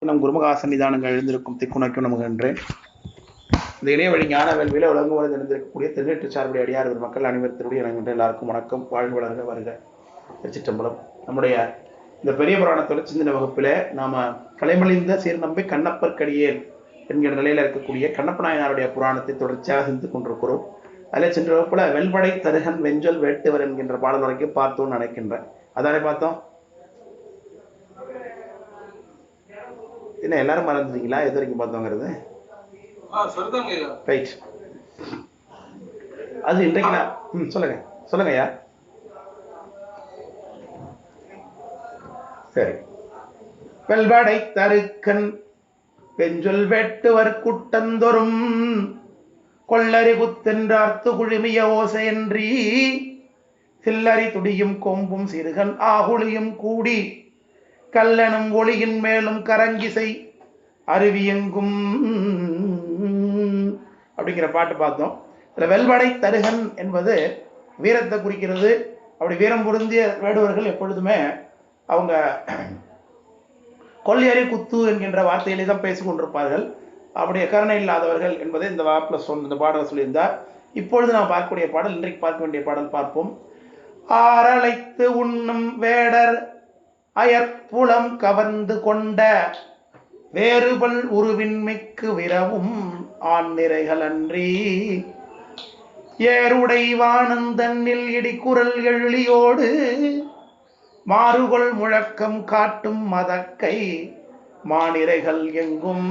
நம் குருமகா சன்னிதானங்கள் எழுந்திருக்கும் திக்குணக்கும் நமகன்றேன். இந்த இணைய வழி ஞான வேள்வியில் உலகம் இருந்திருக்கக்கூடிய திருநெற்று சார்புடைய அடியார் மக்கள் அனைவருடைய இணைகின்ற எல்லாருக்கும் வணக்கம். வாழ்வு வளர்க வருக. திருச்சிற்றம்பலம். நம்முடைய இந்த பெரிய புராணத்தோட சிந்தனை வகுப்பில் நாம கலைமலிந்த சீர்நம்பி கண்ணப்பர்க்கடியேன் என்கிற நிலையில இருக்கக்கூடிய கண்ணப்ப நாயனாருடைய புராணத்தை தொடர்ச்சியாக சிந்தித்துக் கொண்டிருக்கிறோம். அதில் சென்ற வகுப்புல வெல்படை தருகன் வெஞ்சொல் வேட்டுவர் என்கின்ற பாடல் வரைக்கும் பார்த்தோம்னு நினைக்கின்றேன். அதானே பார்த்தோம்? என்ன எல்லாரும் மறந்துட்டீங்களா? எது வரைக்கும் பார்த்தோங்கிறது ரைட். அது இன்றைக்கு நான் சொல்லுங்க சொல்லுங்க ஐயா. சரி. வெல்படை தருக்கன் வெஞ்சொல் வேட்டுவர் குட்டந்தொரும் கொள்ளறி குத்தென்றார்த்து குழுமிய ஓசையன்றி சில்லறி துடியும் கொம்பும் சிறுகன் ஆகுளியும் கூடி கல்லனும் ஒளியின் மேலும் கரங்கிசை அருவியெங்கும் அப்படிங்கிற பாட்டு பார்த்தோம். இதில் வெல்படை தருகன் என்பது வீரத்தை குறிக்கிறது. அப்படி வீரம் பொருந்திய வேடுவர்கள் எப்பொழுதுமே அவங்க கொள்ளையறி குத்து என்கின்ற வார்த்தையிலே தான் பேசிக் கொண்டிருப்பார்கள். அப்படி கருணை இல்லாதவர்கள் என்பதை இந்த வாப்பில் இந்த பாடல் சொல்லியிருந்தார். இப்பொழுது நாம் பார்க்கக்கூடிய பாடல், இன்றைக்கு பார்க்க வேண்டிய பாடல் பார்ப்போம். ஆரழைத்து உண்ணும் வேடர் அயற்புலம் கவர்ந்து கொண்ட வேறுபல் உருவின்மிக்கு விரவும் ஆண் நிறைகள் அன்றி ஏருடை வானந்தன்னில் இடிக்குரல் எழியோடு மாறுகொள் முழக்கம் காட்டும் மதக்கை மானிரைகள் எங்கும்.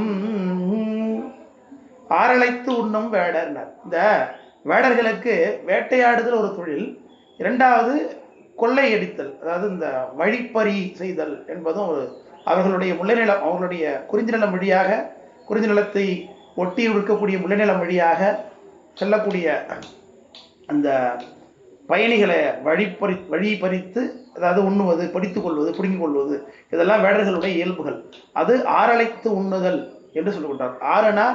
ஆரழைத்து உண்ணும் வேடர்னர். இந்த வேடர்களுக்கு வேட்டையாடுதல் ஒரு தொழில், இரண்டாவது கொள்ளையடித்தல், அதாவது இந்த வழிப்பறி செய்தல் என்பதும் ஒரு அவர்களுடைய முல்லைநிலம், அவர்களுடைய குறிஞ்சி நிலம் வழியாக, குறிஞ்சி நிலத்தை ஒட்டி இருக்கக்கூடிய முல்லைநிலம் வழியாக செல்லக்கூடிய அந்த பயணிகளை வழி பறித்து, அதாவது உண்ணுவது, படித்துக் கொள்வது, பிடுங்கிக் கொள்வது, இதெல்லாம் வேடர்களுடைய இயல்புகள். அது ஆரழைத்து உண்ணுதல் என்று சொல்லிக்கொண்டார். ஆறுனா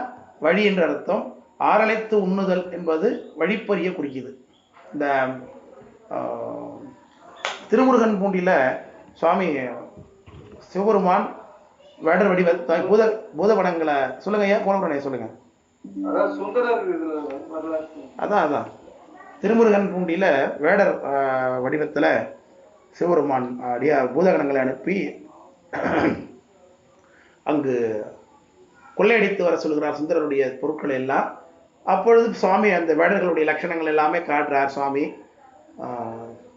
வழி என்ற அர்த்தம். ஆரழைத்து உண்ணுதல் என்பது வழிப்பறிய குறிக்குது. இந்த திருமுருகன் பூண்டியில சுவாமி சிவபெருமான் வேடர் வடிவத்தை பூத படங்களை சொல்லுங்க ஐயா. போன சொல்லுங்க. அதான் திருமுருகன் பூண்டியில வேடர் வடிவத்துல சிவபெருமான் பூதகணங்களை அனுப்பி அங்கு கொள்ளையடித்து வர சொல்கிறார் சுந்தரருடைய பொருட்களை எல்லாம். அப்பொழுது சுவாமி அந்த வேடர்களுடைய லட்சணங்கள் எல்லாமே காட்டுறார் சுவாமி.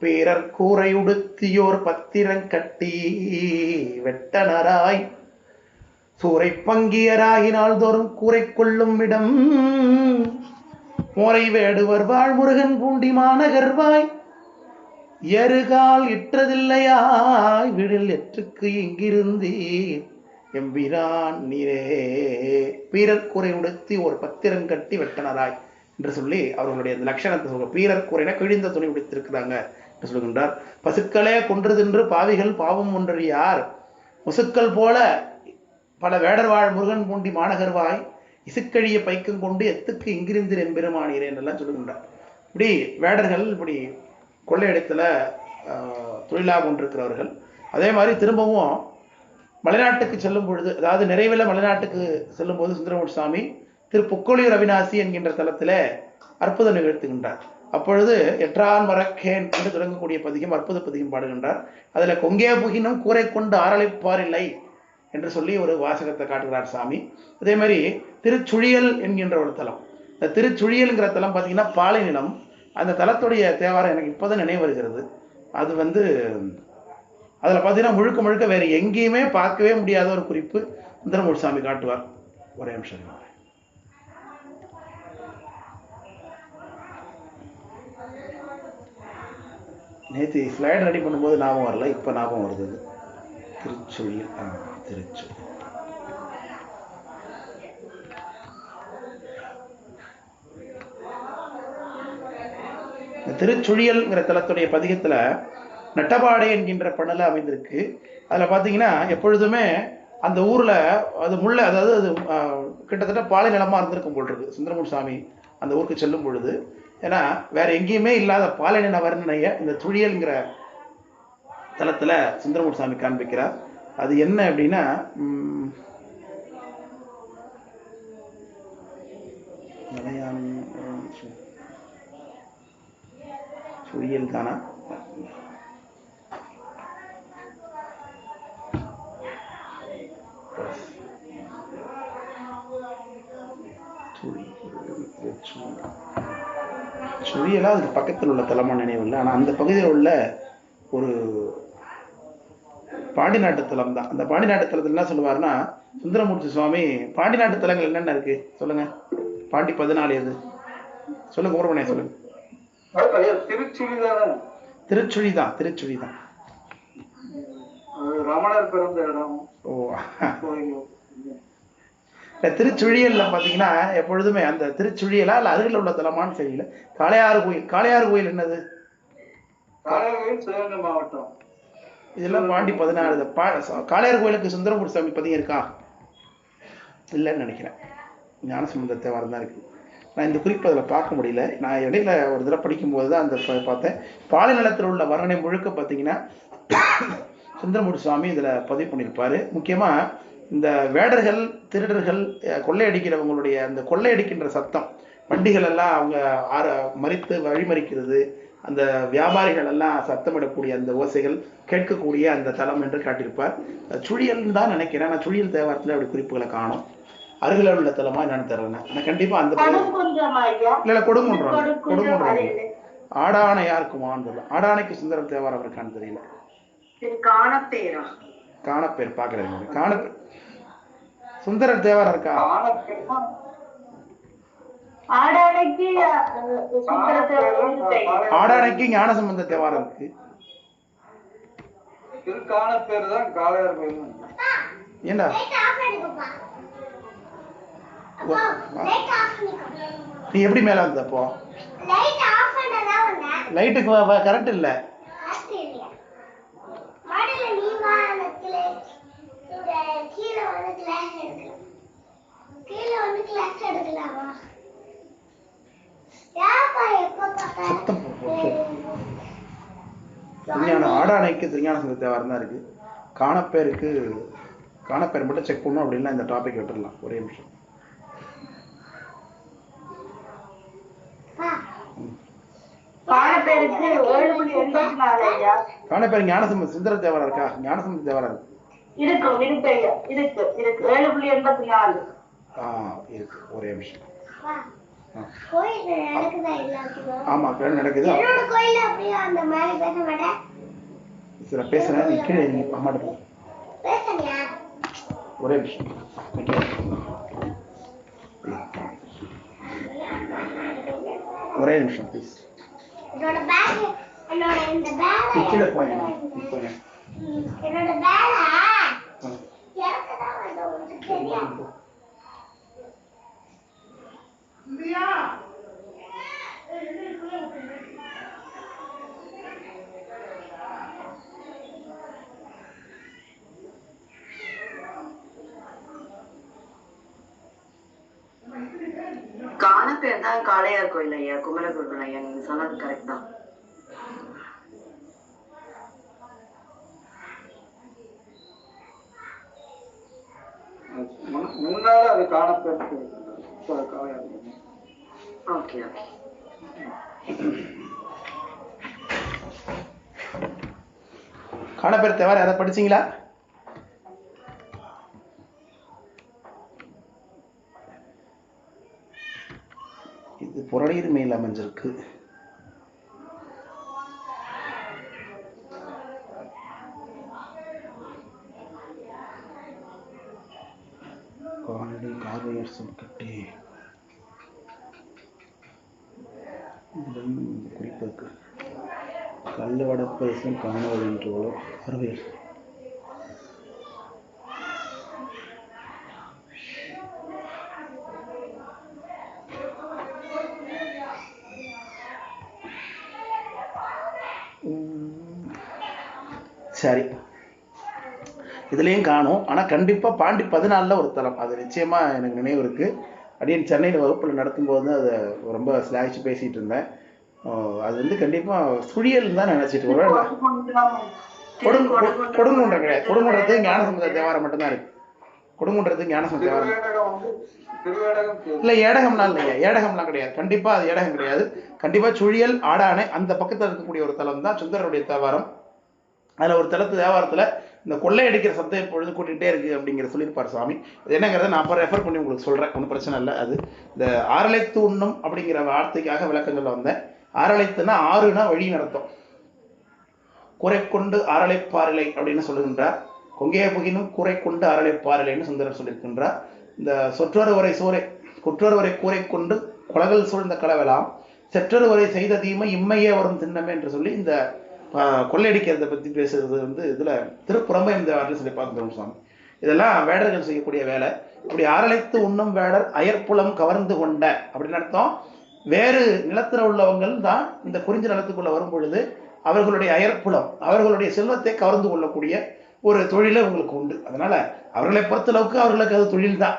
பிறர் கூரை உடுத்தியோர் பத்திரங்கட்டி வெட்டனராய் சூறை பங்கியராகினால் தோறும் கூரை கொள்ளும் இடம் மோரை வேடுவர் வாழ்முருகன் பூண்டி மாநகர்வாய் எருகால் இற்றதில்லையாய் விடில் எற்றுக்கு இங்கிருந்தி எம்பிரான் நீரே. பீரர் கூரை உடுத்தி ஒரு பத்திரம் கட்டி வெட்டனராய் என்று சொல்லி அவர்களுடைய அந்த லட்சணத்தை சொல்ல. பீரர் கூரைனா கிழிந்த துணி உடுத்திருக்கிறாங்க என்று சொல்கின்றார். பசுக்களே கொன்று தின்று பாவிகள் பாவம் ஒன்று யார், முசுக்கள் போல பல வேடர் வாழ் முருகன் பூண்டி மாநகர்வாய் இசுக்கழிய பைக்கம் கொண்டு எத்துக்கு இங்கிருந்து எம்பெருமானீரே என்றெல்லாம் சொல்லுகின்றார். இப்படி வேடர்கள் இப்படி கொள்ளையடித்தல தொழிலாக கொண்டிருக்கிறவர்கள். அதே மாதிரி திரும்பவும் மலைநாட்டுக்கு செல்லும் பொழுது, அதாவது நிறைவில் மலைநாட்டுக்கு செல்லும் போது சுந்தரமூர்த்தி சுவாமி திரு புக்கொழியூர் அவிநாசி என்கின்ற தலத்தில் அற்புதம் நிகழ்த்துகின்றார். அப்பொழுது எற்றான் மறக்கேன் என்று தொடங்கக்கூடிய பதிகம் அற்புத பதிகம் பாடுகின்றார். அதில் கொங்கே புகினும் கூரை கொண்டு ஆரழைப்பார் இல்லை என்று சொல்லி ஒரு வாசகத்தை காட்டுகிறார் சாமி. அதே மாதிரி திருச்சுழியல் என்கின்ற ஒரு தலம். இந்த திருச்சுழியல்ங்கிற தலம் பார்த்தீங்கன்னா பாலை நிலம். அந்த தலத்துடைய தேவாரம் எனக்கு இப்போதான் நினைவு வருகிறது. அது அதில் பார்த்தீங்கன்னா முழுக்க முழுக்க வேறு எங்கேயுமே பார்க்கவே முடியாத ஒரு குறிப்பு சுந்தரமூர்த்தி சாமி காட்டுவார். ஒரே நிமிஷம். நேற்று ஸ்லைடு ரெடி பண்ணும்போது ஞாபகம் வரல, இப்போ ஞாபகம் வருது. திருச்சுழியல். திருச்சுழியல் திருச்சுழியல்ங்கிற தலத்துடைய பதிகத்தில் நட்டபாடை என்கின்ற பண்ணல அமைந்திருக்கு. அதில் பார்த்தீங்கன்னா எப்பொழுதுமே அந்த ஊரில் அது முல்லை, அதாவது அது கிட்டத்தட்ட பாலை நிலமாக இருந்திருக்கும் போல் இருக்கு சுந்தரமூர்த்தி சாமி அந்த ஊருக்கு செல்லும் பொழுது. ஏன்னா வேற எங்கேயுமே இல்லாத பாலை நில வர்ணனையை இந்த சுழியல்ங்கிற தலத்தில் சுந்தரமூர்த்தி சாமி காண்பிக்கிறார். அது என்ன அப்படின்னா சுழியல் தானா? சுழியலா அதுக்கு பக்கத்தில் உள்ள தலமா நினைவில்லை. ஆனால் அந்த பகுதியில் உள்ள ஒரு பாண்டி நாட்டு தலம் தான். அந்த பாண்டி நாட்டு தலத்தில் என்ன சொல்லுவாருன்னா, சுந்தரமூர்த்தி சுவாமி பாண்டி நாட்டு தலங்கள் என்னென்ன இருக்கு சொல்லுங்க. பாண்டி 14 எது சொல்லுங்க, ஊர்வனையா சொல்லுங்க. திருச்சுழி தான், திருச்சுழி தான். ரமணர் பிறந்த இடம். ஓ, திருச்சுழியல்ல பாத்தீங்கன்னா எப்பொழுதுமே அந்த திருச்சுழியலா இல்ல அருகில் உள்ள தலமான்னு தெரியல. காளையாறு கோயில், காளையாறு கோயில் என்னது? சிவகங்கை மாவட்டம். இதெல்லாம் பாண்டி 14. காளையார் கோயிலுக்கு சுந்தரமூர்த்தி சாமி பதியம் இருக்கா? இல்லைன்னு நினைக்கிறேன். ஞானசம்பந்த தேவாரம் தான் இருக்கு. நான் இந்த குறிப்பு அதில் பார்க்க முடியல. நான் இடையில ஒரு தடவை படிக்கும்போது தான் அந்த பார்த்தேன். பாலை நிலத்தில் உள்ள வர்ணனை முழுக்க பார்த்தீங்கன்னா சுந்தரமூர்த்தி சுவாமி இதில் பதிவு பண்ணியிருப்பார். முக்கியமாக இந்த வேடர்கள், திருடர்கள், கொள்ளையடிக்கிறவங்களுடைய அந்த கொள்ளையடிக்கின்ற சத்தம், வண்டிகள் எல்லாம் அவங்க மறித்து வழிமறிக்கிறது, அந்த வியாபாரிகள் எல்லாம் சத்தமிடக்கூடிய அந்த ஓசைகள் கேட்கக்கூடிய அந்த தலம் என்று காட்டியிருப்பார். சுழியல் தான் நினைக்கிறேன். நான் சுழியல் தேவாரத்தில் அப்படி குறிப்புகளை காணும். அருகில் உள்ள தலமா என்னன்னு தெரியல. ஆனால் கண்டிப்பா அந்த இல்ல கொடுங்குன்றம், கொடுங்குன்றம். ஆடானை யாருக்குமான்னு தெரியல. ஆடானைக்கு சுந்தரம் தேவாரம் இருக்கான்னு தெரியல. காணப்பேர் பாக்குறேன். காணப்பேர் சுந்தரர் தேவாரம் இருக்கா? ஆடானைக்கு ஞானசம்பந்த தேவாரம் இருக்கு. ஏண்டா நீ எப்படி மேல வந்த? அப்போ லைட்டுக்கு கரண்ட் இல்ல. ஆடானைக்கு திருஞான சம்பந்த தேவாரம் தான் இருக்கு. காணப்பேருக்கு காணப்பேர் மட்டும் செக் பண்ணும். அப்படின்னா இந்த டாபிக் விட்டுடலாம். ஒரே நிமிஷம். காணப்பேர் ஞானசம்பந்த சுந்தர தேவாரம் இருக்கா? ஞானசம்பந்த தேவாரம் இருக்கு. ஒரே நிமிஷம். ஆமா, நடக்குது. சில பேசுறேன், நீ கீழே அம்மாட்ட ஒரே நிமிஷம். ஒரே நிமிஷம் ப்ளீஸ். கீழே போய் காணப்பேர் தான் காளையார் கோயில் ஐயா, குமரகுருவன் ஐயா. நீங்க சொன்னது கரெக்ட் தான். முன்னால அது காணப்பேர். Okay okay. காணப்பேர் தேவாரம் யாராவது படிச்சீங்களா? இது புறநீர் மேல் அமைஞ்சிருக்கு. காணடி கார்வையர் சொற்கட்டே குறிப்பிற்கு கல்ல வடப்பரிசம் காணுவதென்றோட பார்வையர். சரி, இதுலேயும் காணும். ஆனால் கண்டிப்பாக பாண்டி 14 ஒரு தலம், அது நிச்சயமாக எனக்கு நினைவு இருக்குது. அப்படின்னு சென்னையில் வகுப்பில் நடத்தும்போது அதை ரொம்ப ஸ்லாகிச்சு பேசிகிட்டு இருந்தேன். அது வந்து கண்டிப்பாக சுழியல் தான் நினச்சிட்டு கொடுங்குன்றம் கிடையாது. கொடுங்குன்றத்துக்கு ஞானசம்பந்த தேவாரம் மட்டும்தான் இருக்கு. கொடுங்குன்றத்துக்கு ஞானசம்பந்த தேவாரம் திருவேடகம் வந்து திருவேடகம் இல்லை, ஏடகம்லாம் இல்லையா, ஏடகம்லாம் கிடையாது. கண்டிப்பா அது ஏடகம் கிடையாது. கண்டிப்பா சுழியல் ஆடானை அந்த பக்கத்தில் இருக்கக்கூடிய ஒரு தலம் தான் சுந்தரருடைய தேவாரம். அதில் ஒரு தலத்து தேவாரத்தில் இந்த கொள்ளையடிக்கிற சத்தம் எப்பொழுது கூட்டிகிட்டே இருக்கு அப்படிங்கிற சொல்லியிருப்பார் சுவாமி. அது என்னங்கிறத நான் அப்போ ரெஃபர் பண்ணி உங்களுக்கு சொல்கிறேன், ஒன்றும் பிரச்சனை இல்லை. அது இந்த ஆரலைத்து உண்ணும் அப்படிங்கிற வார்த்தைக்காக விளக்கம் சொல்ல வந்தேன். ஆரலைத்துனா ஆறுனா வழி நடத்தும். குறை கொண்டு ஆரலைப்பாரிலை அப்படின்னு சொல்லுகின்றார். கொங்கைய புகினும் குறை கொண்டு ஆரலைப்பாரிலைன்னு சுந்தரர் சொல்லியிருக்கின்றார். இந்த சொற்றொருவரை சூரை குற்றொருவரை கூரை கொண்டு குலகள் சூழ்ந்த களவெல்லாம் செற்றொருவரை செய்த தீமை இம்மையே வரும் திண்ணமே என்று சொல்லி இந்த கொள்ளையடிக்கிறத பற்றி பேசுறது வந்து இதில் திருப்புறம்பயம் இந்த வார்த்தை சொல்லி பார்த்துருவோம் சுவாமி. இதெல்லாம் வேடர்கள் செய்யக்கூடிய வேலை. இப்படி ஆரலைத்து உண்ணும் வேடர் அயற்புலம் கவர்ந்து கொண்ட அப்படின்னு அர்த்தம். வேறு நிலத்தில் உள்ளவங்கள் தான் இந்த குறிஞ்சி நிலத்துக்குள்ள வரும் பொழுது அவர்களுடைய அயற்புலம், அவர்களுடைய செல்வத்தை கவர்ந்து கொள்ளக்கூடிய ஒரு தொழிலை உங்களுக்கு உண்டு. அதனால அவர்களை பொறுத்தளவுக்கு அவர்களுக்கு அது தொழில் தான்.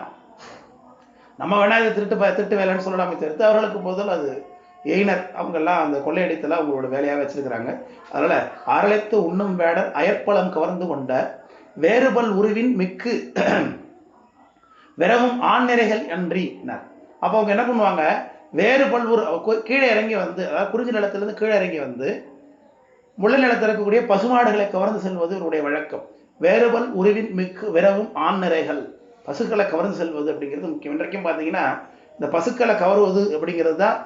நம்ம வேணா இதை திருட்டு வேலைன்னு சொல்லலாமே தவிர்த்து அவர்களுக்கு போதில் அது எயினர். அவங்கெல்லாம் அந்த கொள்ளையடித்தெல்லாம் அவங்களோட வேலையாக வச்சிருக்கிறாங்க. அதனால ஆரலைத்து உண்ணும் வேடர் அயற்பலம் கவர்ந்து கொண்ட வேறுபல் உருவின் மிக்கு விரவும் ஆண்நிறைகள் அன்றி. அப்போ அவங்க என்ன பண்ணுவாங்க, வேறுபல் கீழே இறங்கி வந்து, அதாவது குறிஞ்சி நிலத்திலிருந்து கீழே இறங்கி வந்து முள்ள நிலத்தில் இருக்கக்கூடிய பசுமாடுகளை கவர்ந்து செல்வது இவருடைய வழக்கம். வேறுபல் உருவின் மிக்கு விரவும் ஆண்நிறைகள், பசுக்களை கவர்ந்து செல்வது அப்படிங்கிறது முக்கியம். இன்றைக்கும் பார்த்தீங்கன்னா இந்த பசுக்களை கவருவது அப்படிங்கிறது தான்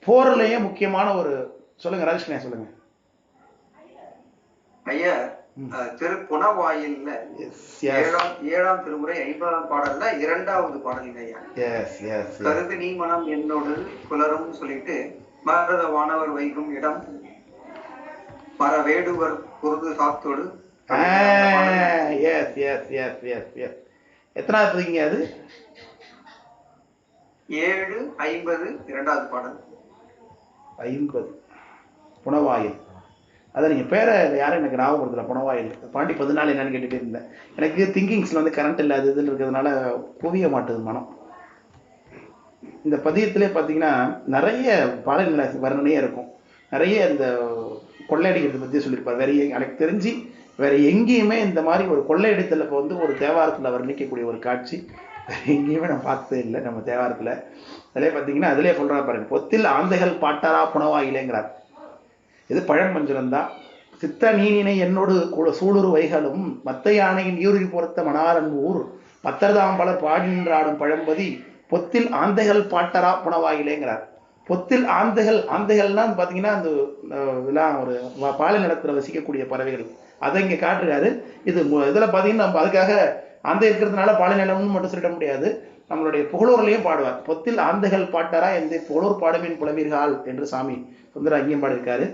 போர்லயே முக்கியமான ஒரு. சொல்லுங்க ராஜேஷ்ணயா, சொல்லுங்க ஐயா. திருப்புணவாயில்ல ஏழாம் திருமுறை 50ஆம் பாடல்ல 2வது பாடல் ஐயா. கருது நீ மனம் என்னோடு குலரும் சொல்லிட்டு மரத வானவர் வைகும் இடம் மரவேடுவர் பொருது சாத்தோடு. எத்தனாவது பதிங்க அது? 7:50 2வது பாடல் 50 புனவாயில். அதை நீங்கள் பேரை யாரும் எனக்கு ஞாபகப்படுத்தல. புனவாயில் பாண்டி 14 என்னன்னு கேட்டுகிட்டே இருந்தேன். எனக்கு திங்கிங்ஸில் வந்து கரண்ட் இல்லாத இதில் இருக்கிறதுனால குவிய மாட்டுது மனம். இந்த பதியத்திலே பார்த்தீங்கன்னா நிறைய பாடல்களை வர்ணனையே இருக்கும். நிறைய இந்த கொள்ளையடிக்கிறத பற்றி சொல்லியிருப்பார். எனக்கு தெரிஞ்சு வேற எங்கேயுமே இந்த மாதிரி ஒரு கொள்ளையடித்தல இப்போ வந்து ஒரு தேவாரத்தில் வர்ணிக்கக்கூடிய ஒரு காட்சி வேற எங்கேயுமே நான் பார்த்ததே இல்லை நம்ம தேவாரத்தில். அதிலே பார்த்தீங்கன்னா அதிலே சொல்கிறா பாருங்க, பொத்தில் ஆந்தைகள் பாட்டாரா புனவாயிலேங்கிறார். இது பழமஞ்சனம் தான். சித்த நீனினை என்னோடு சூளுரு வைகளும் மத்த யானையின் ஈருரி பொறுத்த மணாரன் ஊர் பத்தர்தாம் பலர் பாடி நின்றாடும் பழம்பதி பொத்தில் ஆந்தைகள் பாட்டரா புனவாயிலேங்கிறார். பொத்தில் ஆந்தைகள்னா பார்த்தீங்கன்னா அந்த இதெல்லாம் ஒரு பாலை நிலத்தில் வசிக்கக்கூடிய பறவைகள், அதை இங்கே காட்டுறாரு. இது இதில் பார்த்தீங்கன்னா நம்ம அதுக்காக ஆந்தை இருக்கிறதுனால பாலை நிலம்னு மட்டும் சொல்லிட முடியாது. நம்மளுடைய புகழூர்லையும் பாடுவார். பொத்தில் ஆந்தைகள் பாட்டாரா எந்த புகழூர் பாடுமின் புலவீர்கள் என்று சாமி சுந்தர அங்கேயும் பாடியிருக்காரு.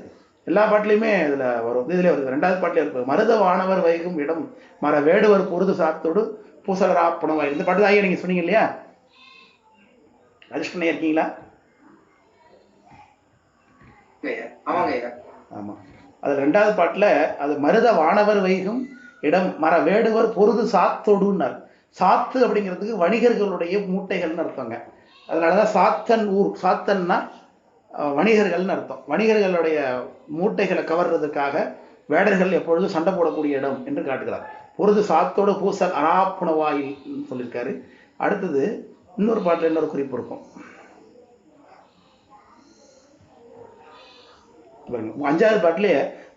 எல்லா பாட்டிலையுமே இதில் வரும். இதில் வருது 2வது பாட்டிலே இருக்கு. மருத வானவர் வைகும் இடம் மர வேடுவர் பொருது சாத்தோடு பூசலரா புனவாய். இந்த பாட்டு தான் ஐயா நீங்கள் சொன்னீங்க இல்லையா? ராஜேஷ் இருக்கீங்களா? ஆமா, அது 2வது பாட்டுல அது மருத வானவர் வைகும் இடம் மர வேடுவர் பொருது சாத்தோடுன்னார். சாத்து அப்படிங்கிறதுக்கு வணிகர்களுடைய மூட்டைகள்னு அர்த்தங்க. அதனாலதான் சாத்தன் ஊர், சாத்தன்னா வணிகர்கள்னு அர்த்தம். வணிகர்களுடைய மூட்டைகளை கவர்றதுக்காக வேடர்கள் எப்பொழுதும் சண்டை போடக்கூடிய இடம் என்று காட்டுகிறார். பொருது சாத்தோடு பூசல் அராப்புணவாயில் சொல்லியிருக்காரு. அடுத்தது இன்னொரு பாட்டில் இன்னொரு குறிப்பு இருக்கும். 5வது பாட்டிலே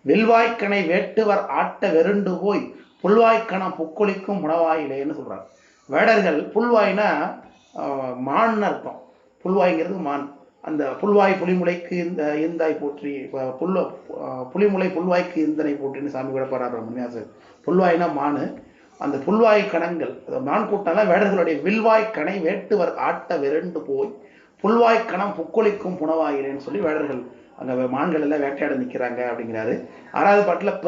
வெல்வாய்க்கணை வேட்டுவர் ஆட்ட வெருண்டு போய் புல்வாய்க்கணம் புக்கொலிக்கும் உணவாயிலேன்னு சொல்றாங்க. வேடர்கள் புல்வாய்னா மான்னு அர்த்தம். புல்வாய்ங்கிறது மான். அந்த புல்வாய் புலிமுலைக்கு இந்தாய் போற்றி புலிமுலை புல்வாய்க்கு இந்தனை போற்றின்னு சாமி கூட பாடுறாரு முன்னியாசர். புல்வாய்னா மானு. அந்த புல்வாய் கணங்கள் மான் கூட்டம்லாம் வேடர்களுடைய வில்வாய் கணை வேட்டுவர் ஆட்ட விரண்டு போய் புல்வாய் கணம் புக்கொலிக்கும் புனவாயிலேன்னு சொல்லி வேடர்கள் அங்கே மான்கள் எல்லாம் வேட்டையாட நிற்கிறாங்க அப்படிங்கிறாரு. 6வது பாட்டில்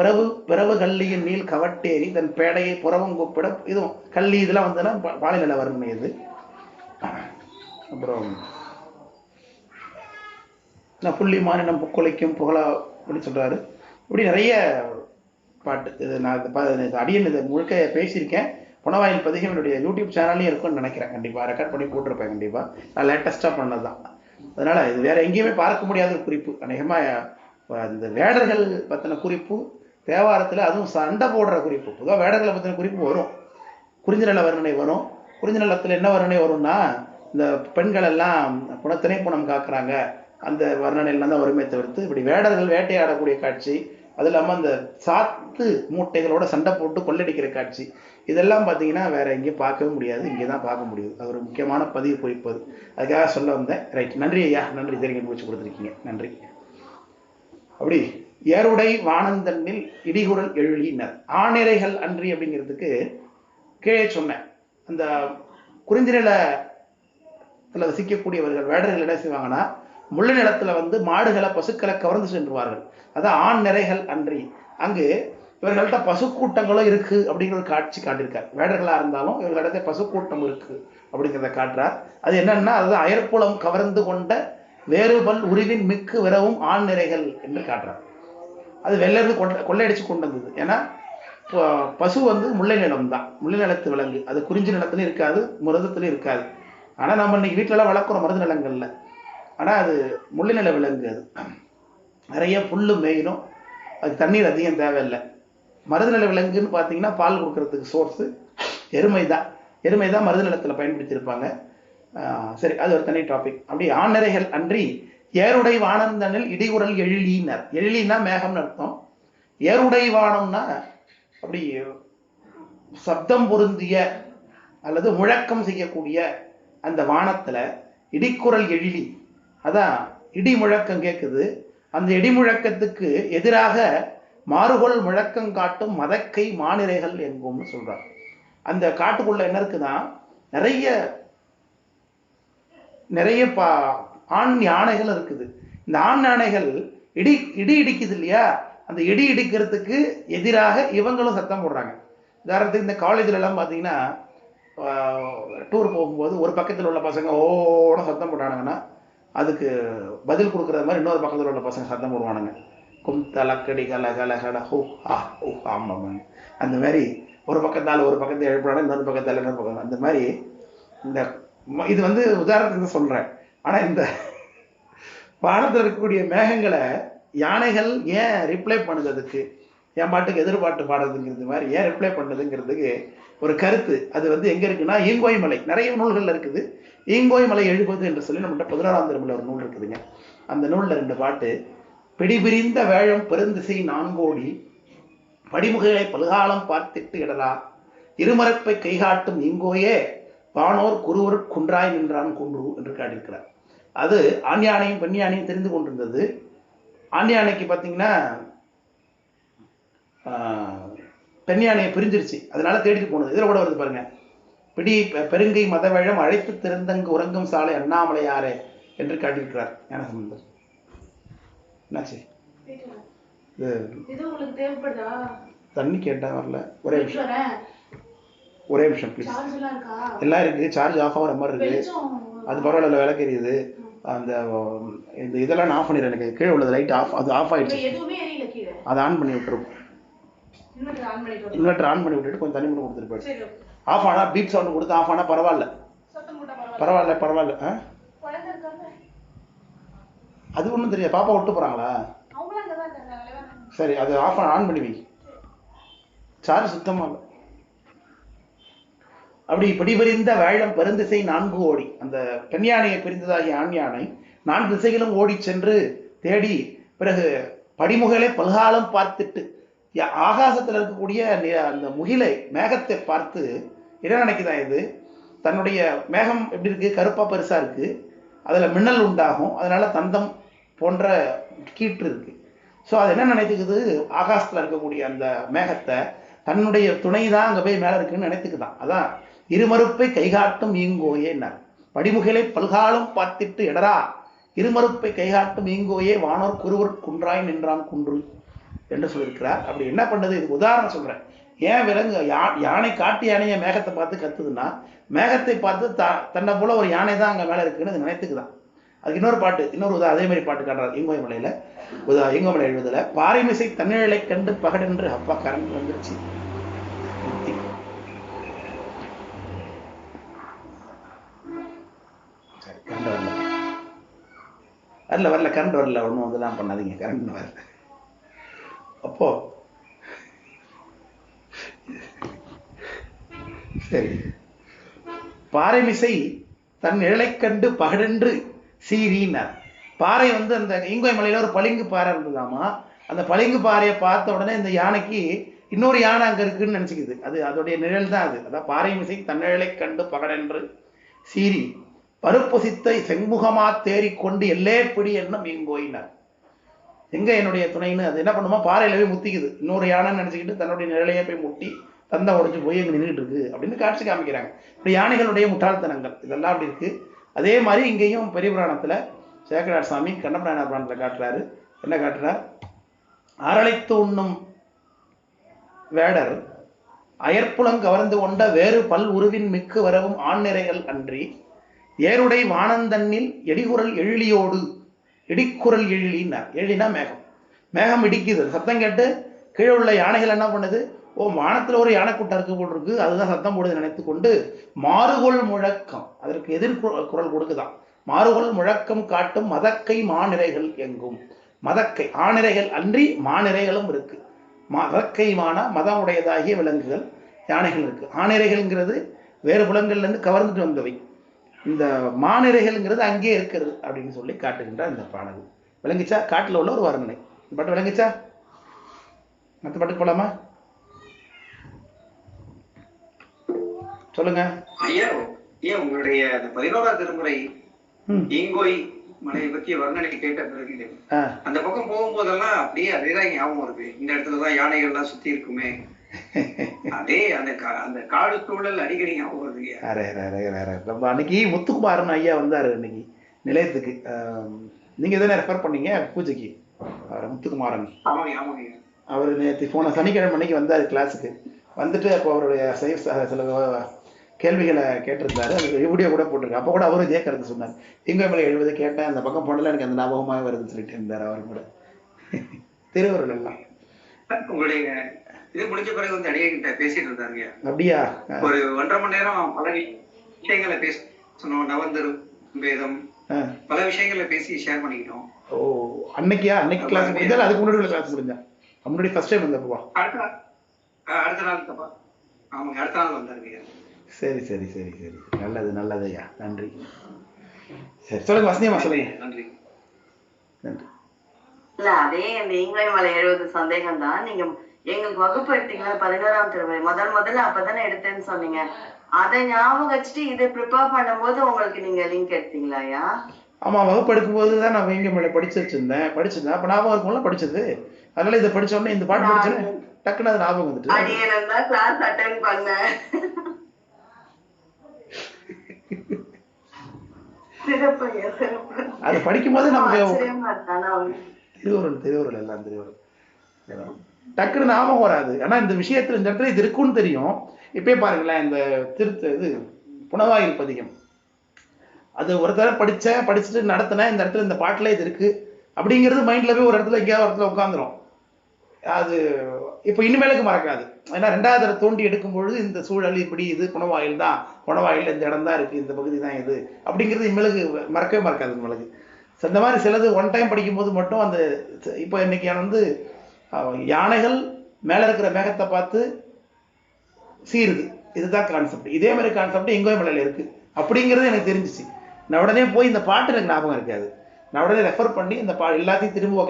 பிறவு கல்லியின் நீள் கவட்டேரி தன் பேடையை புறவங்குப்பிட இதுவும் கல்லி இதெல்லாம் வந்ததுன்னா பாலை நில வர்ணனை இது. அப்புறம் புள்ளி மானினம் புக்கொலைக்கும் புகழா அப்படின்னு சொல்றாரு. இப்படி நிறைய பாட்டு. இது நான் அடியன் இதை முழுக்க பேசியிருக்கேன். புனவாயில் பதிகம் என்னுடைய யூடியூப் சேனல்லையும் இருக்கும்னு நினைக்கிறேன். கண்டிப்பாக ரெக்கார்ட் பண்ணி போட்டிருப்பேன். கண்டிப்பாக நான் லேட்டஸ்ட்டாக பண்ணது தான். அதனால இது வேற எங்கேயுமே பார்க்க முடியாத ஒரு குறிப்பு. அநேகமாக இந்த வேடர்கள் பற்றின குறிப்பு தேவாரத்தில், அதுவும் சண்டை போடுற குறிப்பு. பொதுவாக வேடர்களை பற்றின குறிப்பு வரும். குறிஞ்சி நில வர்ணனை வரும். குறிஞ்சி நிலத்தில் என்ன வர்ணனை வரும்னா, இந்த பெண்கள் எல்லாம் புனத்தினை புனம் காக்குறாங்க, அந்த வர்ணனைலாம் தான் வருமே தவிர்த்து இப்படி வேடர்கள் வேட்டையாடக்கூடிய காட்சி, அது இல்லாமல் அந்த சாத்து மூட்டைகளோட சண்டை போட்டு கொள்ளடிக்கிற காட்சி, இதெல்லாம் பார்த்தீங்கன்னா வேற எங்கேயும் பார்க்கவே முடியாது, இங்கே தான் பார்க்க முடியுது. அது ஒரு முக்கியமான பதிவு குறிப்பது, அதுக்காக சொல்ல வந்தேன். ரைட், நன்றி ஐயா, நன்றி. தெரிஞ்சு முடிச்சு கொடுத்துருக்கீங்க, நன்றி. அப்படி ஏருடை வானந்தன்னில் இடிகுரல் எழுளினர் ஆணிரைகள் அன்றி அப்படிங்கிறதுக்கு கீழே சொன்னேன். அந்த குறிஞ்சி நிலத்தில் வசிக்கக்கூடியவர்கள் வேடர்கள் என்ன செய்வாங்கன்னா, முள்ளு நிலத்துல வந்து மாடுகளை பசுக்களை கவர்ந்து சென்றுவார்கள். அதான் ஆண் நிறைகள் அன்றி. அங்கு இவர்கள்ட்ட பசுக்கூட்டங்களும் இருக்கு அப்படிங்கிற காட்சி காட்டியிருக்கார். வேடர்களா இருந்தாலும் இவர்களிடத்த பசுக்கூட்டம் இருக்கு அப்படிங்கிறத காட்டுறார். அது என்னன்னா, அதுதான் அயற்புலம் கவர்ந்து கொண்ட வேறுபல் உருவின் மிக்கு விரவும் ஆண் நிறைகள் என்று காட்டுறார். அது வெள்ளருந்து கொள்ளையடிச்சு கொண்டு வந்தது. ஏன்னா பசு வந்து முல்லை நிலம் தான், முல்லை நிலத்து விலங்கு. அது குறிஞ்சி நிலத்துலையும் இருக்காது, மருதத்துலையும் இருக்காது. ஆனால் நம்ம இன்னைக்கு வீட்டிலலாம் வளர்க்குறோம் மருத நிலங்கள்ல. ஆனால் அது முல்லை நில விலங்கு. அது நிறைய புல்லு மேயிடும், அது தண்ணீர் அதிகம் தேவையில்லை. மருத நில விலங்குன்னு பார்த்தீங்கன்னா பால் கொடுக்கறதுக்கு சோர்ஸு எருமை தான் மருத நிலத்தில் பயன்படுத்தியிருப்பாங்க. சரி, அது ஒரு தனி டாபிக். அப்படி ஆண்நிறைகள் அன்றி ஏருடை வானந்தனில் இடிகுரல் எழிலினர். எழிலினா மேகம்னு அர்த்தம். ஏருடை வானம்னா அப்படி சப்தம் பொருந்திய அல்லது முழக்கம் செய்யக்கூடிய அந்த வானத்துல இடிக்குரல் எழிலி, அதான் இடி முழக்கம் கேட்குது. அந்த இடி முழக்கத்துக்கு எதிராக மாறுகொள் முழக்கம் காட்டும் மதக்கை மாநிறைகள் எங்கும்னு சொல்றார். அந்த காட்டுக்குள்ள என்ன இருக்குன்னா, நிறைய ஆண் யானைகள் இருக்குது. இந்த ஆண் யானைகள் இடி இடிக்குது இல்லையா, அந்த இடி இடிக்கிறதுக்கு எதிராக இவங்களும் சத்தம் போடுறாங்க. உதாரணத்துக்கு இந்த காலேஜில் எல்லாம் பார்த்தீங்கன்னா, டூர் போகும்போது ஒரு பக்கத்தில் உள்ள பசங்க ஓட சத்தம் போட்டானுங்கன்னா, அதுக்கு பதில் கொடுக்குற மாதிரி இன்னொரு பக்கத்தில் உள்ள பசங்க சத்தம் போடுவானுங்க. கும்தலக்கடி கல கல கல ஹூ ஆ ஹூ ஆமாம். அந்த மாதிரி ஒரு பக்கத்தால் ஒரு பக்கத்தை எழுப்புறாங்க, இன்னொரு பக்கத்தால் இன்னொரு பக்கம். அந்த மாதிரி இந்த இது வந்து உதாரணத்துக்கு சொல்றேன். ஆனா இந்த வானத்தில் இருக்கக்கூடிய மேகங்களை யானைகள் ஏன் ரிப்ளை பண்ணுது, அதுக்கு என் பாட்டுக்கு எதிர்பார்த்து பாடுறதுங்கிறது மாதிரி ஏன் ரிப்ளை பண்ணுதுங்கிறதுக்கு ஒரு கருத்து. அது வந்து எங்க இருக்குன்னா, ஈங்கோய் மலை. நிறைய நூல்கள் இருக்குது. ஈங்கோய் மலை எழுபது என்று சொல்லி நம்மகிட்ட 16ஆம் திருமுறையில் ஒரு நூல் இருக்குதுங்க. அந்த நூல்ல 2 பாட்டு. பிடிபிரிந்த வேழம் பெருந்திசை 4 கோடி படிமுகைகளை பல்காலம் பார்த்திட்டு இடலா இருமரப்பை கைகாட்டும் ஈங்கோயே வானோர் குருவர் குன்றாய் நின்றான் குன்று என்று காட்டியிருக்கிறார். அது ஆண் யானையும் பெண் யானையும் தெரிந்து கொண்டிருந்தது. ஆண் யானைக்கு பார்த்தீங்கன்னா பெண் யானையை பிரிஞ்சிருச்சு, அதனால தேடிட்டு போனது. இதில் கூட வருது பாருங்க, பிடி பெருங்கை மதவேழம் அழைத்து திறந்தங்கு உறங்கும் சாலை அண்ணாமலையாரே என்று காட்டியிருக்கிறார் ஞானசம்பந்தர். என்னாச்சு தண்ணி கேட்டா வரல, ஒரே நிமிஷம் ப்ளீஸ். எல்லாம் இருக்கு, சார்ஜ் ஆஃப் ஆகிற மாதிரி இருக்கு. அது பரவாயில்ல, விளக்கு எரியுது. அந்த இந்த இதெல்லாம் ஆஃப் பண்ணிடுறேன். எனக்கு கீழே உள்ளது லைட் ஆஃப், அது ஆஃப் ஆயிடுச்சு. அதை ஆன் பண்ணி விட்டுரும். இன்வெர்டர் ஆன் பண்ணி விட்டுட்டு கொஞ்சம் தண்ணி மட்டும் கொடுத்துட்டு போயிடு. ஆஃப் ஆனா பீப் சவுண்ட் கொடுத்து ஆஃப் ஆனா பரவாயில்ல. அது ஒன்றும் தெரியாது. பாப்பா விட்டு போறாங்களா? சரி, அது ஆன் பண்ணி வை. சார்ஜ் சுத்தமா இல்லை. அப்படி பிடிபறிந்த வேழம் பெருந்திசை 4 கோடி. அந்த பெண் யானையை பிரிந்ததாகிய ஆண் யானை 4 திசைகளும் ஓடி சென்று தேடி பிறகு படிமுகளை பல்காலம் பார்த்துட்டு ஆகாசத்தில் இருக்கக்கூடிய அந்த முகிலை மேகத்தை பார்த்து என்ன நினைக்குதான், இது தன்னுடைய மேகம் எப்படி இருக்கு, கருப்பா பெருசா இருக்கு, அதுல மின்னல் உண்டாகும், அதனால தந்தம் போன்ற கீற்று இருக்கு. ஸோ அது என்ன நினைத்துக்குது, ஆகாசத்தில் இருக்கக்கூடிய அந்த மேகத்தை தன்னுடைய துணை தான் அங்கே போய் மேலே இருக்குன்னு நினைத்துக்குதான். அதான் இருமறுப்பை கைகாட்டும் ஈங்கோயேன்னார். படிமுகளை பல்காலம் பார்த்திட்டு இடரா இருமறுப்பை கைகாட்டும் ஈங்கோயே வானோர் குருவர் குன்றாய் நின்றான் குன்று என்று சொல்லியிருக்கிறார். அப்படி என்ன பண்ணது, இதுக்கு உதாரணம் சொல்றேன். ஏன் விலங்கு யானை காட்டு யானையை மேகத்தை பார்த்து கத்துதுன்னா, மேகத்தை பார்த்து தன்னை போல ஒரு யானை தான் அங்கே மேலே இருக்குன்னு அது நினைத்துக்குதான். அதுக்கு இன்னொரு பாட்டு, அதே மாதிரி பாட்டு காட்டுறாரு ஈங்கோய் மலையில. ஈங்கோய் மலை எழுதுல பாறைமிசை தன்னிழலை கண்டு பகடென்று அப்பா கரண்ட் வந்துருச்சு. வரல கரண்ட் வரல, ஒன்றும் அதெல்லாம் பண்ணாதீங்க, கரண்ட் வரல. அப்போ சரி, பாறைமிசை தன் நிழலை கண்டு பகடென்று சீறினார். பாறை வந்து அந்த ஈங்கோய் மலையில ஒரு பளிங்கு பாறை இருந்ததாமா. அந்த பளிங்கு பாறையை பார்த்த உடனே இந்த யானைக்கு இன்னொரு யானை அங்க இருக்குன்னு நினைச்சுக்குது. அது அதோடைய நிழல் தான் அது. அதான் பாறை மிசை தன்னிழலை கண்டு பகடென்று சீறி பருப்பொசித்தை செங்குமுகமா தேறிக்கொண்டு எல்லே பிடி என்ன ஈங்கோயினார். எங்க என்னுடைய துணைன்னு அது என்ன பண்ணுமா, பாறையில போய் முத்திக்குது. இன்னொரு யானைன்னு நினைச்சுக்கிட்டு தன்னுடைய நிழலையே போய் முட்டி தந்தை உடைஞ்சு போய் அங்கே நின்றுட்டு இருக்கு அப்படின்னு காட்சி காமிக்கிறாங்க. இப்படி யானைகளுடைய முட்டாள்தனங்கள் இதெல்லாம் அப்படி இருக்கு. அதே மாதிரி இங்கேயும் பெரிய புராணத்துல சேக்கடார் சாமி கண்ணபுராண புராணத்துல காட்டுறாரு. என்ன காட்டுறார்? அரளைத்து உண்ணும் வேடர் அயற்புலங் கவர்ந்து கொண்ட வேறு பல் உருவின் மிக்கு வரவும் ஆண்நிறைகள் அன்றி ஏருடை வானந்தன்னில் எடிகுரல் எழிலியோடு இடிக்குரல் எழிலின்னார். எழினா மேகம். மேகம் இடிக்குது. சத்தம் கேட்டு கீழே உள்ள யானைகள் என்ன பண்ணுது? ஓ, வானத்துல ஒரு யானை கூட்டம் இருக்கு போல் இருக்கு, அதுதான் சத்தம் போடுது நினைத்து கொண்டு மாறுகொள் முழக்கம், அதற்கு எதிர்குரல் கொடுக்குதான். மாறுகொள் முழக்கம் காட்டும் மதக்கை மாநிறைகள் எங்கும். மதக்கை ஆணிரைகள் அன்றி மாநிறைகளும் இருக்கு. மதக்கைமான மதம் உடையதாகிய விலங்குகள் யானைகள் இருக்கு. ஆணிரைகள்ங்கிறது வேறு புலங்கள்ல இருந்து கவர்ந்துட்டு வந்தவை. இந்த மாநிறைகள்ங்கிறது அங்கே இருக்கிறது அப்படின்னு சொல்லி காட்டுகின்ற இந்த பாடல். விளங்குச்சா? காட்டுல உள்ள ஒரு வர்ணனை. பட் விளங்குச்சா? மற்ற பாட்டுக்கு போலாமா? சொல்லுங்க ஐயா. ஏன் உங்களுடைய 11ஆவது திருமுறை ஈங்கோய் மலையை பற்றிய வர்ணனை கேட்ட பிறகு அந்த பக்கம் போகும்போதெல்லாம் அப்படியே அதேதான் ஞாபகம் இருக்கு. இந்த இடத்துலதான் யானைகள் எல்லாம் சுத்தி இருக்குமே, அதே அந்த காடு சூழல் அடிக்கடி ஞாபகம் வருது. நம்ம அன்னைக்கு முத்துக்குமாரன் ஐயா வந்தாரு அன்னைக்கு நிலையத்துக்கு. நீங்க எதனா ரெஃபர் பண்ணீங்க பூஜைக்கு? முத்துக்குமாரன் அவரு நேற்று போன சனிக்கிழமை அன்னைக்கு வந்தாரு கிளாஸுக்கு. வந்துட்டு அப்போ அவருடைய சில கேள்விகளை கேட்டிருந்தாரு. அதுக்கு வீடியோ கூட போட்டிருக்கு. அப்போ கூட அவரும் இதே கருத்து சொன்னார். ஈங்கோய் மலை எழுபது கேட்டேன், அந்த பக்கம் போனல எனக்கு அந்த ஞாபகமாக வருதுன்னு சொல்லிட்டு இருந்தார் அவர் கூட. திருவருள் எல்லாம் உங்களுடைய இது முடிஞ்ச பிறகு வந்து அடியகிட்ட பேசிட்டு இருந்தாங்க. அப்படியா? ஒரு 1.5 மணி நேரம் பல விஷயங்களை பேசணும். நவந்தரும் வேதம் பல விஷயங்களை பேசி ஷேர் பண்ணிக்கிட்டோம். ஓ, அன்னைக்கியா? அன்னைக்கு கிளாஸ் முடிஞ்சாலும் அதுக்கு முன்னாடி உள்ள கிளாஸ் முடிஞ்சா? முன்னாடி ஃபர்ஸ்ட் டைம் வந்தப்பா? அடுத்த நாள் தப்பா? ஆமாங்க, அடுத்த நாள் வந்தாருங்க. சரி சரி சரி சரி, நல்லது நல்லது ஐயா, நன்றி. சரி சொல்லுங்க வசந்தியம்மா, சொல்லுங்க. நன்றி நன்றி. இல்ல, அதே இந்த ஈங்கோய் மலை 70 சந்தேகம் தான். நீங்க எங்களுக்கு வகுப்பு எடுத்தீங்களா 11ஆம் திருமுறை முதல்ல அப்பதானே எடுத்தேன்னு சொன்னீங்க. அதை ஞாபகம் வச்சுட்டு இதை ப்ரிப்பேர் பண்ணும்போது உங்களுக்கு நீங்க லிங்க் எடுத்தீங்களா ஐயா? ஆமா, வகுப்பு எடுக்கும்போது தான் நான் ஈங்கோய் மலை படிச்சிருந்தேன். அப்ப ஞாபகம் இருக்கும்ல படிச்சது. அதனால இதை படிச்ச உடனே இந்த பாட்டு படிச்சேன்னு டக்குன்னு அது ஞாபகம் வந்துட்டு கிளாஸ் அட்டெண்ட் பண்ணேன். அது படிக்கும் போது நமக்கு திருவருள் எல்லாம் திருவருள் டக்குன்னு ஞாபகம் வராது. ஆனா இந்த விஷயத்துல இந்த இடத்துல இது இருக்குன்னு தெரியும். இப்பயே பாருங்களேன், இந்த இது புனவாயில் பதிகம், அது ஒரு தடவை படிச்சுட்டு நடத்தினேன். இந்த இடத்துல இந்த பாட்டுல இது இருக்கு அப்படிங்கிறது மைண்ட்ல போய் ஒரு இடத்துல எங்கேயாவது ஒரு இடத்துல உட்காந்துரும். அது இப்போ இனிமேலுக்கு மறக்காது. ஏன்னா 2வது தடவை தோண்டி எடுக்கும் பொழுது இந்த சூழல் இப்படி, இது புனவாயில் தான், புனவாயில் இந்த இடம் தான் இருக்கு, இந்த பகுதி தான் இது அப்படிங்கிறது இனிமேலுக்கு மறக்கவே மறக்காது. இனிமேலுக்கு இந்த மாதிரி சிலது ஒன் டைம் படிக்கும்போது மட்டும் அந்த இப்போ இன்னைக்கு வந்து யானைகள் மேல இருக்கிற மேகத்தை பார்த்து சீருது, இதுதான் கான்செப்ட். இதே மாதிரி கான்செப்ட் ஈங்கோய் மலையில இருக்கு அப்படிங்கிறது எனக்கு தெரிஞ்சிச்சு. நான் உடனே போய் இந்த பாட்டு எனக்கு ஞாபகம் இருக்காது. நான் உடனே ரெஃபர் பண்ணி இந்த எல்லாத்தையும் திரும்ப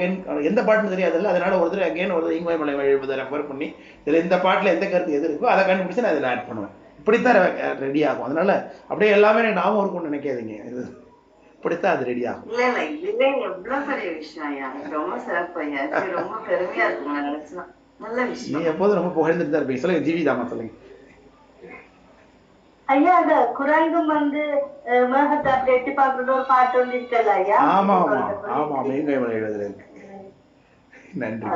எந்த பாட்டுன்னு தெரியாதுல்ல, அதனால ஒரு தடவை அகைன் ஒரு ஈங்கோய் மலை எழுபதை ரெஃபர் பண்ணி இதில் இந்த பாட்டில் எந்த கருத்து எது இருக்கோ அதை கண்டுபிடிச்சு நான் இதில் ஆட் பண்ணுவேன். இப்படித்தான் ரெடி ஆகும். அதனால அப்படியே எல்லாமே எனக்கு ஞாபகம் இருக்கும்னு நினைக்காதீங்க. இது இப்படித்தான் அது ரெடி ஆகும். நீ எப்போதும் ரொம்ப புகழ்ந்துட்டு தான் இருப்பீங்க. சொல்லுங்க ஜீவிதாமா, சொல்லுங்க. ஐயா, அந்த குரங்கும் வந்து மேகத்தை அப்படி எட்டி பாக்குறது ஒரு பாட்டு வந்து இருக்கல ஐயா? ஆமா ஆமா ஆமா, ஈங்கோய் மலை எழுதுல இருக்கு. நன்றி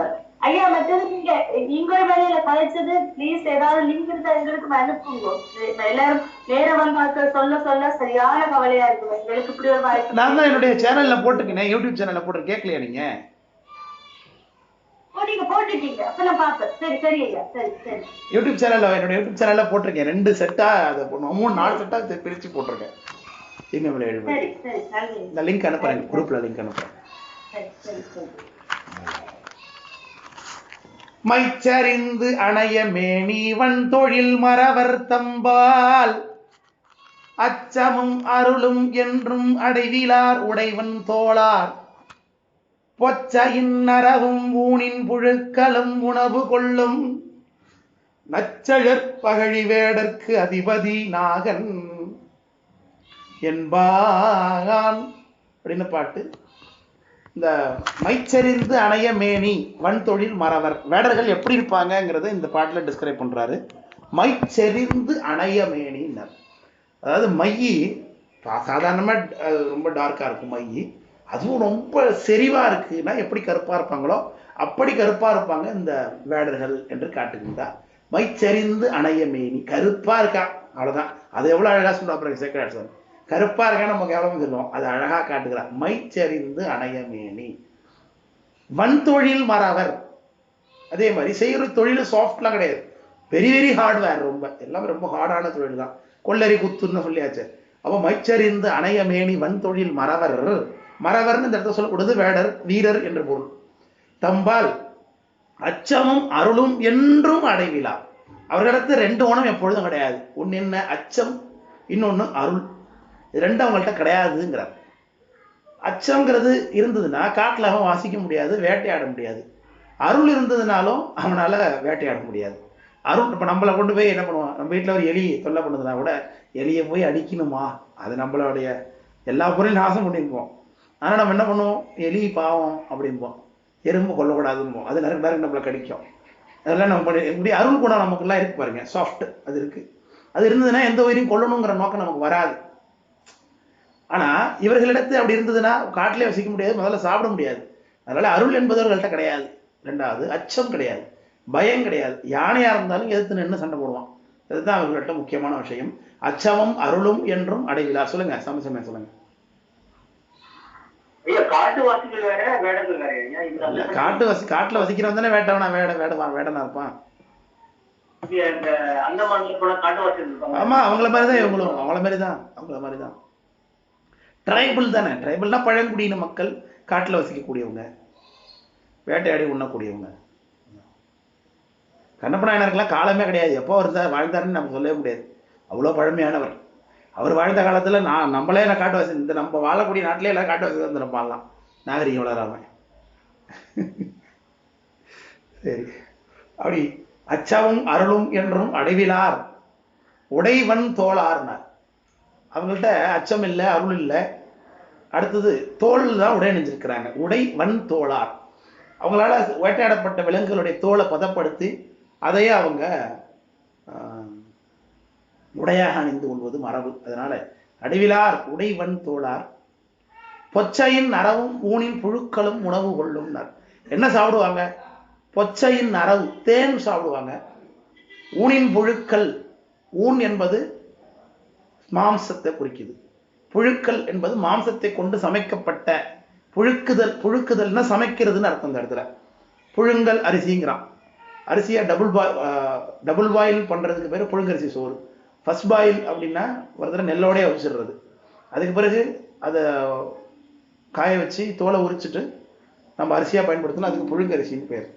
ஐயா. மற்றது நீங்க ஈங்கோய் மலையில கலைச்சது ப்ளீஸ் ஏதாவது லிங்க் இருந்தா எங்களுக்கு அனுப்புங்க. எல்லாரும் நேரம் வந்தாக்க சொல்ல சரியான கவலையா இருக்கு எங்களுக்கு. இப்படி ஒரு வாய்ப்பு நான் தான் என்னுடைய சேனல்ல போட்டுக்கினேன், யூடியூப் சேனல்ல போட்டு கேட்கலையா நீங்க? நீங்க போட்டுட்டீங்க, அப்ப நான் பாப்பேன். சரி சரி ஐயா, சரி சரி. யூடியூப் சேனல்ல, என்னோட யூடியூப் சேனல்ல போட்டிருக்கேன். 2 செட்டா அதை 3-4 செட்டா பிரிச்சு போட்டிருக்கேன். ஈங்கோய் மலை எழுது. சரி சரி, நன்றி. இந்த லிங்க் அனுப்புறேன், குரூப்ல லிங்க் அனுப்புறேன். சரி சரி சரி. மைச்சரிந்து அணைய மேனிவன் தொழில் மறவர் தம்பால் அச்சமும் அருளும் என்றும் அடைவிலார் உடைவன் தோளார் பொச்சையின் நரவும் ஊனின் புழுக்களும் உணவு கொள்ளும் நச்சழற் பகழி வேடற்கு அதிபதி நாகன் என்பான் அப்படின்னு பாட்டு. இந்த மைச்சரிந்து அணைய மேனி வன்தொழில் மறவர் வேடர்கள் எப்படி இருப்பாங்கங்கிறத இந்த பாட்டில் டிஸ்கிரைப் பண்றாரு. மைச்செறிந்து அணைய மேனின்னார். அதாவது மையி சாதாரணமாக ரொம்ப டார்க்காக இருக்கும் மையி, அதுவும் ரொம்ப செறிவாக இருக்குன்னா எப்படி கருப்பாக இருப்பாங்களோ அப்படி கருப்பாக இருப்பாங்க இந்த வேடர்கள் என்று காட்டுகின்றார். மைச்செறிந்து அணைய மேனி, கருப்பாக இருக்கா அவ்வளோதான். அது எவ்வளோ அழகாக சொல்லுவாங்க சேக்கராட் சார், கருப்பாக இருக்கா நமக்கு எவ்வளோ சொல்லுவோம், அது அழகாக காட்டுகிறார். மைச்செறிந்து அணைய மேனி வன்தொழில் மறவர். அதே மாதிரி செய்கிற தொழில் சாஃப்ட்லாம் கிடையாது, வெரி வெரி ஹார்ட்வேர், ரொம்ப எல்லாமே ரொம்ப ஹார்டான தொழில் தான். கொள்ளரி குத்துன்னு சொல்லியாச்சு. அப்போ மைச்சரிந்து அணைய மேனி வன்தொழில் மறவர். மறவர்னு இந்த இடத்துல சொல்லக்கூடாது வேடர், வீரர் என்று பொருள். தம்பால் அச்சமும் அருளும் என்றும் அடைவிலா. அவர்களிடத்து ரெண்டு குணம் எப்பொழுதும் கிடையாது. ஒன்று என்ன, அச்சம், இன்னொன்று அருள். இது ரெண்டும் அவங்கள்ட்ட கிடையாதுங்கிறார். அச்சங்கிறது இருந்ததுன்னா காட்டில் அவன் வாசிக்க முடியாது, வேட்டையாட முடியாது. அருள் இருந்ததுனாலும் அவனால் வேட்டையாட முடியாது. அருள் இப்போ நம்மளை கொண்டு போய் என்ன பண்ணுவோம், நம்ம வீட்டில் ஒரு எலி தொல்லை பண்ணுதுன்னா கூட எலியை போய் அடிக்கணுமா, அது நம்மளுடைய எல்லா பொருளையும் நாசம் பண்ணியிருப்போம். ஆனால் நம்ம என்ன பண்ணுவோம், எலி பாவம் அப்படிம்போம், எறும்பு கொல்லக்கூடாதும்போம், அது நிறைய நேரம் நம்மளை கடிக்கும். அதெல்லாம் நம்ம பண்ணி இப்படி அருள் குணம் நமக்குலாம் இருக்கு பாருங்க, சாஃப்ட் அது இருக்குது. அது இருந்ததுன்னா எந்த உயிரையும் கொல்லணுங்கிற நோக்கம் நமக்கு வராது. ஆனால் இவர்களிடத்து அப்படி இருந்ததுன்னா காட்டிலே வசிக்க முடியாது, முதல்ல சாப்பிட முடியாது. அதனால் அருள் என்பவர்கள்ட்ட கிடையாது. ரெண்டாவது அச்சம் கிடையாது, பயம் கிடையாது. யானையாக இருந்தாலும் எதிர்த்து நின்று சண்டை போடுவான். இதுதான் அவர்கள்ட்ட முக்கியமான விஷயம். அச்சமும் அருளும் என்றும் அடைவிலார். சொல்லுங்க சமசமயம் சொல்லுங்க. காட்டுவாசிகள் வேற வேடர்கள் வேற. காட்டுல வசிக்கிறவன் தானே வேட்டவனா, வேடனா இருப்பான். ஆமா, அவங்கள மாதிரிதான் இவங்களும், அவங்கள மாதிரிதான். ட்ரைபிள் தானே. ட்ரைபிள்னா பழங்குடியின மக்கள், காட்டுல வசிக்கக்கூடியவங்க, வேட்டையாடி உண்ணக்கூடியவங்க. கண்ணப்ப நாயனருக்கெல்லாம் காலமே கிடையாது, எப்போ வாழ்ந்தாருன்னு நம்ம சொல்லவே முடியாது, அவ்வளோ பழமையானவர். அவர் வாழ்ந்த காலத்தில் நம்மளே காட்டுவாசி, இந்த நம்ம வாழக்கூடிய நாட்டிலே எல்லாம் காட்டுவாசி வந்து நம்ம வாழலாம், நாகரிகம் வளராம. சரி, அப்படி அச்சமும் அருளும் என்றும் அடைவிலார் உடைவன் தோளார்னார். அவங்கள்ட்ட அச்சம் இல்லை, அருள் இல்லை. அடுத்தது தோல் தான் உடை அணிஞ்சிருக்கிறாங்க. உடைவன் தோளார். அவங்களால வேட்டையாடப்பட்ட விலங்குகளுடைய தோலை பதப்படுத்தி அதையே அவங்க உடையாக அணிந்து கொள்வது மரபு. அதனால அடைவிலார் உடைவன் தோளார் பொச்சையின் நரவும் ஊனின் புழுக்களும் உணவு கொள்ளும். என்ன சாப்பிடுவாங்க, பொச்சையின் நரவு தேன் சாப்பிடுவாங்க. ஊனின் புழுக்கள், ஊன் என்பது மாம்சத்தை குறிக்குது, புழுக்கள் என்பது மாம்சத்தை கொண்டு சமைக்கப்பட்ட. புழுக்குதல்னா சமைக்கிறதுன்னு அர்த்தம். இந்த இடத்துல புழுங்கல் அரிசிங்கிறான். அரிசியை டபுள் பாயில் பண்றதுக்கு பேர் புழுங்கரிசி சோறு. ஃபர்ஸ்ட் பாயில் அப்படின்னா ஒரு தடவை நெல்லோடய வச்சிடுறது, அதுக்கு பிறகு அதை காய வச்சு தோலை உரிச்சிட்டு நம்ம அரிசியாக பயன்படுத்தணும், அதுக்கு புழுங்கரிசின்னு பேர்.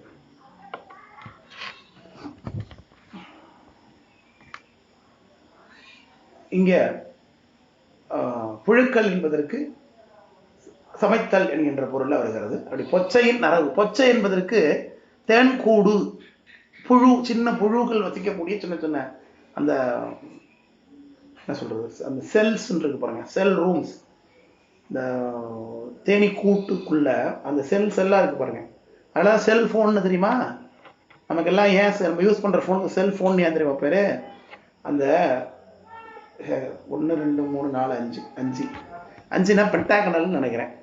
இங்க புழுக்கள் என்பதற்கு சமைத்தல் என்கின்ற பொருள் வருகிறது. அப்படி பொச்சையின் நரவு, பொச்சை என்பதற்கு தேன்கூடு, புழு, சின்ன புழுக்கள் வசிக்கக்கூடிய சின்ன சின்ன அந்த என்ன சொல்றது, அந்த செல்ஸ் இருக்கு பாருங்க, செல் ரூம்ஸ். இந்த தேனி கூட்டுக்குள்ள அந்த செல்லாம் இருக்கு பாருங்க, அதெல்லாம் செல்ஃபோன்னு தெரியுமா நமக்கெல்லாம். ஏன் நம்ம யூஸ் பண்ற ஃபோனுக்கு செல்ஃபோன் ஏன் தெரியுமா பேரு? அந்த 1 2 3 4 5 பென்டாகனல்னு நினைக்கிறேன்.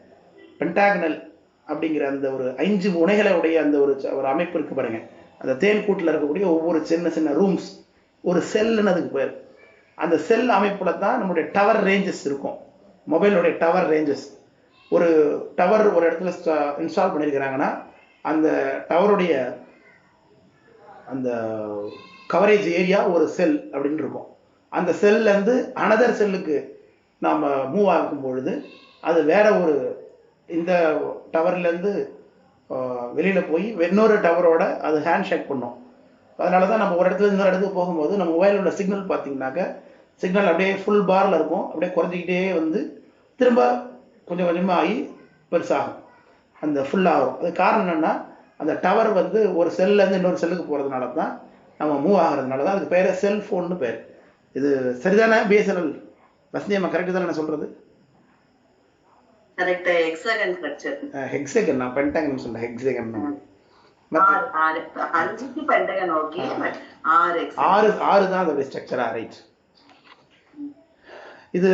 பென்டாகனல் அப்படிங்கிற அந்த ஒரு 5 முனைகளை உடைய அந்த ஒரு அமைப்பு இருக்கு பாருங்க. அந்த தேன் கூட்டில் இருக்கக்கூடிய ஒவ்வொரு சின்ன சின்ன ரூம்ஸ் ஒரு செல்லுன்னு அதுக்கு பேர். அந்த செல் அமைப்புல தான் நம்மளுடைய டவர் ரேஞ்சஸ் இருக்கும், மொபைலுடைய டவர் ரேஞ்சஸ். ஒரு டவர் ஒரு இடத்துல இன்ஸ்டால் பண்ணியிருக்கிறாங்கன்னா அந்த டவருடைய அந்த கவரேஜ் ஏரியா ஒரு செல் அப்படின்னு இருக்கும். அந்த செல்லேருந்து அனதர் செல்லுக்கு நாம் மூவ் ஆகும் பொழுது அது வேற ஒரு, இந்த டவர்லேருந்து வெளியில் போய் இன்னொரு டவரோட அது ஹேண்ட் ஷேக் பண்ணும். அதனால தான் நம்ம ஒரு இடத்துல இன்னொரு இடத்துக்கு போகும்போது நம்ம மொபைலோட சிக்னல் பார்த்தீங்கன்னாக்க சிக்னல் அப்படியே ஃபுல் பாரில் இருக்கும், அப்படியே குறைஞ்சிக்கிட்டே வந்து திரும்ப கொஞ்சம் கொஞ்சமாக ஆகி பெருசாகும், அந்த ஃபுல்லாகும். அது காரணம் என்னென்னா அந்த டவர் வந்து ஒரு செல்லேருந்து இன்னொரு செல்லுக்கு போகிறதுனால தான், நம்ம மூவ் ஆகிறதுனால தான். அதுக்கு பேர் செல்ஃபோன்னு பேர். இது சரிதானே பிஎஸ்என்எல் வசந்தி அம்மா? கரெக்டு தானே நான் சொல்கிறது? ஹெக்ஸகன், நான் பென்டகன் சொல்றேன். ஹெக்ஸகன் 6 தான் அதோட ஸ்ட்ரக்சரா. ரைட். இது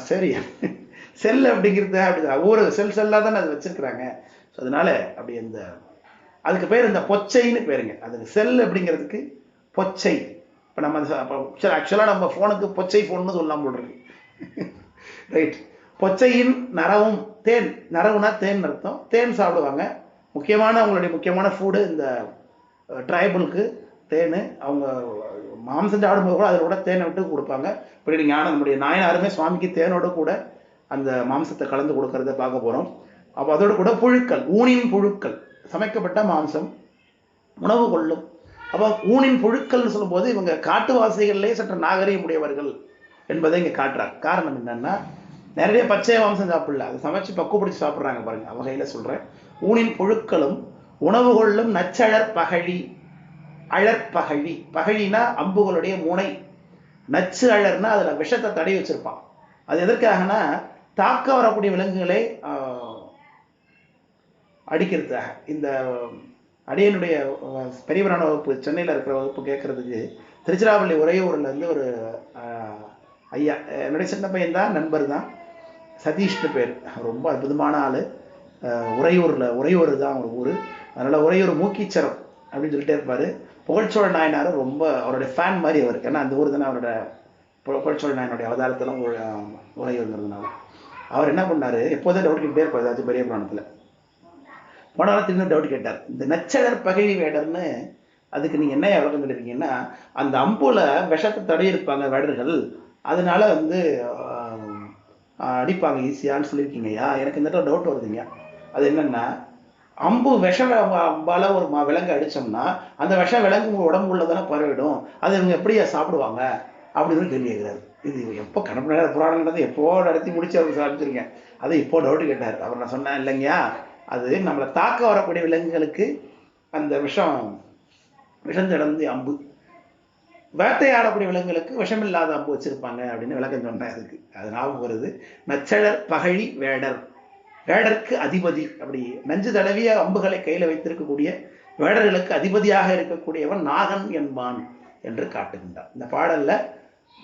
சரி, செல் அப்படிங்கிறது அப்படிதான், ஒவ்வொரு செல்லாக தானே அது வச்சிருக்கிறாங்க. ஸோ அதனால அப்படி இந்த அதுக்கு பேர் இந்த பொச்சைன்னு பேருங்க. அதுக்கு செல் அப்படிங்கிறதுக்கு பொச்சை. இப்போ நம்ம ஆக்சுவலாக நம்ம ஃபோனுக்கு பொச்சை ஃபோன்னு சொல்லலாம் போல் இருக்கு. ரைட். பொச்சையின் நரவும் தேன். நரவுனா தேன் அர்த்தம். தேன் சாப்பிடுவாங்க. அவங்களுடைய முக்கியமான ஃபுட்டு இந்த ட்ரைபலுக்கு தேன். அவங்க மாம்சம் சாப்பிடும்போது கூட அதில் கூட தேனை விட்டு கொடுப்பாங்க. இப்படி ஞானம் நம்முடைய நாயனாருமே சுவாமிக்கு தேனோடு கூட அந்த மாம்சத்தை கலந்து கொடுக்கறத பார்க்க போகிறோம். அப்போ அதோடு கூட புழுக்கள், ஊனின் புழுக்கள், சமைக்கப்பட்ட மாம்சம் உணவு கொள்ளும். அப்போ ஊனின் புழுக்கள்னு சொல்லும்போது இவங்க காட்டுவாசிகள்லேயே சற்று நாகரீகமுடையவர்கள் என்பதை இங்கே காட்டுறாங்க. காரணம் என்னன்னா, நிறைய பச்சை மாம்சம் சாப்பிடல, அதை சமைச்சு பக்குவப்படுத்தி சாப்பிட்றாங்க பாருங்க. வகையில் சொல்கிறேன். ஊனின் புழுக்களும் உணவு கொள்ளும் நச்சழற் பகழி. அழற்பகழி, பகழினா அம்புகளுடைய முனை. நச்சு அழர்னா அதில் விஷத்தை தடவி வச்சிருப்பான். அது எதற்காகனா தாக்க வரக்கூடிய விலங்குகளை அடிக்கிறதுக்காக. இந்த அடியனுடைய பெரியவரான வகுப்பு, சென்னையில் இருக்கிற வகுப்பு கேட்கறதுக்கு திருச்சிராப்பள்ளி உறையூரில் இருந்து ஒரு ஐயா, என்னுடைய சின்ன பையன் தான், நண்பர் தான், சதீஷ்னு பேர். ரொம்ப அற்புதமான ஆள். உறையூர் தான் ஒரு ஊர். அதனால் உறையூர் மூக்கீச்சரம் அப்படின்னு சொல்லிட்டே இருப்பார். புகழ்ச்சோழ நாயனாரும் ரொம்ப அவருடைய ஃபேன் மாதிரி அவர். ஏன்னா அந்த ஊர் தானே அவரோட புகழ்ச்சோழ நாயனுடைய அவதாரத்தெல்லாம் உறையூருங்கிறதுனால. அவர் என்ன பண்ணார், எப்போதும் டவுட் கேட்டே இருப்பார் ஏதாச்சும் பெரிய புராணத்தில். போன வாரத்துக்கு டவுட் கேட்டார். இந்த நச்சழற் பகழி வேடர்னு அதுக்கு நீங்கள் என்ன விளக்கம் சொல்லியிருக்கீங்கன்னா, அந்த அம்புல விஷத்தை தடவி இருப்பாங்க வேடர்கள், அதனால வந்து அடிப்பாங்க ஈஸியான்னு சொல்லியிருக்கீங்கய்யா. எனக்கு இந்த டவுட் வருதுங்க. அது என்னன்னா, அம்பு விஷம் அம்பால ஒரு விலங்கு அடித்தோம்னா அந்த விஷம் விலங்கு உடம்பு உள்ளதானே பரவிடும், அது இவங்க எப்படியா சாப்பிடுவாங்க அப்படின்னு கேள்வி கேட்குறாரு. இது எப்போ கணப்பு நேரம் புராணம் நடந்து எப்போ நடத்தி முடிச்சு அவருக்கு சாப்பிச்சிருக்கேன். அதை இப்போ டவுட்டு கேட்டார். அவர் நான் சொன்னேன் இல்லைங்கயா, அது நம்மளை தாக்க வரக்கூடிய விலங்குகளுக்கு அந்த விஷம் தடந்து அம்பு, வேட்டையாடக்கூடிய விலங்குகளுக்கு விஷமில்லாத அம்பு வச்சிருப்பாங்க அப்படின்னு விளக்கம் சொன்னேன். அதுக்கு அது ஞாபகம் வருது. நச்சழற் பகழி வேடர், வேடருக்கு அதிபதி. அப்படி நஞ்சு தடவிய அம்புகளை கையில் வைத்திருக்கக்கூடிய வேடர்களுக்கு அதிபதியாக இருக்கக்கூடியவன் நாகன் என்பான் என்று காட்டுகின்றார். இந்த பாடல்ல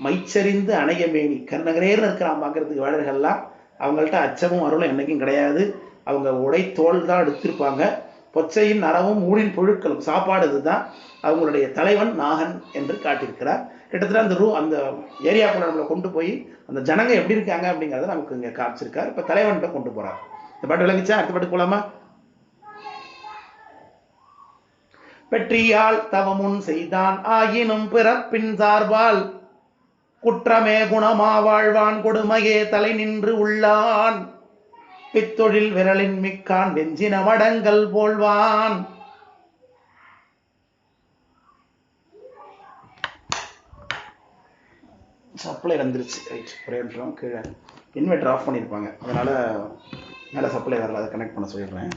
மைச்சரிந்து அணையமேனி கர்ணகரேர்னு இருக்கிறான் பார்க்கறதுக்கு வேடர்கள்லாம். அவங்கள்ட்ட அச்சமும் அருளும் என்னைக்கும் கிடையாது. அவங்க உடை தோல் தான் எடுத்திருப்பாங்க. பொச்சையின் நரவும் ஊனின் புழுக்களும் சாப்பாடு இதுதான். அவங்களுடைய தலைவன் நாகன் என்று காட்டியிருக்கிறார். கிட்டத்தட்ட அந்த ஏரியாக்குள்ள நம்மளை கொண்டு போய் அந்த ஜனங்க எப்படி இருக்காங்க அப்படிங்கிறத நமக்கு இங்கே காமிச்சிருக்கார். இப்போ தலைவன்கிட்ட கொண்டு போறார். இந்த பாட்டு விளங்கிச்சா? அடுத்த பாட்டு போலாமா? பெற்றியால் தவமுன் செய்தான் ஆயினும் பிறப்பின் சார்பால் குற்றமே குணமா வாழ்வான் கொடுமையே தலை நின்று உள்ளான் பித்தொழில் விரலின் மிக்கான் வெஞ்சின வடங்கள் போல்வான். சப்ளை வந்துருச்சு. ரைட், ஒரே நிமிஷம். கீழே இன்வெர்டர் ஆஃப் பண்ணியிருப்பாங்க, அதனால மேலே சப்ளை வரல. அதை கனெக்ட் பண்ண சொல்லிடுறேன்.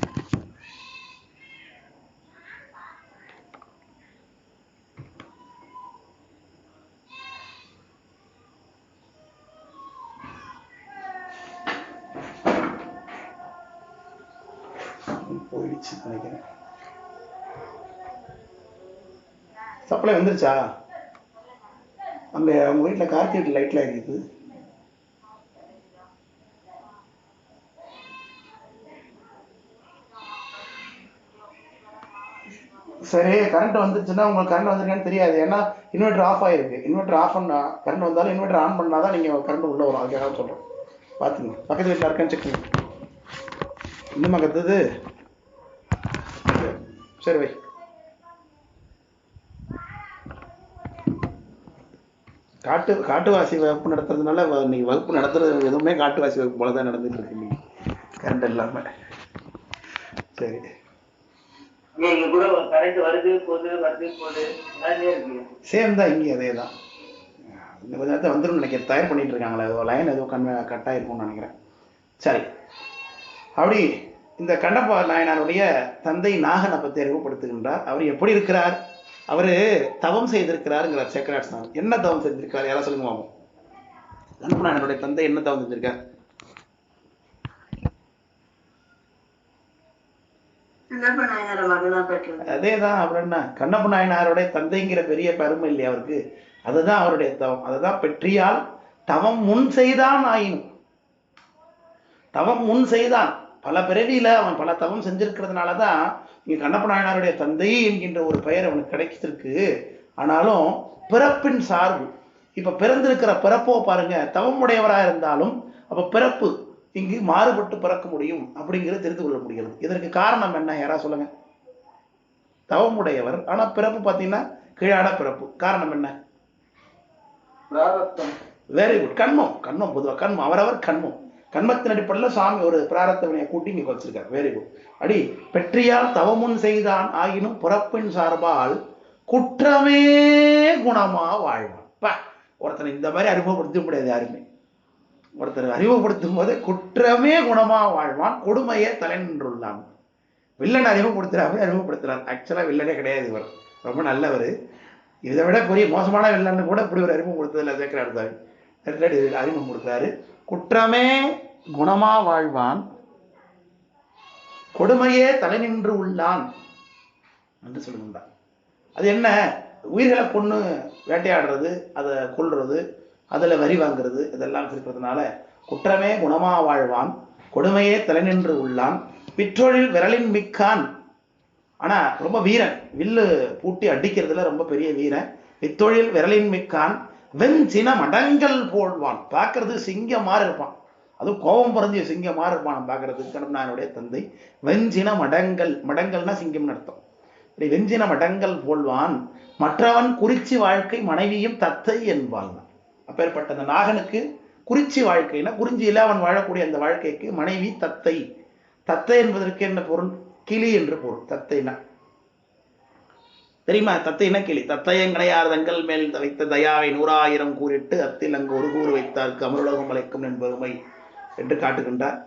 போயிடுச்சு நினைக்கிறேன். சப்ளை வந்துருச்சா? அங்கே அவங்க வீட்டில் கார்த்திகை லைட்லாம் இருக்குது. சரி, கரண்ட் வந்துருச்சுன்னா உங்களுக்கு கரண்ட் வந்துருக்கான்னு தெரியாது. ஏன்னா இன்வெர்டர் ஆஃப் ஆகிருக்கு. இன்வெர்டர் ஆஃப் பண்ணா கரண்ட் வந்தாலும் இன்வெர்டர் ஆன் பண்ணால் தான் நீங்கள் கரண்ட் உள்ளே வரும். அதுக்காக சொல்கிறேன். பார்த்துங்க, பக்கத்து வீட்டில் இருக்கான்னு செக் பண்ணுங்க. இன்னுமா கத்துது? சரி வை. காட்டுவாசி வகுப்பு நடத்துறதுனால இன்னைக்கு வகுப்பு நடத்துறது எதுவுமே காட்டுவாசி வகுப்பு போல தான் நடந்துட்டு இருக்கு இன்னைக்கு, கரண்ட் இல்லாமல். சரி, இங்க கூட கரண்ட் வருது போகுது இருக்கு. சேம் தான் இங்கே அதே தான். இந்த கொஞ்ச நேரத்தை வந்துடும் நினைக்கிறேன். தயார் பண்ணிட்டு இருக்காங்களே, ஏதோ லைன் ஏதோ கட் ஆயிருக்கும்னு நினைக்கிறேன். சரி, அப்படி இந்த கண்ணப்ப நாயனாருடைய தந்தை நாகனை பற்றி அறிமுகப்படுத்துகின்றார். அவர் எப்படி இருக்கிறார்? அவர் தவம் செய்திருக்கிறாருங்கிறார் சேக்கராட் சாமி. என்ன தவம் செஞ்சிருக்கார்? யாரா சொல்லுங்க மாமோ. கண்ணப்ப நாயனாருடைய தந்தை என்ன தவம் செஞ்சிருக்கார்? அதேதான். அவர் என்ன, கண்ணப்ப நாயனாருடைய தந்தைங்கிற பெரிய பெருமை இல்லையா அவருக்கு? அதுதான் அவருடைய தவம். அதுதான் பெற்றியால் தவம் முன் செய்தான் ஆயினும். தவம் முன் செய்தான். பல பிறவியில அவன் பல தவம் செஞ்சிருக்கிறதுனாலதான் இங்க கண்ணப்ப நாயனாருடைய தந்தை என்கின்ற ஒரு பெயர் அவனுக்கு கிடைச்சிருக்கு. ஆனாலும் பிறப்பின் சார்பு, இப்ப பிறந்திருக்கிற பிறப்போ பாருங்க, தவம் உடையவராக இருந்தாலும் அப்ப பிறப்பு இங்கு மாறுபட்டு பிறக்க முடியும் அப்படிங்கிறது தெரிந்து கொள்ள முடிகிறது. இதற்கு காரணம் என்ன? யாரா சொல்லுங்க. தவம் உடையவர், ஆனா பிறப்பு பார்த்தீங்கன்னா கீழான பிறப்பு. காரணம் என்ன? Very good. கண்மம். கண்மம் பொதுவாக கண்மம், அவரவர் கண்மம். கண்மத்தின் அடிப்படையில் சாமி ஒரு பிராரத்தவனையை கூட்டி இங்கே வச்சிருக்கார். Very good. அடி பெற்றியால் தவமுன் செய்தான் ஆயினும் பிறப்பின் சார்பால் குற்றமே குணமா வாழ்வான். ஒருத்தனை இந்த மாதிரி அறிமுகப்படுத்த முடியாது யாருமே. ஒருத்தர் அறிமுகப்படுத்தும் போது குற்றமே குணமா வாழ்வான், கொடுமையே தலை நின்றுள்ளான். வில்லன் அறிமுகப்படுத்துறாரு, அறிமுகப்படுத்துறார். ஆக்சுவலா வில்லனே கிடையாது இவர், ரொம்ப நல்லவர். இதை விட பெரிய மோசமான வில்லன்னு கூட இப்படி ஒரு அறிமுகப்படுத்துதில்லை சேக்கராட் சாமி. அறிமுகம் கொடுக்குறாரு. குற்றமே குணமா வாழ்வான், கொடுமையே தலை நின்று உள்ளான் என்று சொல்லுகின்றார். அது என்ன? உயிர்களை கொண்டு வேட்டையாடுறது, அதை கொல்றது, அதில் வரி வாங்குறது, இதெல்லாம் இருக்கிறதுனால குற்றமே குணமா வாழ்வான், கொடுமையே தலை நின்று உள்ளான், பிற்றொழில் விரலின் மிக்கான். ஆனா ரொம்ப வீரன், வில்லு பூட்டி அடிக்கிறதுல ரொம்ப பெரிய வீரன். பித்தொழில் விரலின் மிக்கான், வெஞ்சின மடங்கள் போல்வான். பார்க்கறது சிங்கம் மாதிரி இருப்பான், அதுவும் கோபம் பொருந்திய சிங்கம் மாதிரி இருப்பான் பார்க்கறதுக்கு கண்ணப்ப நாயனாருடைய தந்தை. வெஞ்சின மடங்கள், மடங்கள்னா சிங்கம்னு அர்த்தம். இப்படி வெஞ்சின மடங்கள் போல்வான், மற்றவன் குறிச்சி வாழ்க்கை மனைவியும் தத்தை என்பான். அப்பேற்பட்ட அந்த நாகனுக்கு குறிச்சி வாழ்க்கைனா, குறிஞ்சியில அவன் வாழக்கூடிய அந்த வாழ்க்கைக்கு மனைவி தத்தை. தத்தை என்பதற்கு என்ன பொருள்? கிளி என்று பொருள். தத்தைனா தெரியுமா? தத்தைனா கிளி. தத்தையங்கனையார் தங்கள் மேல் வைத்த தயாவை 100,000 கூறிட்டு அத்தில் அங்கு ஒரு கூறு வைத்தார்க்கு அமருலகம் அழைக்கும் என்பதுமை என்று காட்டுகின்றார்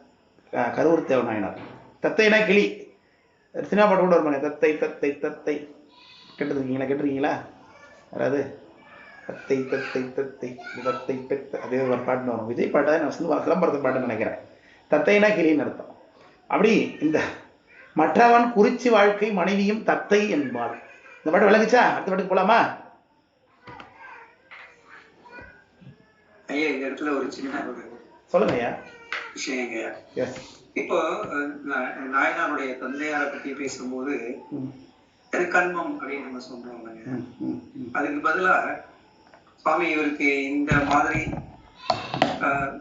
கரூர் தேவநாயனார். தத்தைனா கிளி. சினிமா பாட்டு கூட வருவாங்க, தத்தை தத்தை தத்தை. கேட்டுருக்கீங்களா? கேட்டிருக்கீங்களா அதாவது தத்தை தத்தை தத்தை தத்தை பெத்த, அதே ஒரு பாட்டுன்னு வரும். விஜய் பாட்டை நான் சிலம்பரத்து பாட்டுன்னு நினைக்கிறேன். தத்தைனா கிளின்னு அர்த்தம். அப்படி இந்த மற்றவன் குறிச்சி வாழ்க்கை மனைவியும் தத்தை என்பாள். இந்த பாட்டு விளங்குச்சா? அடுத்த பாட்டுக்கு போலாமா? ஐயா, இந்த இடத்துல ஒரு சின்ன சொல்லுங்க ஐயா. விஷயங்க. இப்போ நாயனாருடைய தந்தையாரை பத்தி பேசும்போது கண்மம் அப்படின்னு நம்ம சொல்றோம். அதுக்கு பதிலா சுவாமி இவருக்கு இந்த மாதிரி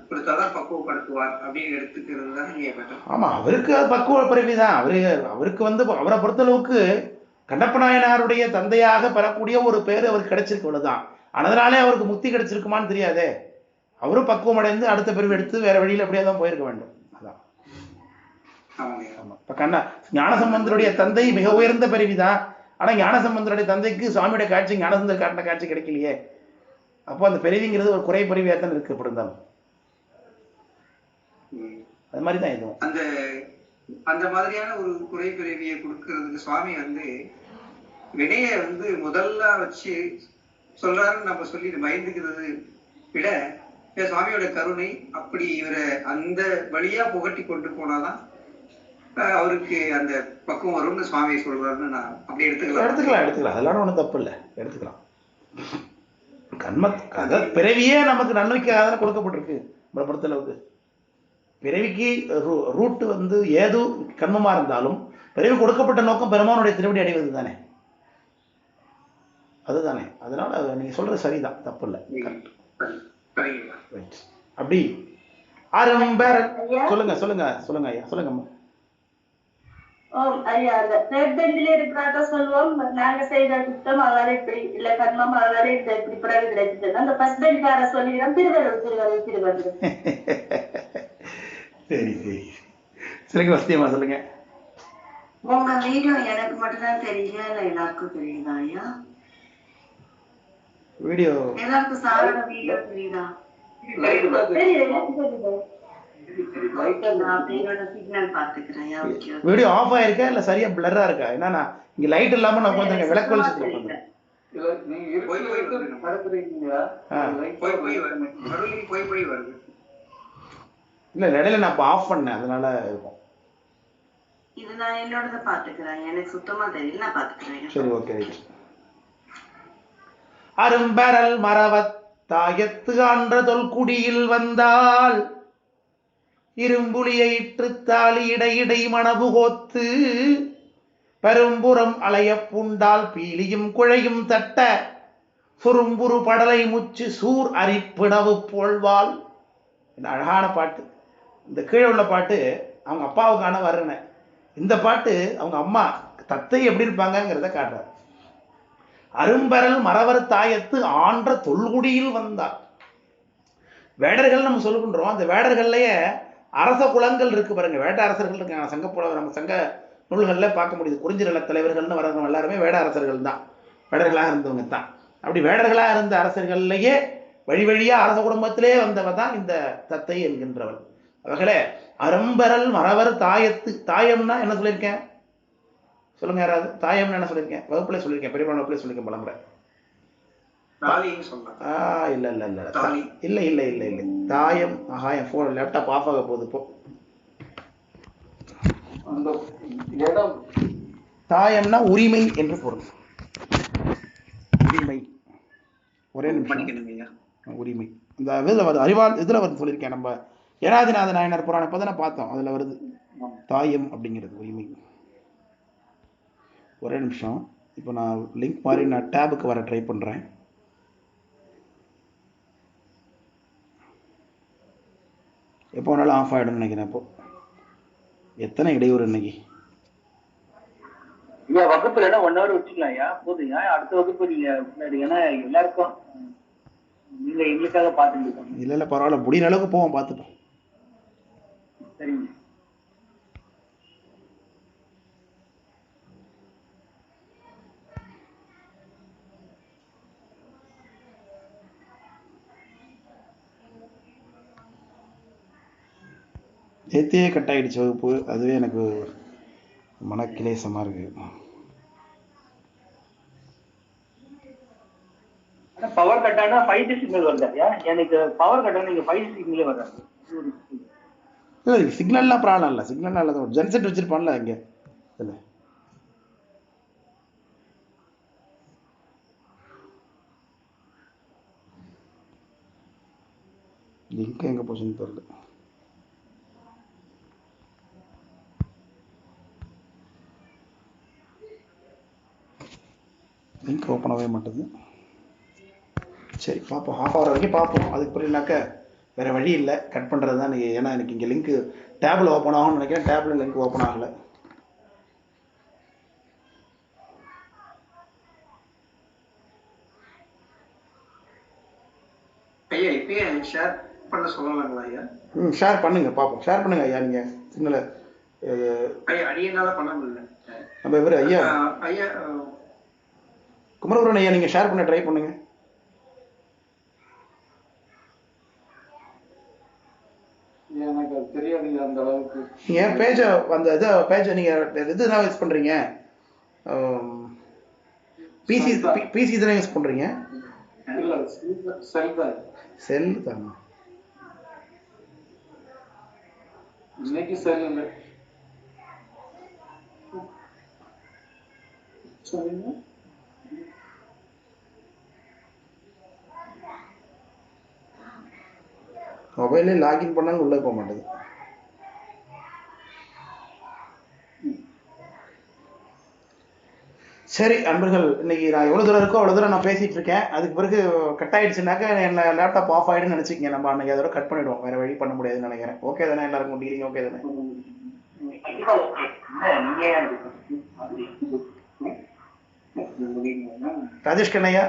கொடுத்தாதான் பக்குவப்படுத்துவார் அப்படின்னு எடுத்துக்கிறது தான் நீங்க கேட்டோம். ஆமா, அவருக்கு அது பக்குவ பிறவிதான். அவருக்கு அவரை பொறுத்தளவுக்கு கண்ணப்ப நாயனாருடைய தந்தையாக பெறக்கூடிய ஒரு பேர் அவருக்கு கிடைச்சிருக்கு, அவ்வளவுதான். அதனாலே அவருக்கு முக்தி கிடைச்சிருக்குமான்னு தெரியாதே. அவரும் பக்குவம் அடைந்து அடுத்த பிரிவு எடுத்து வேற வழியில் அப்படியே தான் போயிருக்க வேண்டும். அதான். இப்ப ஞானசம்பந்தருடைய தந்தை மிக உயர்ந்த பிரிவுதான். ஆனா ஞானசம்பந்தருடைய தந்தைக்கு சுவாமியுடைய காட்சி, ஞானசம்பந்தர் காட்டின காட்சி கிடைக்கலையே. அப்போ அந்த பிரிவுங்கிறது ஒரு குறை பிரிவியாத்தான் இருக்கு. எப்படி இருந்தாலும் அது மாதிரிதான் இதுவும். அந்த மாதிரியான ஒரு குறை பிறவியை கொடுக்கறதுக்கு சுவாமி வினைய முதல்ல வச்சு சொல்றாருன்னு நம்ம சொல்லி பயந்துக்கிறது விட, சுவாமியோட கருணை அப்படி இவரை அந்த வழியா புகட்டி கொண்டு போனாதான் அவருக்கு அந்த பக்குவம் வரும்னு சுவாமி சொல்றாருன்னு நான் அப்படி எடுத்துக்கலாம். அதெல்லாம் ஒன்றும் தப்பு இல்லை, எடுத்துக்கலாம். பிறவியே நமக்கு நன்மைக்காக கொடுக்கப்பட்டிருக்கு. பொறுத்தளவுக்கு பிறவிக்கு ரூட்டு ஏதோ கர்மமா இருந்தாலும் பிறவி கொடுக்கப்பட்ட நோக்கம் பெருமானுடைய திருவடி அடைவது தானே, அதுதானே. அதனால நீங்க சொல்றது சரிதான், தப்பு இல்லை. அப்படி சொல்லுங்க சொல்லுங்க சொல்லுங்க ஐயா, சொல்லுங்கம்மா. ஐயா, அந்த தேர்ட் பெஞ்சிலே இருக்கிறாங்க சொல்லுவோம், நாங்க செய்த குற்றம் அதனால இப்படி இல்ல, கர்மம் அதனால இந்த இப்படி பிறகு கிடைச்சது. அந்த ஃபர்ஸ்ட் பெஞ்ச்கார சொல்லிக்கிறோம், திருவள்ளுவர். சரி சரி, சொல்லுங்க வசதியம்மா, சொல்லுங்க. உங்க வீடியோ எனக்கு மட்டும்தான் தெரியுதா இல்ல எல்லாருக்கும் தெரியுதா ஐயா? வீடியோ எல்லாருக்கும் சாரோட வீடியோ தெரியுதா? சிக்னல் பாத்துக்கிறேன். வீடியோ ஆஃப் ஆயிருக்கா இல்ல சரியா பிளரா இருக்கா? என்னன்னா இங்க லைட் இல்லாம நான் உட்காந்துருக்கேன், விளக்கு வெளிச்சத்துல உட்காந்துருக்கேன். இல்ல இடையில நான் ஆஃப் பண்ணேன், அதனால இருக்கும். இது நான் என்னோடத பாத்துக்கிறேன், எனக்கு சுத்தமா தெரியல, நான் பாத்துக்கிறேன். சரி, ஓகே. அரும்பரல் மரவத் தாயத்து ஆன்ற தொல்குடியில் வந்தால் இரும்புலியை இற்றுத்தாளி இடையிடை மணவு கோத்து பெரும்புறம் அலைய பூண்டால் பீலியும் குழையும் தட்ட சுரும்புரு படலை முச்சு சூர் அரிப்பிணவு போல்வாள். என்ன அழகான பாட்டு. இந்த கீழே உள்ள பாட்டு அவங்க அப்பாவுக்கான வர்றன. இந்த பாட்டு அவங்க அம்மா தத்தை எப்படி இருப்பாங்கிறத காட்டுறார். அரும்பரல் மரவர் தாயத்து ஆன்ற தொல்குடியில் வந்தார். வேடர்கள் நம்ம சொல்லுகின்றோம். அந்த வேடர்கள்லயே அரச குலங்கள் இருக்கு பாருங்க, வேட அரசர்கள் இருக்காங்க. சங்கப்புல நம்ம சங்க நூல்களில் பார்க்க முடியுது. குறிஞ்சி நில தலைவர்கள்னு வரவங்க எல்லாருமே வேட அரசர்கள் தான், வேடர்களாக இருந்தவங்க தான். அப்படி வேடர்களாக இருந்த அரசர்கள்லேயே வழி வழியா அரச குடும்பத்திலே வந்தவ தான் இந்த தத்தை என்கின்றவள். அவர்களே அரும்பரல் மரவர் தாயத்து. தாயம்னா என்ன சொல்லியிருக்கேன் சொல்லுங்க யாராவது? தாயம்னு என்ன சொல்லியிருக்கேன்? வகுப்புல சொல்லியிருக்கேன், பெரிய வகுப்புல சொல்லியிருக்கேன் பலமுறை. இல்ல தாயம். ஆஹா, என் போன் லேப்டாப் ஆஃப் ஆக போகுது. இப்போ தாயம்னா உரிமை என்று பொருள். உரிமை, ஒரே நிமிஷம். உரிமை இந்த இதில் அறிவால் இதில் வந்து சொல்லியிருக்கேன். நம்ம ஏனாதிநாத நாயனார் புராணம் இப்போ தானே பார்த்தோம், அதில் வருது தாயம் அப்படிங்கிறது உரிமை. ஒரே நிமிஷம். இப்போ நான் லிங்க் மாதிரி நான் டேபுக்கு வர ட்ரை பண்ணுறேன். எப்போ வேணாலும் ஆஃப் ஆகிடும்னு நினைக்கிறேன். இப்போ எத்தனை இடையூறு இன்னைக்கு. வகுப்புல 1 hour வச்சுக்கலாம் போதுங்க. அடுத்த வகுப்பு நீங்க ஏன்னா எல்லாருக்கும் நீங்க எங்களுக்காக பார்த்துட்டு இருக்கோம். இல்ல பரவாயில்ல, முடிகிற அளவுக்கு போவோம், பார்த்துப்போம். சரிங்க. நேத்தியே கட் ஆகிடுச்சு வகுப்பு. அதுவே எனக்கு மனக்கிலேசமாக இருக்கு. பவர் கட் ஆனா 5G சிக்னல் வருதா? எனக்கு பவர் கட் ஆனா நீங்க 5G சிக்னலே வராது. இல்லை சிக்னல்லாம் ப்ராப்ளம் இல்லை. சிக்னல் நல்லது. ஜென்செட் வச்சிருப்பான்ல இங்கே இல்லை. லிங்க் எங்கே போச்சுன்னு தெரியல. லிங்க் ஓப்பன் ஆகவே மாட்டேது. சரி பார்ப்போம், ஹாஃப் ஹவர் வரைக்கும் பார்ப்போம். அதுக்கு புரியலனாக்க வேறு வழி இல்லை, கட் பண்ணுறது தான். ஏன்னா எனக்கு இங்கே லிங்க்கு டேபில் ஓப்பன் ஆகும்னு நினைக்கிறேன். டேபில் லிங்க் ஓப்பன் ஆகலை. ஐயா இப்பயே ஷேர் பண்ண சொல்லலாங்களா ஐயா? ஷேர் பண்ணுங்க பார்ப்போம். ஷேர் பண்ணுங்க ஐயா. நீங்கள் சிக்னலை அடியனால பண்ண முடியல. நம்ம இவர் ஐயா ஐயா குமரகுருவன் ஐயா, நீங்கள் ஷேர் பண்ண ட்ரை பண்ணுங்க. எனக்கு அது தெரியாதுங்க அந்த அளவுக்கு. நீங்கள் பேஜை அந்த இதை பேஜை நீங்கள் இதுதான் யூஸ் பண்ணுறீங்க, பிசி தானே யூஸ் பண்ணுறீங்க? இல்லை செல் தான். செல் தானே? இன்னைக்கு செல் இல்லை. சொல்லுங்க. மொபைலே லாகின் பண்ணாலும் உள்ளே போக மாட்டேது. சரி அன்பர்கள், இன்னைக்கு நான் எவ்வளோ தூரம் இருக்கோ அவ்வளோ தூரம் நான் பேசிகிட்டு இருக்கேன். அதுக்கு பிறகு கட் ஆகிடுச்சுனாக்கா என் லேப்டாப் ஆஃப் ஆகிடுன்னு நினச்சிக்கங்க. நம்ம அன்றைக்கி அதோட கட் பண்ணிவிடுவோம், வேறு வழி பண்ண முடியாதுன்னு நினைக்கிறேன். ஓகே தானே எல்லாருக்கும்? டீலிங் ஓகே தானே? ராஜேஷ் கண்ணையா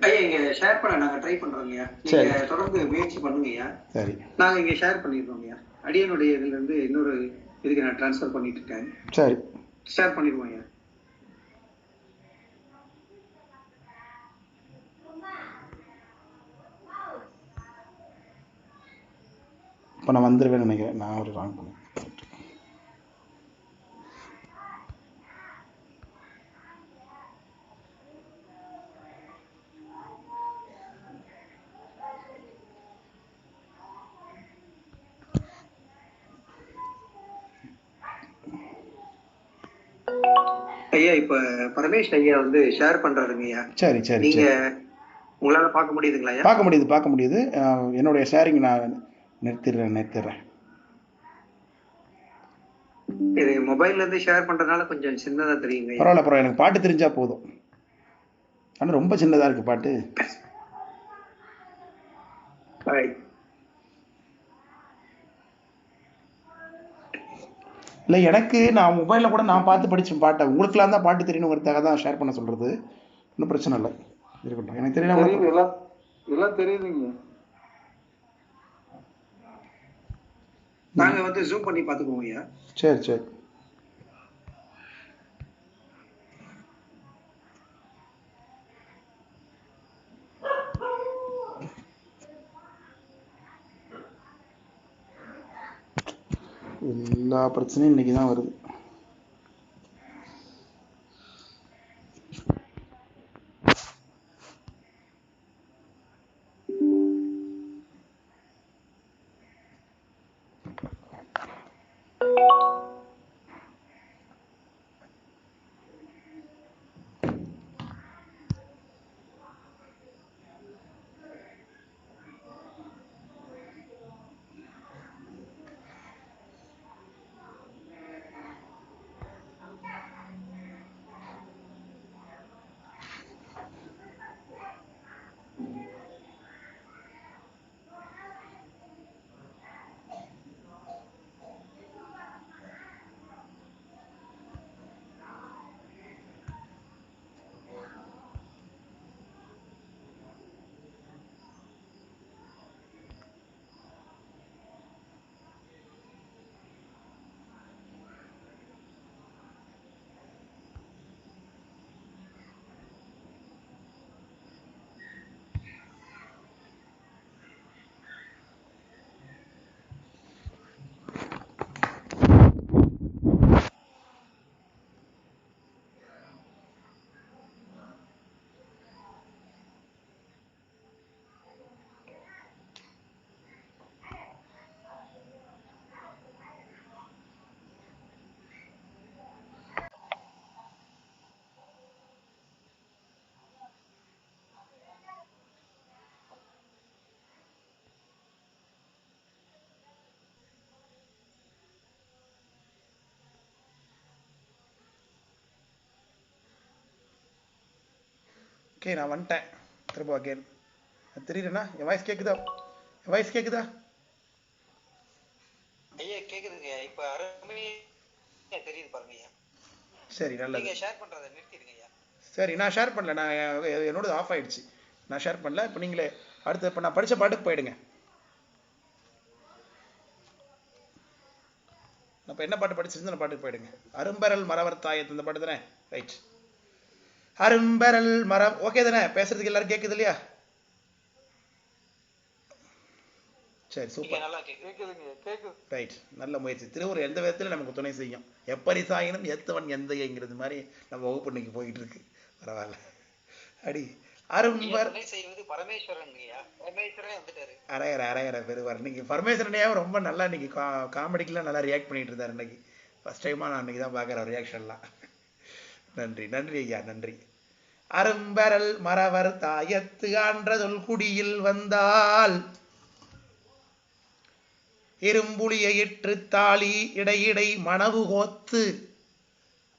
ஐயா இங்க ஷேர் பண்ண நாங்க ட்ரை பண்றோம்யா. நீங்க தொடர்ந்து முயற்சி பண்ணுங்கய்யா. சரி, நாங்க இங்க ஷேர் பண்ணிடுறோம்யா. அடியனுடைய இதுல இருந்து இன்னொரு இதுக்கு நான் ட்ரான்ஸ்ஃபர் பண்ணிட்டு இருக்கேன். சரி, ஷேர் பண்ணிடுவோம் ஐயா. இப்போ நான் வந்துடுவேன்னு நினைக்கிறேன். நான் ஒரு ராங் பண்ணேன். ஐயா இப்ப பரமேஷ் ஐயா வந்து ஷேர் பண்றாருங்க ஐயா. சரி சரி, நீங்க உங்களால பார்க்க முடியுதுங்களா ஐயா? பார்க்க முடியுது. என்னுடைய ஷேரிங் நான் நிறுத்திடுறேன். இது மொபைல்ல இருந்து ஷேர் பண்றதுனால கொஞ்சம் சின்னதா தெரியுங்க. பரவாயில்ல, எனக்கு பாட்டு தெரிஞ்சா போதும். ஆனால் ரொம்ப சின்னதா இருக்கு பாட்டு. இல்லை, எனக்கு நான் மொபைலில் கூட நான் பார்த்து படித்தேன் பாட்டை. உங்களுக்குலாம் தான் பாட்டு தெரியணுங்கிறதுக்காக தான் ஷேர் பண்ண சொல்கிறது. ஒன்றும் பிரச்சனை இல்லை, இருக்கட்டும். எனக்கு தெரியல, எல்லாம் தெரியுதுங்க. நாங்க வந்து ஜூம் பண்ணி பார்த்துக்குவோம் ஐயா. சரி சரி. எல்லா பிரச்சனையும் இன்னைக்கு தான் வருது. ஓகே, நான் வந்துட்டேன். திரும்ப அகேன் தெரியுதுண்ணா? என் வாய்ஸ் கேட்குதா? ஐயா கேக்குதுங்க. இப்ப அருமையா தெரியுது பாருங்க ஐயா. சரி, நல்லது. நீங்க ஷேர் பண்றதை நிறுத்திடுங்க ஐயா. சரி, நான் ஷேர் பண்ணல. நான் என்னோடது ஆஃப் ஆயிடுச்சு. நான் ஷேர் பண்ணல. இப்போ நீங்களே அடுத்து இப்போ நான் படித்த பாட்டுக்கு போயிடுங்க. இப்போ என்ன பாட்டு படிச்சிருந்தேன் அந்த பாட்டுக்கு போயிடுங்க. அரும்பரல் மரவர் தாயத்து, இந்த பாட்டு தானே? ரைட். அரும்பரல் மரம், ஓகே தானே? பேசுறதுக்கு எல்லாரும் கேட்குது இல்லையா? சரி, சூப்பர். ரைட், நல்ல முயற்சி. திருவள்ளுவர் எந்த விதத்தில் நமக்கு துணை செய்யும். எப்பரிசாயினும் ஏத்தவன் எந்தைங்கிறது மாதிரி நம்ம வகுப்பு இன்னைக்கு போயிட்டு இருக்கு. பரவாயில்ல. அடி அரும்பர் செய்வது பரமேஸ்வரன் ஐயா. பரமேஸ்வரன் வந்துட்டாரு. அரையற பெறுவார். இன்னைக்கு பரமேஸ்வரனையாவும் ரொம்ப நல்லா இன்னைக்கு காமெடிக்கெல்லாம் நல்லா ரியாக்ட் பண்ணிட்டு இருந்தார். இன்னைக்கு ஃபர்ஸ்ட் டைமா நான் இன்னைக்கு தான் பார்க்குறேன் ரியாக்ஷன்லாம். நன்றி ஐயா, நன்றி. அரும்பரல் மரவர் தாயத்து ஆன்றதொல் குடியில் வந்தால் இரும்புலிய இற்று தாலி இடையிடை மணவு கோத்து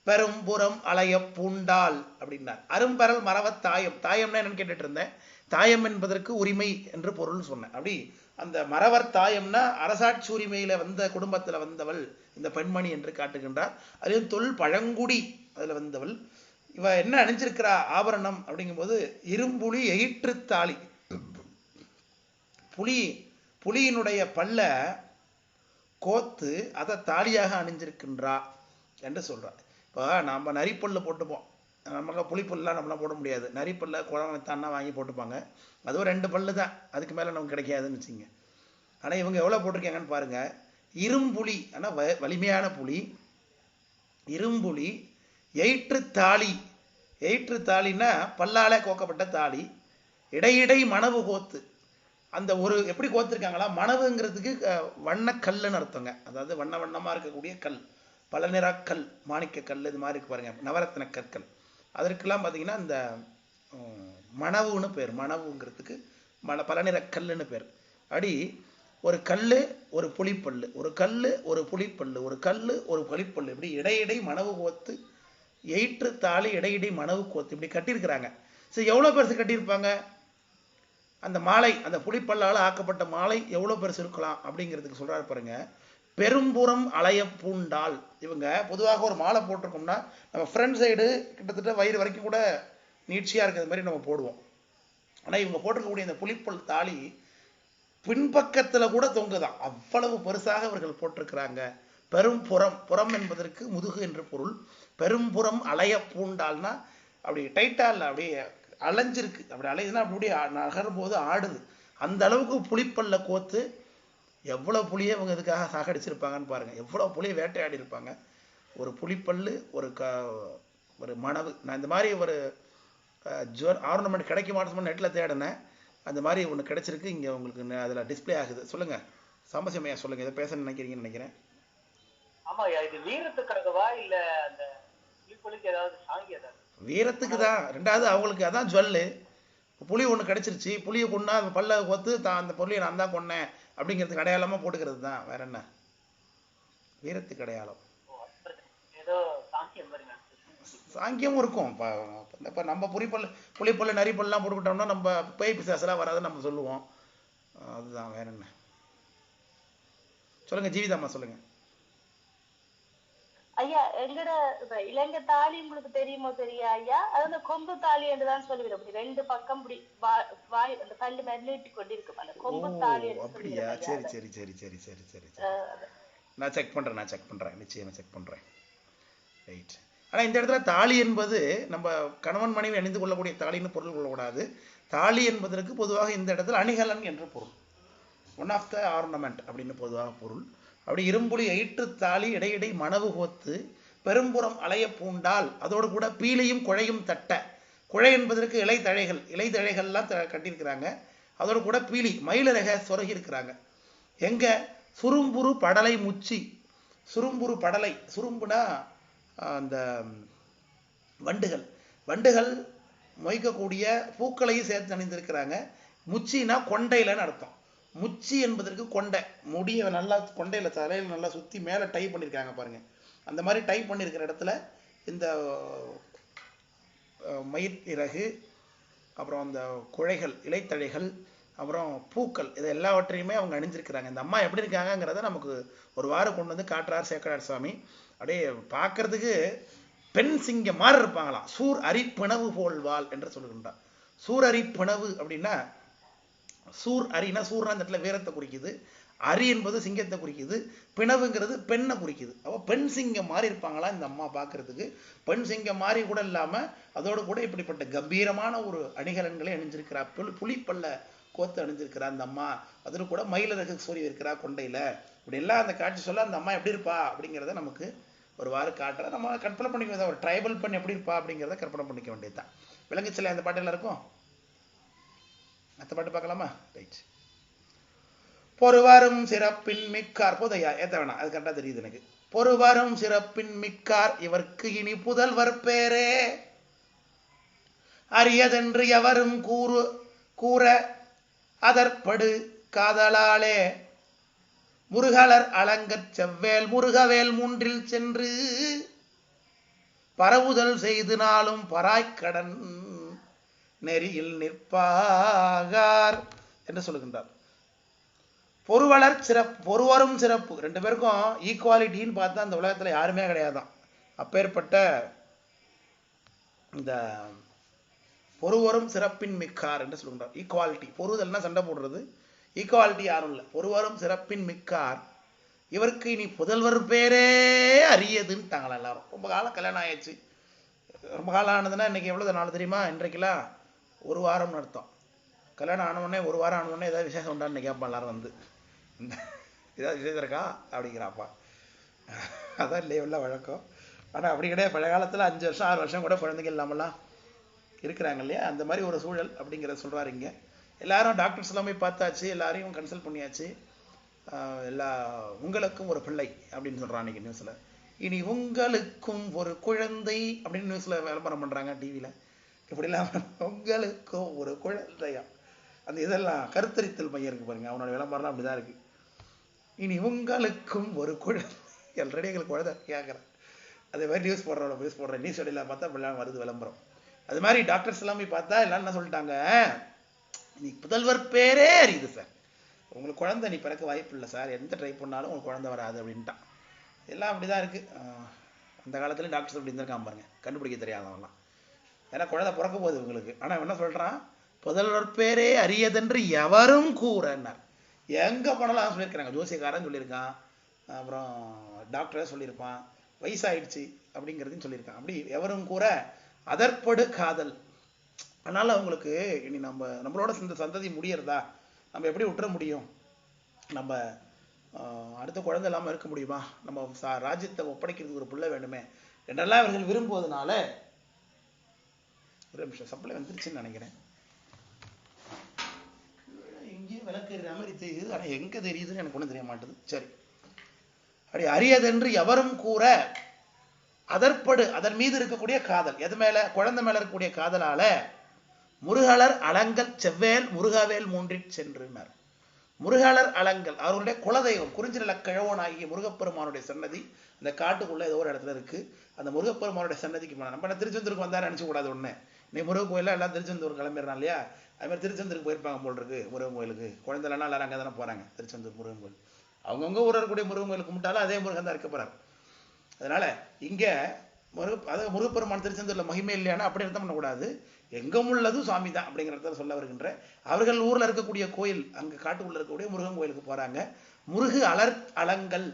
பெரும்புறம் அலைய பூண்டால் அப்படின்னார். அரும்பரல் மரவர் தாயம். தாயம்னா என்னன்னு கேட்டுட்டு இருந்தேன். தாயம் என்பதற்கு உரிமை என்று பொருள் சொன்னேன். அப்படி அந்த மரவர் தாயம்னா அரசாட்சி உரிமையில வந்த குடும்பத்துல வந்தவள் இந்த பெண்மணி என்று காட்டுகின்றார். அதிலும் தொல் பழங்குடி அதுல வந்தவள். இவ என்ன அணிஞ்சிருக்கிறா ஆபரணம் அப்படிங்கும்போது இரும்புலி எயிற்று தாலி. புலியினுடைய பல்ல கோத்து அதை தாலியாக அணிஞ்சிருக்கின்றா என்று சொல்றார். இப்போ நம்ம நரிப்பல்லு போட்டுப்போம், நமக்கு புளிப்பல்லாம் நம்மளாம் போட முடியாது. நரிப்பல்ல குழம்பு தானா வாங்கி போட்டுப்பாங்க, அதுவும் 2 பல்லு தான், அதுக்கு மேலே நமக்கு கிடைக்காதுன்னு வச்சுங்க. ஆனால் இவங்க எவ்வளோ போட்டிருக்காங்கன்னு பாருங்க. இரும்புலி, ஆனால் வலிமையான புலி, இரும்புலி, எயிற்று தாலி. எயிற்று தாலின்னா பல்லாலே கோக்கப்பட்ட தாலி, இடையிடை மணவு கோத்து. அந்த ஒரு எப்படி கோத்துருக்காங்களா, மணவுங்கிறதுக்கு வண்ணக்கல்லுன்னு அர்த்தங்க. அதாவது வண்ண வண்ணமாக இருக்கக்கூடிய கல், பல நிறக்கல், மாணிக்க கல், இது மாதிரி இருக்கு பாருங்க, நவரத்ன கற்கள். அதற்கெல்லாம் பார்த்தீங்கன்னா இந்த மணவுன்னு பேர். மணவுங்கிறதுக்கு பல நிறக்கல்லுன்னு பேர். அப்படி ஒரு கல், ஒரு புலிப்பல்லு, ஒரு கல், ஒரு புலிப்பல்லு, ஒரு கல், ஒரு புலிப்பல்லு, இப்படி இடையிடை மணவு கோத்து, எயிற்று தாலி, இடையிடை மணவு கோத்து, இப்படி கட்டியிருக்கிறாங்க. சரி, எவ்வளோ பெருசு கட்டியிருப்பாங்க அந்த மாலை, அந்த புலிப்பல்லால் ஆக்கப்பட்ட மாலை எவ்வளோ பெருசு இருக்கலாம் அப்படிங்கிறதுக்கு சொல்றாரு பாருங்க. பெரும்புறம் அலைய பூண்டால். இவங்க பொதுவாக ஒரு மாலை போட்டிருக்கோம்னா நம்ம ஃப்ரண்ட் சைடு கிட்டத்தட்ட வயிறு வரைக்கும் கூட நீட்சியாக இருக்கிறது மாதிரி நம்ம போடுவோம். ஆனால் இவங்க போட்டிருக்கக்கூடிய இந்த புலிப்பல் தாலி பின்பக்கத்தில் கூட தொங்குதான், அவ்வளவு பெருசாக அவர்கள் போட்டிருக்கிறாங்க. பெரும்புறம், புறம் என்பதற்கு முதுகு என்று பொருள். பெரும்புறம் அலைய பூண்டால்னா அப்படி டைட்டா இல்லை, அப்படியே அலைஞ்சிருக்கு. அப்படி அலையுதுன்னா அப்படி நகரும் போது ஆடுது. அந்த அளவுக்கு புலிப்பல்ல கோத்து எவ்வளவு புளியை அவங்க இதுக்காக சாகடிச்சிருப்பாங்கன்னு பாருங்க. எவ்வளவு புளியை வேட்டையாடி இருப்பாங்க. ஒரு புலிப்பல்லு, ஒரு மணவு. நான் இந்த மாதிரி ஒரு ஆர்னமெண்ட் கிடைக்க மாட்டோம்னு நெட்டில் தேடினேன், அந்த மாதிரி ஒன்று கிடைச்சிருக்கு. இங்கே உங்களுக்கு அதில் டிஸ்பிளே ஆகுது. சொல்லுங்க சாம்பசியமையா, சொல்லுங்க, இதை பேச நினைக்கிறீங்கன்னு நினைக்கிறேன். ஆமாய்யா, இது வீரத்துக்காகவா இல்ல அந்த புலிக்கு ஏதாவது சாங்கி ஏதாவது? வீரத்துக்கு தான். ரெண்டாவது அவங்களுக்கு அதான் ஜுவல்லு. புலி ஒன்று கிடைச்சிருச்சு, புளியை கொண்டா பல்ல கொத்து அந்த பொருளையை நான் தான் கொன்னேன் அப்படிங்கிறதுக்கு அடையாளமாக போட்டுக்கிறது தான், வேற என்ன, வீரத்துக்கு அடையாளம். ஏதோ சாங்கியம் மாதிரி சாங்கியமும் இருக்கும். இப்போ நம்ம புலிப்பல்லு நரிப்பல்லாம் போட்டுக்கிட்டோம்னா நம்ம பேய் பிசாசெல்லாம் வராதுன்னு நம்ம சொல்லுவோம். அதுதான், வேற என்ன. சொல்லுங்க ஜீவிதாம்மா, சொல்லுங்க. ஐயா, எங்கட இலங்கை தாலி உங்களுக்கு தெரியுமோ தெரியா ஐயா? அது அந்த கொம்பு தாலி என்றுதான் சொல்லுகிறோம். அப்படி 2 பக்கம் இப்படி வாய் அந்த கல்லு மாதிரி நீட்டி கொண்டிருக்கும், அந்த கொம்பு தாலி. அப்படியா? சரி சரி சரி சரி சரி சரி சரி, நான் செக் பண்றேன், நிச்சயமா செக் பண்றேன். ரைட். ஆனால் இந்த இடத்துல தாலி என்பது நம்ம கணவன் மனைவி அணிந்து கொள்ளக்கூடிய தாலின்னு பொருள் கொள்ளக்கூடாது. தாலி என்பதற்கு பொதுவாக இந்த இடத்துல அணிகலன் என்று பொருள், ஒன் ஆஃப் த ஆர்னமெண்ட் அப்படின்னு பொதுவாக பொருள். அப்படி இரும்புலி, எயிற்று தாலி, இடையிடை மணவு கோத்து, பெரும்புறம் அலைய பூண்டால், அதோடு கூட பீலியும் குழையும் தட்ட. குழை என்பதற்கு இலைத்தழைகள், இலைத்தழைகள்லாம் கட்டியிருக்கிறாங்க. அதோடு கூட பீலி, மயிலரக சொருகி இருக்கிறாங்க. எங்க? சுரும்புரு படலை முச்சி. சுரும்புரு படலை, சுரும்புனா அந்த வண்டுகள் மொய்க்கக்கூடிய பூக்களையும் சேர்த்து அணிந்திருக்கிறாங்க. முச்சினா கொண்டையிலன்னு அர்த்தம். முச்சி என்பதற்கு கொண்டை, முடியை நல்லா கொண்டையில தலையில் நல்லா சுற்றி மேலே டை பண்ணியிருக்காங்க பாருங்க. அந்த மாதிரி டை பண்ணியிருக்கிற இடத்துல இந்த மயிர் இறகு, அப்புறம் அந்த குழைகள், இலைத்தழைகள், அப்புறம் பூக்கள், இது எல்லாவற்றையுமே அவங்க அணிஞ்சிருக்கிறாங்க. இந்த அம்மா எப்படி இருக்காங்கிறத நமக்கு ஒரு வாரம் கொண்டு வந்து காட்டுறார் சேக்கடார் சுவாமி. அப்படியே பார்க்கறதுக்கு பெண் சிங்கம் மாதிரி இருப்பாங்களாம். சூர் அரிப்பிணவு போல்வாள் என்று சொல்லுகின்றார். சூர் அரிப்பிணவு அப்படின்னா, சூர் அரினா, சூர்னா இந்த இடத்துல வீரத்தை குறிக்குது, அரி என்பது சிங்கத்தை குறிக்குது, பிணவுங்கிறது பெண்ணை குறிக்குது. அப்போ பெண் சிங்கம் மாதிரி இருப்பாங்களா இந்த அம்மா பார்க்கறதுக்கு. பெண் சிங்கம் மாதிரி கூட இல்லாமல் அதோடு கூட இப்படிப்பட்ட கம்பீரமான ஒரு அணிகலன்களை அணிஞ்சிருக்கிறா. புலிப்பல்ல கோத்து அணிஞ்சிருக்கிறா அந்த அம்மா. அதில் கூட மயிலரகு சூரிய இருக்கிறா கொண்டையில. இப்படி எல்லாம் அந்த காட்சி சொல்ல அந்த அம்மா எப்படி இருப்பா அப்படிங்கிறத நமக்கு ஒரு வாரம் காட்டுற, நம்ம கற்பனை பண்ணிக்க, ஒரு ட்ரைபல் பெண் எப்படி இருப்பா அப்படிங்கிறத கற்பனை பண்ணிக்க வேண்டியதுதான். விளங்குச்சில்ல அந்த பாட்டில் இருக்கும். அடுத்த பாட்டு பார்க்கலாமா? ரைட். பொறுவரும் சிறப்பின் மிக்கார், போதையா ஏத்த வேணாம், அது கரெக்டா தெரியுது எனக்கு. பொறுவரும் சிறப்பின் மிக்கார், இவருக்கு இனி புதல்வர் பேரே அரியதென்று எவரும் கூற அதற்படு காதலாலே முருகலர் அலங்கற் செவ்வேல் முருகவேல் மூன்றில் சென்று பரவுதல் செய்து நாளும் பராய்க்கடன் நெறியில் நிற்பாகார் என்று சொல்லுகின்றார். பொறுவலர் சிறப்பு, பொறுவரும் சிறப்பு, 2 பேருக்கும் ஈக்குவாலிட்டின்னு பார்த்தா அந்த உலகத்தில் யாருமே கிடையாதான். அப்பேற்பட்ட இந்த பொறுவரும் சிறப்பின் மிக்கார் என்று சொல்லுகின்றார். ஈக்குவாலிட்டி, பொறுதல்னா சண்டை போடுறது, ஈக்குவாலிட்டி யாரும் இல்லை. பொறுவரும் சிறப்பின் மிக்கார், இவருக்கு இனி புதல்வர் பேரே அரியதுன்ட்டாங்களா எல்லாரும். ரொம்ப காலம் கல்யாணம் ஆயிடுச்சு. ரொம்ப காலம் ஆனதுன்னா இன்னைக்கு எவ்வளவு நாள் தெரியுமா? இன்றைக்கெல்லாம் 1 வாரம்னு அர்த்தம். கல்யாணம் ஆனவுடனே 1 வாரம் ஆனவுடனே ஏதாவது விசேஷம் உண்டான்னு கேட்பான் எல்லாரும் வந்து. ஏதாவது விசேஷம் இருக்கா அப்படிங்கிறாப்பா. அதான் இல்லையே உள்ள வழக்கம். ஆனால் அப்படி கிடையாது. பழைய காலத்தில் 5 வருஷம் 6 வருஷம் கூட குழந்தைங்க இல்லாமலாம் இருக்கிறாங்க இல்லையா? அந்த மாதிரி ஒரு சூழல் அப்படிங்கிறத சொல்கிறாரு இங்கே. எல்லாரும் டாக்டர்ஸ் எல்லாம் போய் பார்த்தாச்சு, எல்லாரையும் கன்சல்ட் பண்ணியாச்சு. உங்களுக்கும் ஒரு பிள்ளை அப்படின்னு சொல்கிறான் அன்றைக்கி நியூஸில். இனி உங்களுக்கும் ஒரு குழந்தை அப்படின்னு நியூஸில் விளம்பரம் பண்ணுறாங்க டிவியில். இப்படிலாம் உங்களுக்கும் ஒரு குழந்தையா, அந்த இதெல்லாம் கருத்தரித்தல் மையம் இருக்குது பாருங்க, அவனோட விளம்பரம்லாம் அப்படி தான் இருக்குது. இனி உங்களுக்கும் ஒரு குழந்தை, ஆல்ரெடி எங்களுக்கு குழந்தை கேட்குறேன். அதே மாதிரி நியூஸ் போடுறேன் நியூஸ் ஸ்டடியில் பார்த்தா இப்படிலாம் வருது விளம்பரம். அது மாதிரி டாக்டர்ஸ் எல்லாம் போய் பார்த்தா எல்லாம் என்ன சொல்லிட்டாங்க, நீ புதல்வர் பேரே அறியுது சார், உங்களுக்கு குழந்தை நீ பிறக்க வாய்ப்பு இல்லை சார், எந்த ட்ரை பண்ணாலும் உங்களுக்கு குழந்தை வராது அப்படின்ட்டான். எல்லாம் அப்படிதான் இருக்கு. அந்த காலத்துலேயும் டாக்டர்ஸ் அப்படி இருந்திருக்கான் பாருங்க, கண்டுபிடிக்க தெரியாதவங்களாம். ஏன்னா குழந்தை பிறக்க போகுது உங்களுக்கு. ஆனால் என்ன சொல்கிறான், புதல்வர் பேரே அரியதென்று எவரும் கூறன்னார். எங்கே போனாலும் சொல்லியிருக்கிறாங்க. ஜோசியக்காரன் சொல்லியிருக்கான், அப்புறம் டாக்டரே சொல்லியிருப்பான், வயசாயிடுச்சு அப்படிங்கிறதையும் சொல்லியிருக்கான். அப்படி எவரும் கூற அதற்படு காதல். அதனால அவங்களுக்கு இனி நம்மளோட இந்த சந்ததி முடியறதா, நம்ம எப்படி விட்டுற முடியும், நம்ம அடுத்த குழந்தை இல்லாமல் இருக்க முடியுமா, நம்ம ராஜ்யத்தை ஒப்படைக்கிறதுக்கு ஒரு பிள்ளை வேண்டுமே என்றெல்லாம் இவர்கள் விரும்புவதனால, ஒரு நிமிஷம் சப்ளை வந்துருச்சுன்னு நினைக்கிறேன், எங்கேயும் விளக்கு எறிகிற மாதிரி தெரியுது, ஆனால் எங்கே தெரியுதுன்னு எனக்கு ஒன்றும் தெரிய மாட்டேது. சரி, அப்படி அரியதென்று எவரும் கூற அதற்படு, அதன் மீது இருக்கக்கூடிய காதல், எது மேல, குழந்தை மேல இருக்கக்கூடிய காதலால முருகலர் அலங்கல் செவ்வேல் முருகவேல் மூன்றிற் சென்றுனார். முருகலர் அலங்கல் அவர்களுடைய குலதெய்வம் குறிஞ்சிநில கிழவனாகிய முருகப்பெருமானுடைய சன்னதி அந்த காட்டுக்குள்ள ஏதோ ஒரு இடத்துல இருக்கு. அந்த முருகப்பெருமானுடைய சன்னதிக்கு போனா, நம்ம திருச்செந்தூருக்கு வந்தா நினைச்சு கூடாது ஒண்ணு, நீ முருகன் கோயில எல்லாம் திருச்செந்தூர் கிளம்பிடுறான் இல்லையா, அது மாதிரி திருச்செந்தூருக்கு போயிருப்பாங்க போல் இருக்கு. முருகன் கோயிலுக்கு குழந்தை இல்லைன்னா எல்லாரும் அங்கே தானே போறாங்க. திருச்செந்தூர் முருகன் கோயில் அவங்கவுங்க ஊரில் இருக்கக்கூடிய முருகன் கோயிலுக்கு கும்பிட்டாலும் அதே முருகன் தான் இருக்க போறாரு. அதனால இங்க முருகப்பெருமான் திருச்செந்தூர்ல மகிமை இல்லையானா அப்படி அர்த்தம் பண்ணக்கூடாது. எங்கும் உள்ளது சுவாமி தான் அப்படிங்கிறத சொல்ல வருகின்ற. அவர்கள் ஊர்ல இருக்கக்கூடிய கோயில், அங்க காட்டுக்குள்ள இருக்கக்கூடிய முருகன் கோயிலுக்கு போறாங்க. முருகு அலர் அலங்கல்,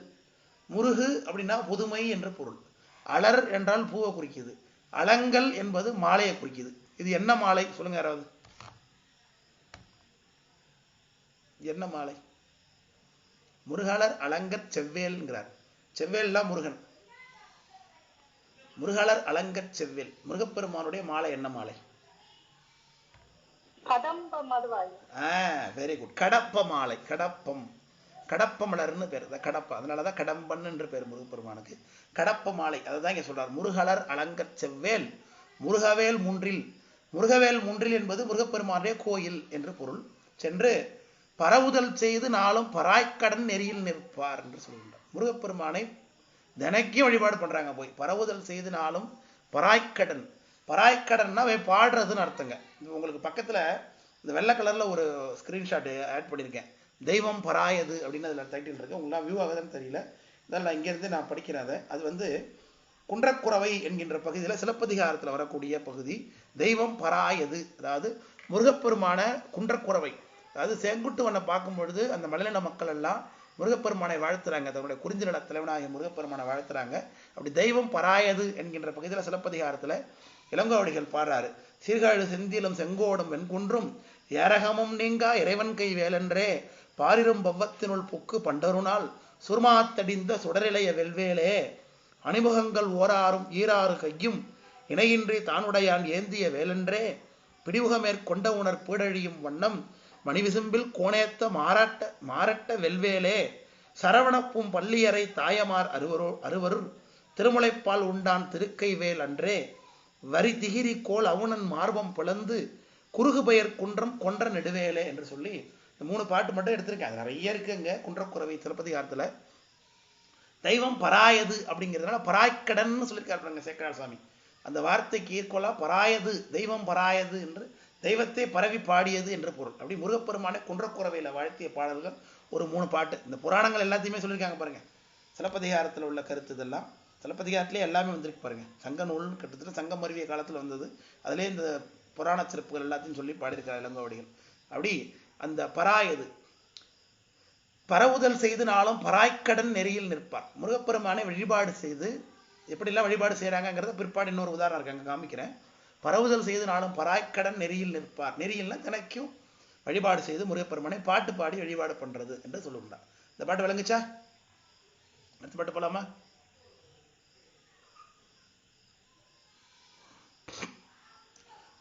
முருகு அப்படின்னா புதுமை என்று பொருள், அலர் என்றால் பூவை குறிக்குது, அலங்கல் என்பது மாலையை குறிக்குது. இது என்ன மாலை சொல்லுங்க யாராவது, என்ன மாலை? முருகலர் அலங்கற் செவ்வேல்ங்கிறார். செவ்வேல்லாம் முருகன். முருகலர் அலங்கற் செவ்வேல், முருகப்பெருமானுடைய மாலை என்ன மாலை? வெரி குட், கடப்ப மாலை. கடப்பம், கடப்ப மலர்னு பேர், கடப்ப, அதனாலதான் கடம்பன் என்று பேர் முருகப்பெருமானுக்கு. கடப்ப மாலை, அதைதான் இங்க சொல்றார். முருகலர் அலங்கற் செவ்வேல் முருகவேல் மூன்றில். முருகவேல் மூன்றில் என்பது முருகப்பெருமானுடைய கோயில் என்று பொருள். சென்று பரவுதல் செய்து நாளும் பராய்க்கடன் நெறியில் நிற்பார் என்று சொல்கின்றார். முருகப்பெருமானை தினைக்கும் வழிபாடு பண்றாங்க போய். பரவுதல் செய்து நாளும் பராய்க்கடன், பராய்க்கடன்னா பாடுறதுன்னு அர்த்தங்க. உங்களுக்கு பக்கத்துல இந்த வெள்ளை கலர்ல ஒரு ஸ்கிரீன்ஷாட் ஆட் பண்ணியிருக்கேன், தெய்வம் பராயது அப்படின்னு அதுல டைட்டில் இருக்கு. உங்களுக்கு வியூ ஆகுதுன்னு தெரியல, இதெல்லாம் இங்கிருந்து நான் படிக்கிறேன். அது குன்றக்குறவை என்கின்ற பகுதியில் சிலப்பதிகாரத்தில் வரக்கூடிய பகுதி. தெய்வம் பராயது, அதாவது முருகப்பெருமான குன்றக்குறவை, அதாவது செங்குட்டுவனை பார்க்கும் பொழுது அந்த மலையின மக்கள் எல்லாம் முருகப்பெருமானை வாழ்த்துறாங்க, தன்னுடைய குறிஞ்சிநில தலைவனாகிய முருகப்பெருமானை வாழ்த்துறாங்க. அப்படி தெய்வம் பராயது என்கின்ற பகுதியில் சிலப்பதிகாரத்தில் இளங்கோவடிகள் பாடுறாரு. சீர்காழி செந்திலும் செங்கோடும் வெண்குன்றும் ஏரகமும் நீங்கா இறைவன் கை வேலென்றே பாரிரும் பவ்வத்தினுள் புக்கு பண்டருநாள் சுர்மாத்தடிந்த சுடரிலைய வெல்வேலே அணிமுகங்கள் ஓராறும் ஈராறு கையும் இணையின்றி தானுடையான் ஏந்திய வேலென்றே பிடிமுகமேற்கொண்ட உணர் பீடழியும் வண்ணம் மணிவிசும்பில் கோணேத்த மாரட்ட வெல்வேலே சரவணப்பும் பள்ளியறை தாயமார் அறுவருள் திருமுலைப்பால் உண்டான் திருக்கை வேல் அன்றே வரி திகிரி கோல் அவுணன் மார்பம் பிளந்து குறுகு பெயர் குன்றம் கொன்ற நெடுவேலே என்று சொல்லி இந்த 3 பாட்டு மட்டும் எடுத்திருக்கேன். அது நிறைய இருக்குங்க குன்றக்குறவை சிலப்பதிகாரத்துல. தெய்வம் பராயது அப்படிங்கிறதுனால பராய்க்கடன் சொல்லியிருக்காரு சேக்கரார் சுவாமி. அந்த வார்த்தைக்கு ஈர்க்கோலா பராயது, தெய்வம் பராயது என்று தெய்வத்தை பரவி பாடியது என்று பொருள். அப்படி முருகப்பெருமானை குன்றக்குறவையில வாழ்த்திய பாடல்கள் ஒரு 3 பாட்டு. இந்த புராணங்கள் எல்லாத்தையுமே சொல்லியிருக்காங்க பாருங்க. சிலப்பதிகாரத்தில் உள்ள கருத்து இதெல்லாம் சிலப்பதிகாரத்திலே எல்லாமே வந்திருக்கு பாருங்க. சங்க நூல் கிட்டத்தட்ட சங்கம் மருவிய காலத்தில் வந்தது. அதிலே இந்த புராண சிறப்புகள் எல்லாத்தையும் சொல்லி பாடியிருக்கார் இளங்கோவடிகள். அப்படி அந்த பராயது பரவுதல் செய்து நாளும் பராய்க்கடன் நெறியில் நிற்பார். முருகப்பெருமானை வழிபாடு செய்து எப்படிலாம் வழிபாடு செய்கிறாங்கங்கிறத பிற்பாடு இன்னொரு உதாரணம் இருக்கு, அங்கே காமிக்கிறேன். பரவுதல் செய்து நாளும் பராய்க்கடன் நெறியில் நிற்பார். நெறியில்னா தினைக்கும் வழிபாடு செய்து முருகப்பெருமானை பாட்டு பாடி வழிபாடு பண்ணுறது என்று சொல்லுகிறார். இந்த பாட்டு விளங்குச்சா? அடுத்த பாட்டு போலாமா?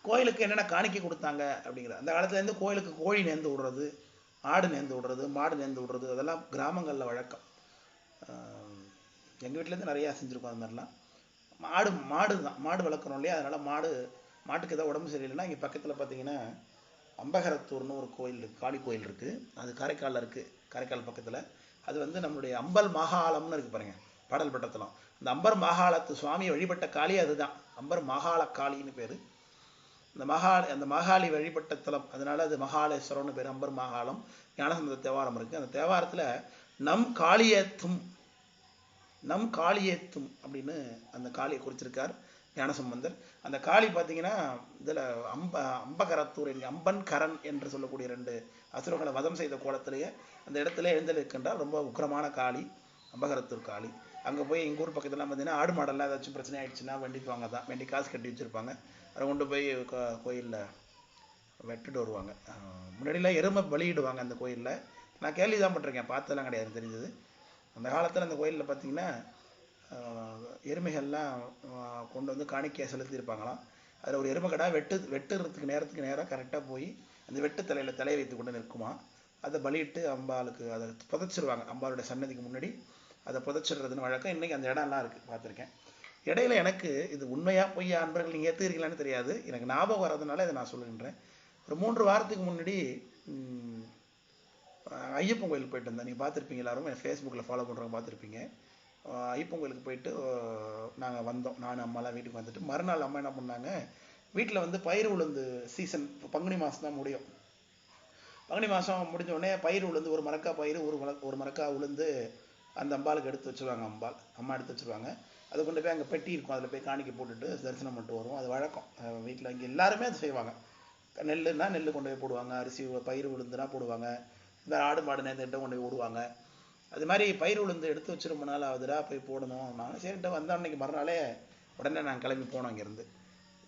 கோயிலுக்கு என்னென்ன காணிக்கை கொடுத்தாங்க அப்படிங்கிற, அந்த காலத்துலேருந்து கோயிலுக்கு கோழி நேர்ந்து விடுறது, ஆடு நேர்ந்து விடுறது, மாடு நேர்ந்து விடுறது, அதெல்லாம் கிராமங்களில் வழக்கம். எங்கள் வீட்டிலேருந்து நிறையா செஞ்சுருக்கோம் அது மாதிரிலாம். மாடு தான், மாடு வளர்க்குறோம் இல்லையா, அதனால் மாட்டுக்கு ஏதாவது உடம்பு சரியில்லைன்னா இங்கே பக்கத்தில் பார்த்தீங்கன்னா அம்பகரத்தூர்னு ஒரு கோயில் இருக்குது, காளி கோயில் இருக்குது. அது காரைக்காலில் இருக்குது, காரைக்கால் பக்கத்தில். அது வந்து நம்மளுடைய அம்பல் மாகாளம்னு இருக்குது பாருங்கள், பாடல் பட்டத்தலம். இந்த அம்பர் மாகாளத்து சுவாமியை வழிபட்ட காளி அதுதான், அம்பர் மாகாள காளின்னு பேர். அந்த மாகாளி வழிபட்ட தலம், அதனால அது மகாலேஸ்வரம்னு பேர். அம்பர் மாகாளம் ஞானசம்பந்த தேவாரம் இருக்குது. அந்த தேவாரத்தில் நம் காளியேத்தும் அப்படின்னு அந்த காளியை குறிச்சிருக்கார் ஞானசம்பந்தர். அந்த காளி பார்த்தீங்கன்னா இதில் அம்பகரத்தூர், அம்பன் கரன் என்று சொல்லக்கூடிய 2 அசுரர்களை வதம் செய்த கோலத்திலேயே அந்த இடத்துல எழுந்திருக்கின்றார். ரொம்ப உக்கிரமான காளி அம்பகரத்தூர் காளி. அங்கே போய் எங்கள் ஊர் பக்கத்துலாம் பார்த்தீங்கன்னா ஆடு மாடெல்லாம் ஏதாச்சும் பிரச்சனை ஆகிடுச்சுன்னா வேண்டிக்குவாங்க, தான் வேண்டி காசு கட்டி வச்சுருப்பாங்க. அதை கொண்டு போய் கோயிலில் வெட்டுட்டு வருவாங்க. முன்னாடிலாம் எருமை பலியிடுவாங்க அந்த கோயிலில். நான் கேள்வி தான் பட்டிருக்கேன், பார்த்ததெல்லாம் கிடையாது, தெரிஞ்சது. அந்த காலத்தில் அந்த கோயிலில் பார்த்தீங்கன்னா எருமைகள்லாம் கொண்டு வந்து காணிக்கையை செலுத்தியிருப்பாங்களாம். அதில் ஒரு எருமை கடை வெட்டுறதுக்கு நேராக கரெக்டாக போய் அந்த வெட்டு தலையை வைத்து கொண்டு நிற்குமா. அதை பலியிட்டு அம்பாளுக்கு அதை புதைச்சிருவாங்க. அம்பாளுடைய சன்னதிக்கு முன்னாடி அதை புதைச்சிடுறதுன்னு வழக்கம். இன்றைக்கி அந்த இடம்லாம் இருக்குது, பார்த்துருக்கேன். இடையில எனக்கு இது உண்மையா பொய்யா அன்பர்கள் நீங்கள் ஏற்றுக்கிறீங்களான்னு தெரியாது, எனக்கு ஞாபகம் வர்றதுனால இதை நான் சொல்லுகின்றேன். ஒரு 3 வாரத்துக்கு முன்னாடி ஐயப்பன் கோயிலுக்கு போயிட்டு இருந்தேன். நீங்கள் பார்த்துருப்பீங்க, எல்லாரும் என் ஃபேஸ்புக்கில் ஃபாலோ பண்ணுறவங்க பார்த்துருப்பீங்க. ஐயப்பன் கோயிலுக்கு போயிட்டு நாங்கள் வந்தோம், நான் அம்மாலாம் வீட்டுக்கு வந்துட்டு மறுநாள் அம்மா என்ன பண்ணாங்க, வீட்டில் வந்து பயிர் உளுந்து சீசன், பங்குனி மாதம் தான் முடியும். பங்குனி மாதம் முடிஞ்ச உடனே பயிர் உளுந்து, ஒரு மரக்கா பயிர், ஒரு மரக்கா உளுந்து அந்த அம்பாளுக்கு எடுத்து வச்சுருவாங்க. அம்மா எடுத்து வச்சுருவாங்க. அது கொண்டு போய் அங்கே பெட்டி இருக்கும், அதில் போய் காணிக்கை போட்டுட்டு தரிசனம் பண்ணிட்டு வருவோம். அது வழக்கம் வீட்டில். இங்கே எல்லாருமே அது செய்வாங்க. நெல்லுன்னா நெல் கொண்டு போய் போடுவாங்க, அரிசி பயிர் உளுந்துனா போடுவாங்க, இந்த ஆடு மாடு நேர்ந்துட்டு கொண்டு போய் போடுவாங்க. அது மாதிரி பயிர் உளுந்து எடுத்து வச்சு ரொம்ப நாள் ஆகுதுடா போய் போடணும். நாங்கள் சரிட்டு வந்த அன்னைக்கு மறுநாளே உடனே நாங்கள் கிளம்பி போனோம். இங்கேருந்து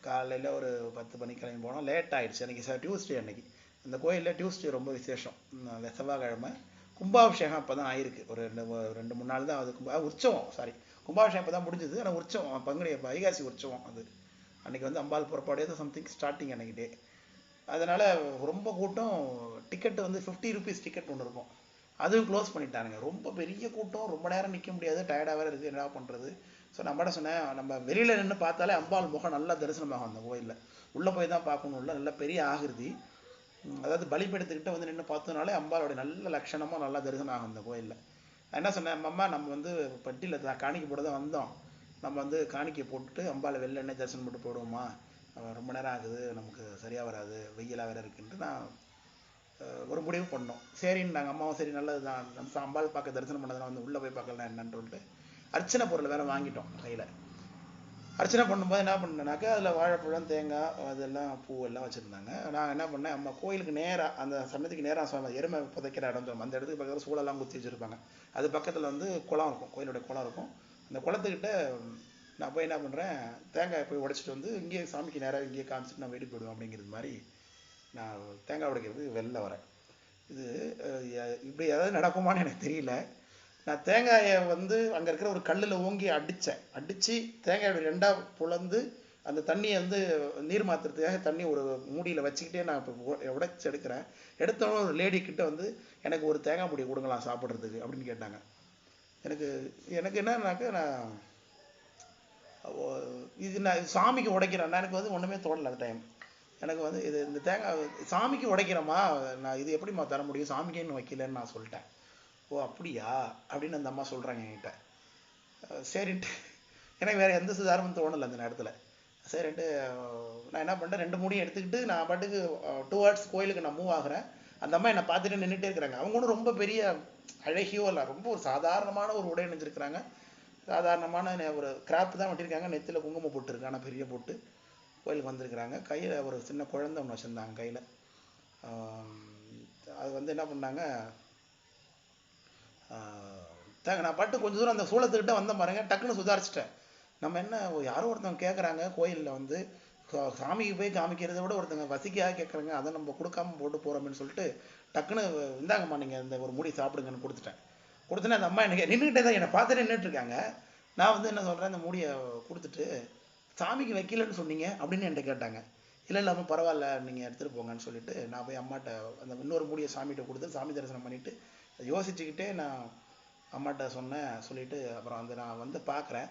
காலையில் ஒரு 10 மணிக்கு கிளம்பி போனோம். லேட் ஆகிடுச்சு. அன்றைக்கி டியூஸ்டே. அன்றைக்கி அந்த கோயிலில் டியூஸ்டே ரொம்ப விசேஷம். செவ்வாய்க்கிழமை கும்பாபிஷேகம் அப்போ தான் ஆயிருக்கு. ஒரு 2-3 நாள் தான் அது உற்சவம். கும்பாபிஷேகம் இப்போ தான் முடிஞ்சுது. ஆனால் உற்சவம், பங்குனி வைகாசி உற்சவம் அது. அன்றைக்கி வந்து அம்பாள் புறப்பாடு ஏதோ சம்திங் ஸ்டார்டிங் அன்றைக்கிட்டே. அதனால் ரொம்ப கூட்டம். டிக்கெட்டு வந்து 50 ரூபீஸ் டிக்கெட் ஒன்று இருக்கும், அதுவும் க்ளோஸ் பண்ணிட்டானுங்க. ரொம்ப பெரிய கூட்டம், ரொம்ப நேரம் நிற்க முடியாது, டயர்டாக வேறு இருக்குது, என்ன பண்ணுறது. ஸோ நம்மகிட்ட சொன்னேன், நம்ம வெளியில் நின்று பார்த்தாலே அம்பாள் முகம் நல்லா தரிசனமாகும் அந்த கோயிலில். உள்ளே போய் தான் பார்க்கணும்ல, நல்ல பெரிய ஆகிருதி. அதாவது பலிபீடத்துக்கிட்ட வந்து நின்று பார்த்தோம்னாலே அம்பாளுடைய நல்ல லட்சணமாக நல்லா தரிசனம் ஆகும் அந்த கோயிலில். நான் என்ன சொன்னேன், அம்மா நம்ம வந்து பட்டியில் காணிக்கை போட தான் வந்தோம், நம்ம வந்து காணிக்கை போட்டுட்டு அம்பாளை வெளில என்ன தரிசனம் போட்டு போடுவோமா, ரொம்ப நேரம் ஆகுது, நமக்கு சரியாக வராது, வெயிலாக வேறு இருக்குன்ட்டு நான் ஒரு முடிவு பண்ணோம். சரின்னு நாங்கள் அம்மாவும் சரி நல்லது தான், நம்ம அம்பாள் பார்க்க தரிசனம் பண்ணதுனா வந்து உள்ளே போய் பார்க்கலாம் என்னன்னு சொல்லிட்டு அர்ச்சனை பொருள் வேறு வாங்கிட்டோம் கையில். அர்ச்சனை பண்ணும்போது என்ன பண்ணேனாக்கா, அதில் வாழைப்பழம், தேங்காய், அதெல்லாம் பூவெல்லாம் வச்சுருந்தாங்க. நான் என்ன பண்ணேன், அம்மா கோயிலுக்கு நேராக அந்த சன்னதிக்கு நேராக எருமை புதைக்கிற இடம் சொல்லுவோம், அந்த இடத்துக்கு பக்கத்தில் சூழலாம் குத்தி வச்சுருப்பாங்க. அது பக்கத்தில் வந்து குளம் இருக்கும், கோயிலுடைய குளம் இருக்கும். அந்த குளத்துக்கிட்ட நான் போய் என்ன பண்ணுறேன், தேங்காய் போய் உடைச்சிட்டு வந்து இங்கேயே சாமிக்கு நேராக இங்கேயே காமிச்சிட்டு நான் வீட்டுக்கு போயிடுவேன் அப்படிங்கிறது மாதிரி நான் தேங்காய் உடைக்கிறதுக்கு வெளில வரேன். இது இப்படி ஏதாவது நடக்குமான்னு எனக்கு தெரியல. நான் தேங்காயை வந்து அங்கே இருக்கிற ஒரு கல்லில் ஓங்கி அடித்து தேங்காயோட 2ஆக புலந்து அந்த தண்ணியை வந்து நீர் மாற்றுறதுக்காக தண்ணி ஒரு மூடியில் வச்சுக்கிட்டே நான் இப்போ உடைச்சி எடுக்கிறேன். எடுத்தோன்னே ஒரு லேடி கிட்ட வந்து எனக்கு ஒரு தேங்காய் மூடி கொடுங்களாம் சாப்பிட்றதுக்கு அப்படின்னு கேட்டாங்க. எனக்கு என்னன்னாக்கா, நான் இது நான் சாமிக்கு உடைக்கிறேன், எனக்கு வந்து ஒன்றுமே தோணலை அந்த டைம். எனக்கு வந்து இந்த தேங்காய் சாமிக்கு உடைக்கிறேம்மா, நான் இது எப்படிம்மா தர முடியும், சாமிக்குன்னு வைக்கலன்னு நான் சொல்லிட்டேன். ஓ அப்படியா அப்படின்னு அந்த அம்மா சொல்கிறாங்க என்கிட்ட. சரின்ட்டு எனக்கு வேறு எந்த சுதாரமும் தோணலை அந்த நேரத்தில். சரின்ட்டு நான் என்ன பண்ணுறேன், 2 மூடியும் எடுத்துக்கிட்டு நான் பாட்டுக்கு டுவர்ட்ஸ் கோயிலுக்கு நான் மூவ் ஆகிறேன். அந்த அம்மா என்னை பார்த்துட்டு நின்றுட்டே இருக்கிறாங்க. அவங்க ஒன்றும் ரொம்ப பெரிய அழகியோ இல்லை, ரொம்ப ஒரு சாதாரணமான ஒரு உடை அணிஞ்சிருக்கிறாங்க. சாதாரணமான ஒரு கிராப் தான் வெட்டியிருக்காங்க, நெத்தியில் குங்குமம் போட்டுருக்கு, ஆனால் பெரிய போட்டு கோயிலுக்கு வந்திருக்கிறாங்க. கையில் ஒரு சின்ன குழந்தை ஒன்று வச்சுருந்தாங்க கையில். அது வந்து என்ன பண்ணாங்க, நான் பாட்டு கொஞ்சம் தூரம் அந்த சூளத்துக்கிட்ட வந்த பாருங்க, டக்குன்னு சுதாரிச்சிட்டேன். நம்ம என்ன யாரோ ஒருத்தவங்க கேட்குறாங்க கோயிலில் வந்து சாமிக்கு போய் காமிக்கிறத விட ஒருத்தங்க வசிக்காக கேட்குறாங்க, அதை நம்ம கொடுக்காம போட்டு போகிறோம்னு சொல்லிட்டு டக்குன்னு இந்தாங்கம்மா நீங்கள் இந்த ஒரு மூடி சாப்பிடுங்கன்னு கொடுத்துட்டேன். கொடுத்தேன்னா அந்த அம்மா எனக்கு நின்றுக்கிட்டே தான் என்னை பார்த்துட்டு நின்றுட்டுருக்காங்க. நான் வந்து என்ன சொல்கிறேன், இந்த மூடியை கொடுத்துட்டு சாமிக்கு வைக்கலன்னு சொன்னீங்க அப்படின்னு என்கிட்ட கேட்டாங்க. இல்லை இல்லாமல் பரவாயில்ல நீங்கள் எடுத்துகிட்டு போங்கன்னு சொல்லிட்டு நான் போய் அம்மாட்ட அந்த இன்னொரு மூடியை சாமிகிட்ட கொடுத்து சாமி தரிசனம் பண்ணிவிட்டு யோசிச்சுக்கிட்டே நான் அம்மாட்ட சொன்னேன். சொல்லிவிட்டு அப்புறம் வந்து நான் வந்து பார்க்குறேன்,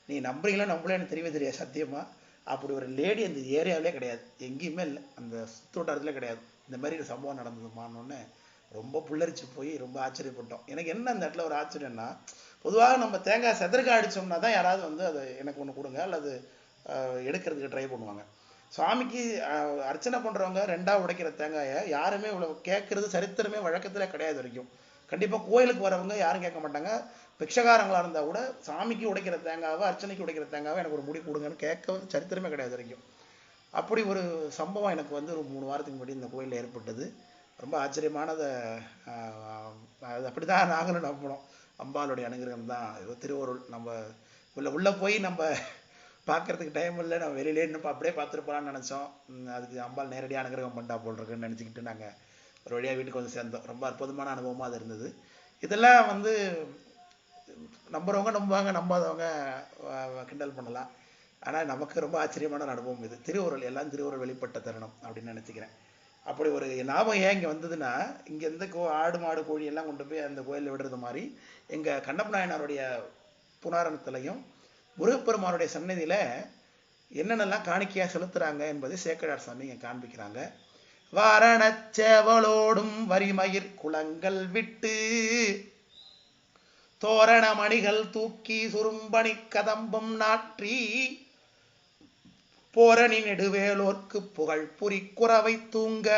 நீ நம்புறீங்களா நம்பளே எனக்கு தெரியவே தெரியாது சத்தியமாக. அப்படி ஒரு லேடி அந்த ஏரியாவிலே கிடையாது, எங்கேயுமே இல்லை, அந்த சுத்தோட்டத்தில் கிடையாது. இந்த மாதிரி ஒரு சம்பவம் நடந்ததுமானோடனே ரொம்ப புல்லரிச்சு போய் ரொம்ப ஆச்சரியப்பட்டோம். எனக்கு என்ன அந்த இடத்துல ஒரு ஆச்சரியம்னா, பொதுவாக நம்ம தேங்காய் செதற்காய் அடித்தோம்னா தான் யாராவது வந்து அதை எனக்கு ஒன்று கொடுங்க அல்லது எடுக்கிறதுக்கு ட்ரை பண்ணுவாங்க. சுவாமிக்கு அர்ச்சனை பண்ணுறவங்க ரெண்டாக உடைக்கிற தேங்காயை யாருமே இவ்வளோ கேட்குறது சரித்திரமே வழக்கத்தில் கிடையாது வரைக்கும். கண்டிப்பாக கோயிலுக்கு வரவங்க யாரும் கேட்க மாட்டாங்க. பிக்ஷகாரங்களாக இருந்தால் கூட சாமிக்கு உடைக்கிற தேங்காவை அர்ச்சனைக்கு உடைக்கிற தேங்காவை எனக்கு ஒரு முடி கொடுங்கன்னு கேட்க சரித்திரமே கிடையாது வரைக்கும். அப்படி ஒரு சம்பவம் எனக்கு வந்து ஒரு 3 வாரத்துக்கு முன்னாடி இந்த கோயிலில் ஏற்பட்டது. ரொம்ப ஆச்சரியமானதை அது அப்படி தான் நாங்களும் நம்பினோம். அம்பாளுடைய அனுகிரகம் தான். ஏதோ திருவருள். நம்ம உள்ளே போய் நம்ம பார்க்கறதுக்கு டைம் இல்லை, நம்ம வெளியிலே இன்னும் அப்படியே பார்த்துருப்போம்னு நினச்சோம். அதுக்கு அம்பாள் நேரடியாக அனுகிரகம் பண்ணிட்டா போல் இருக்குன்னு நினச்சிக்கிட்டு நாங்கள் ஒரு வழியாக வீட்டுக்கு வந்து சேர்ந்தோம். ரொம்ப அற்புதமான அனுபவமாக அது இருந்தது. இதெல்லாம் வந்து நம்புறவங்க நம்புவாங்க, நம்பாதவங்க கிண்டல் பண்ணலாம். ஆனால் நமக்கு ரொம்ப ஆச்சரியமான அனுபவம் இது. திருவுருள் எல்லாம் திருவுருள் வெளிப்பட்ட தருணம் அப்படின்னு நினச்சிக்கிறேன். அப்படி ஒரு ஞாபகம் ஏன் இங்கே வந்ததுன்னா, இங்கே எந்த ஆடு மாடு கோழி எல்லாம் கொண்டு போய் அந்த கோயிலில் விடுறது மாதிரி எங்கள் கண்ணப்ப நாயனாருடைய புனாரணத்திலையும் முருகப்பெருமானுடைய சன்னதியில் என்னென்னலாம் காணிக்கையாக செலுத்துகிறாங்க என்பதை சேக்கடார் சாமி இங்கே காண்பிக்கிறாங்க. வாரணச்சேவலோடும் வரிமயிர் குளங்கள் விட்டு தோரண மணிகள் தூக்கி சுரும்பணி கதம்பம் நாற்றி போரணி நெடுவேலோர்க்கு புகழ் புரி குறவை தூங்க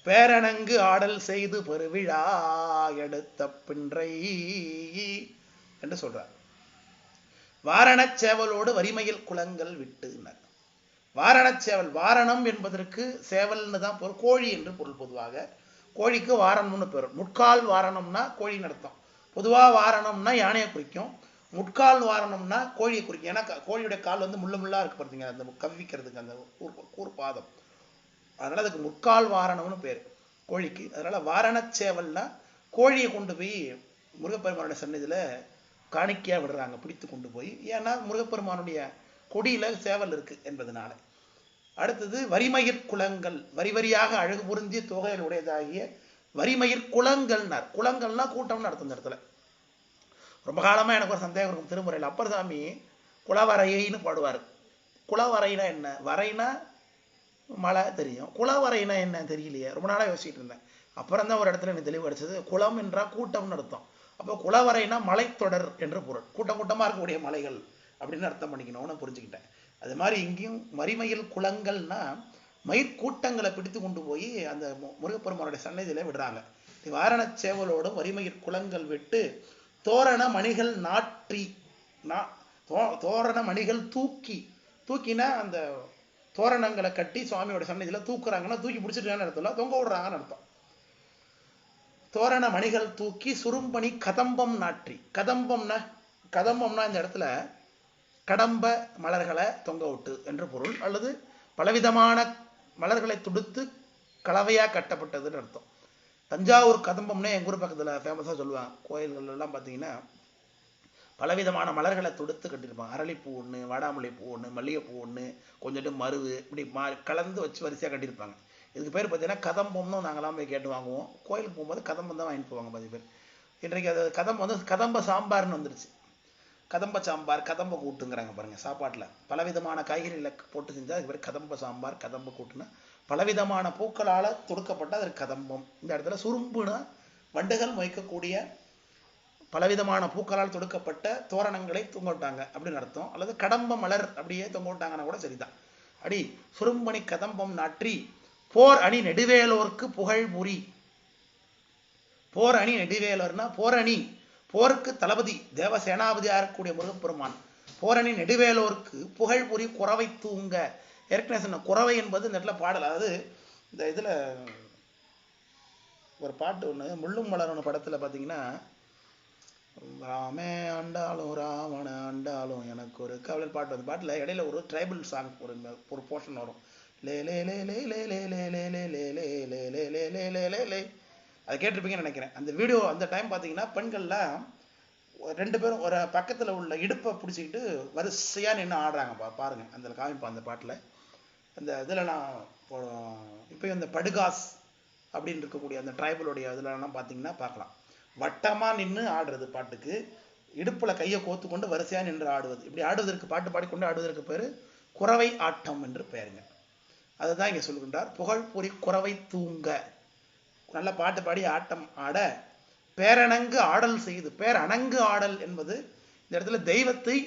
பேரணங்கு ஆடல் செய்து பெருவிழா எடுத்த பின்றை என்று சொல்றார். வாரணச்சேவலோடு வரிமையில் குளங்கள் விட்டுனர். வாரணச்சேவல், வாரணம் என்பதற்கு சேவல்னு தான் பொருள், கோழி என்று பொருள். பொதுவாக கோழிக்கு வாரணம்னு பேர். முட்கால் வாரணம்னா கோழின்னு அர்த்தம். பொதுவாக வாரணம்னா யானையை குறிக்கும், முட்கால் வாரணம்னா கோழியை குறிக்கும். ஏன்னா கோழியுடைய கால் வந்து முள்ள முள்ளா இருக்கு பார்த்தீங்க, அந்த கவ்விக்கிறதுக்கு அந்த கூர்பாதம், அதனால அதுக்கு முட்கால் வாரணம்னு பேர் கோழிக்கு. அதனால வாரணச்சேவல்னா கோழியை கொண்டு போய் முருகப்பெருமானுடைய சன்னதியில காணிக்கையா விடுறாங்க, பிடித்து கொண்டு போய். ஏன்னா முருகப்பெருமானுடைய கொடியில சேவல் இருக்கு என்பதனால. அடுத்தது வரிமயிர் குளங்கள், வரி வரியாக அழகு பொருந்திய தொகையில் உடையதாகிய வரிமயிர் குளங்கள்னார். குளங்கள்னா கூட்டம்னு அர்த்தம். இந்த இடத்துல ரொம்ப காலமா எனக்கு ஒரு சந்தேகம் இருக்கும். திருமுறையில் அப்பர் சாமி குளவரையின்னு பாடுவார். குளவரைனா என்ன? வரைனா மழை தெரியும், குளவரைனா என்ன தெரியலையே, ரொம்ப நாளாக யோசிச்சுட்டு இருந்தேன். அப்புறம் தான் ஒரு இடத்துல எனக்கு தெளிவு கிடைச்சது. குளம் என்றால் கூட்டம்னு அர்த்தம். அப்போ குளவரைனா மலைத்தொடர் என்று பொருள். கூட்டம் கூட்டமாக இருக்கக்கூடிய மலைகள் அப்படின்னு அர்த்தம் பண்ணிக்கணும்னு புரிஞ்சுக்கிட்டேன். அது மாதிரி இங்கேயும் வரிமயில் குளங்கள்னா மயிர்கூட்டங்களை பிடித்து கொண்டு போய் அந்த முருகப்பெருமானுடைய சன்னதியில விடுறாங்க. வாரணச்சேவலோடும் வரிமயிர் குளங்கள் விட்டு தோரண மணிகள் நாற்றி, தோரண மணிகள் தூக்கி, தூக்கினா அந்த தோரணங்களை கட்டி சுவாமியோட சன்னதியில தூக்குறாங்கன்னா தூக்கி பிடிச்சிட்டான்னு அர்த்தம், தொங்க விடுறாங்கன்னு அர்த்தம். தோரண மணிகள் தூக்கி சுரும்பணி கதம்பம் நாற்றி. கதம்பம்னா இந்த இடத்துல கடம்ப மலர்களை தொங்க விட்டு என்று பொருள், அல்லது பலவிதமான மலர்களை துடுத்து கலவையா கட்டப்பட்டதுன்னு அர்த்தம். தஞ்சாவூர் கதம்பம்னே எங்கள் ஊர் பக்கத்தில் ஃபேமஸாக சொல்லுவாங்க. கோயில்கள் எல்லாம் பார்த்தீங்கன்னா பலவிதமான மலர்களை தொடுத்து கட்டியிருப்பாங்க. அரளிப்பூ ஒன்று, வாடாமல்லிப்பூ ஒன்று, மல்லிகைப்பூ ஒன்று, கொஞ்சோண்டு மருவு, இப்படி கலந்து வச்சு வரிசையாக கட்டியிருப்பாங்க. இதுக்கு பேர் பார்த்தீங்கன்னா கதம்பம்னு நாங்களாம் போய் கேட்டு வாங்குவோம். கோயிலுக்கு போகும்போது கதம்பம் தான் வாங்கிட்டு போவாங்க பாதி பேர். இன்றைக்கு அது கதம்பம் வந்து கதம்ப சாம்பார்னு வந்துருச்சு. கதம்ப சாம்பார், கதம்ப கூட்டுங்கிறாங்க பாருங்க. சாப்பாட்டில் பலவிதமான காய்கறிகளை போட்டு செஞ்சால் அதுக்கு பேர் கதம்ப சாம்பார், கதம்ப கூட்டுன்னா பலவிதமான பூக்களால் தொடுக்கப்பட்ட அதற்கு கதம்பம். இந்த இடத்துல சுரும்புனா வண்டுகள் மொய்க்கக்கூடிய பலவிதமான பூக்களால் தொடுக்கப்பட்ட தோரணங்களை தொங்க விட்டாங்க அப்படின்னு அர்த்தம். அல்லது கடம்ப மலர் அப்படியே தொங்க விட்டாங்கன்னா கூட சரிதான். அடி சுரும்பணி கதம்பம் நாற்றி போர் அணி நெடுவேலோர்க்கு புகழ் புரி. போர் அணி நெடுவேலர்னா போரணி, போருக்கு தளபதி தேவசேனாபதியாக இருக்கக்கூடிய முருகப்பெருமான். போரணி நெடுவேலோர்க்கு புகழ் புரி குறவை தூங்க. ஏற்கனவே சொன்ன குறவை என்பது இந்த இடத்துல பாடல். அதாவது இந்த இதில் ஒரு பாட்டு ஒன்று முள்ளும் மலரும் படத்தில் பார்த்தீங்கன்னா, ராமே ஆண்டாலும் ராவண ஆண்டாலும் எனக்கு ஒரு கவலை பாட்டு, அந்த பாட்டில் இடையில ஒரு ட்ரைபல் சாங் ஒரு போர்ஷன் வரும். லே லே லே லே லே லே லே லே லே லே லே லே லே லே லே லே லே லே. அதை கேட்டிருப்பீங்கன்னு நினைக்கிறேன். அந்த வீடியோ அந்த டைம் பார்த்தீங்கன்னா பெண்கள்லாம் 2 பேரும் ஒரு பக்கத்தில் உள்ள இடுப்பை பிடிச்சிக்கிட்டு வரிசையாக நின்று ஆடுறாங்க. பாருங்க அந்த காமிப்பா அந்த பாட்டில். அந்த இதுலலாம் இப்போயும் இந்த படுகாஸ் அப்படின்னு இருக்கக்கூடிய அந்த ட்ரைபலுடைய இதுலலாம் பார்த்தீங்கன்னா பார்க்கலாம். வட்டமாக நின்று ஆடுறது பாட்டுக்கு, இடுப்பில் கையை கோத்து கொண்டு வரிசையாக நின்று ஆடுவது. இப்படி ஆடுவதற்கு, பாட்டு பாடிக்கொண்டு ஆடுவதற்கு பேர் குறவை ஆட்டம் என்று பெயருங்க. அதுதான் இங்கே சொல்லுகின்றார். புகழ் புரி குறவை தூங்க, நல்ல பாட்டு பாடி ஆட்டம் ஆட பேரணங்கு ஆடல் செய்து. பேரணங்கு ஆடல் என்பது இந்த இடத்துல தெய்வத்தை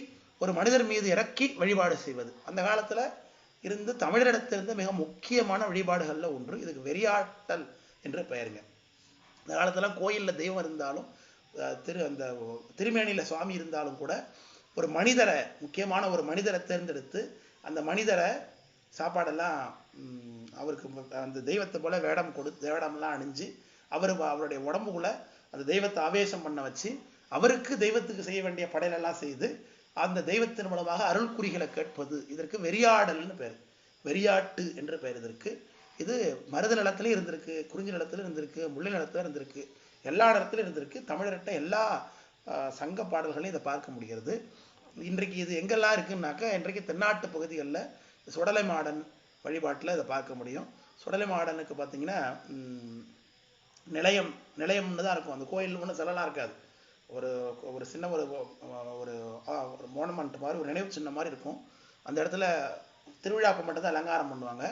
ஒரு மனிதர் மீது இறக்கி வழிபாடு செய்வது. அந்த காலத்தில் இருந்து தமிழரிடத்திலிருந்து மிக முக்கியமான வழிபாடுகளில் ஒன்று. இதுக்கு வெறியாட்டல் என்று பெயருங்க. இந்த காலத்தில் கோயிலில் தெய்வம் இருந்தாலும் அந்த திருமேனியில் சுவாமி இருந்தாலும் கூட ஒரு மனிதரை, முக்கியமான ஒரு மனிதரை தேர்ந்தெடுத்து அந்த மனிதரை சாப்பாடெல்லாம் அவருக்கு அந்த தெய்வத்தை போல வேடம்லாம் அணிஞ்சு அவருடைய உடம்புக்குள்ள அந்த தெய்வத்தை ஆவேசம் பண்ண வச்சு அவருக்கு தெய்வத்துக்கு செய்ய வேண்டிய படையலெல்லாம் செய்து அந்த தெய்வத்தின் மூலமாக அருள் குறிகளை கேட்பது. இதற்கு வெறியாடல்னு பேர், வெறியாட்டு என்று பெயர் இதற்கு. இது மருத நிலத்திலும் இருந்திருக்கு, குறிஞ்சி நிலத்திலும் இருந்திருக்கு, முல்லை நிலத்துல இருந்திருக்கு, எல்லா இடத்துலையும் இருந்திருக்கு. தமிழர்கிட்ட எல்லா சங்க பாடல்களையும் இதை பார்க்க முடிகிறது. இன்றைக்கு இது எங்கெல்லாம் இருக்குன்னாக்கா, இன்றைக்கு தென்னாட்டு பகுதிகளில் சுடலை மாடன் வழிபாட்டில் இதை பார்க்க முடியும். சுடலை மாடனுக்கு பார்த்தீங்கன்னா நிலையம்னு தான் இருக்கும். அந்த கோயில் ஒன்றும் சிலலாம் இருக்காது. ஒரு சின்ன ஒரு மோனமெண்ட் மாதிரி, ஒரு நினைவு சின்ன மாதிரி இருக்கும். அந்த இடத்துல திருவிழாப்போ மட்டும்தான் அலங்காரம் பண்ணுவாங்க.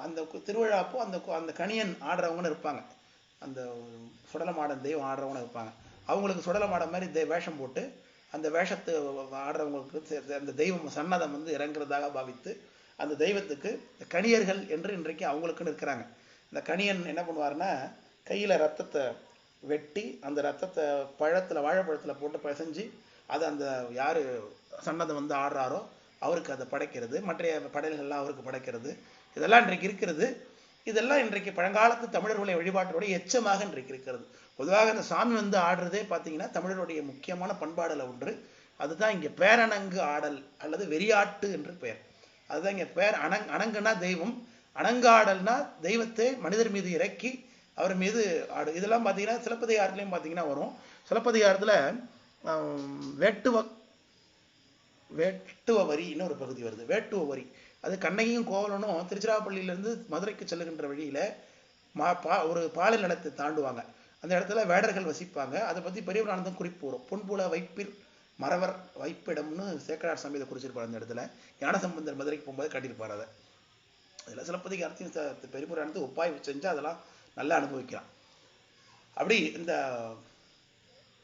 அந்த திருவிழாப்போ அந்த கணியன் ஆடுறவங்கன்னு இருப்பாங்க, அந்த சுடலை மாடன் தெய்வம் ஆடுறவங்கன்னு இருப்பாங்க. அவங்களுக்கு சுடலை மாடன் மாதிரி வேஷம் போட்டு அந்த வேஷத்தை ஆடுறவங்களுக்கு அந்த தெய்வம் சன்னதம் இறங்குறதாக பாவித்து அந்த தெய்வத்துக்கு கணியர்கள் என்று இன்றைக்கு அவங்களுக்குன்னு இருக்கிறாங்க. இந்த கணியன் என்ன பண்ணுவார்னா, கையில் ரத்தத்தை வெட்டி அந்த ரத்தத்தை வாழைப்பழத்தில் போட்டு பிசைஞ்சு அதை அந்த யார் சன்னதம் ஆடுறாரோ அவருக்கு அதை படைக்கிறது, மற்ற படையல்கள்லாம் அவருக்கு படைக்கிறது. இதெல்லாம் இன்றைக்கு இருக்கிறது. இதெல்லாம் இன்றைக்கு பழங்காலத்து தமிழர்களுடைய வழிபாட்டுடைய எச்சமாக இன்றைக்கு இருக்கிறது. பொதுவாக இந்த சாமி ஆடுறதே பார்த்தீங்கன்னா தமிழருடைய முக்கியமான பண்பாடுல ஒன்று. அதுதான் இங்கே பேரணங்கு ஆடல் அல்லது வெறியாட்டு என்று பெயர். அதுதான் இங்கே பேர். அணங்குனா தெய்வம், அணங்காடல்னா தெய்வத்தை மனிதர் மீது இறக்கி அவர் மீது ஆடு. இதெல்லாம் பார்த்தீங்கன்னா சிலப்பதிகாரத்துலையும் பார்த்தீங்கன்னா வரும். சிலப்பதிகாரத்தில் வேட்டுவ வரி இன்னொரு பகுதி வருது. வேட்டுவ வரி அது கண்ணகியும் கோவலனும் திருச்சிராப்பள்ளியிலேருந்து மதுரைக்கு செல்லுகின்ற வழியில் ஒரு பாலை நிலத்தை தாண்டுவாங்க. அந்த இடத்துல வேடர்கள் வசிப்பாங்க. அதை பற்றி பெரியவரானந்தம் குறிப்பு வரும். பொன்புல வைப்பில் மறவர் வைப்பிடம்னு சேக்கரார் சமீதை குறிச்சிருப்பார். அந்த இடத்துல ஞானசம்பந்தர் மதுரைக்கு போகும்போது காட்டியிருப்பார். அதில் சிலப்பதிகாரத்தையும் பெரியவரானது ஒப்பாய்வு செஞ்சு அதெல்லாம் நல்லா அனுபவிக்கலாம். அப்படி இந்த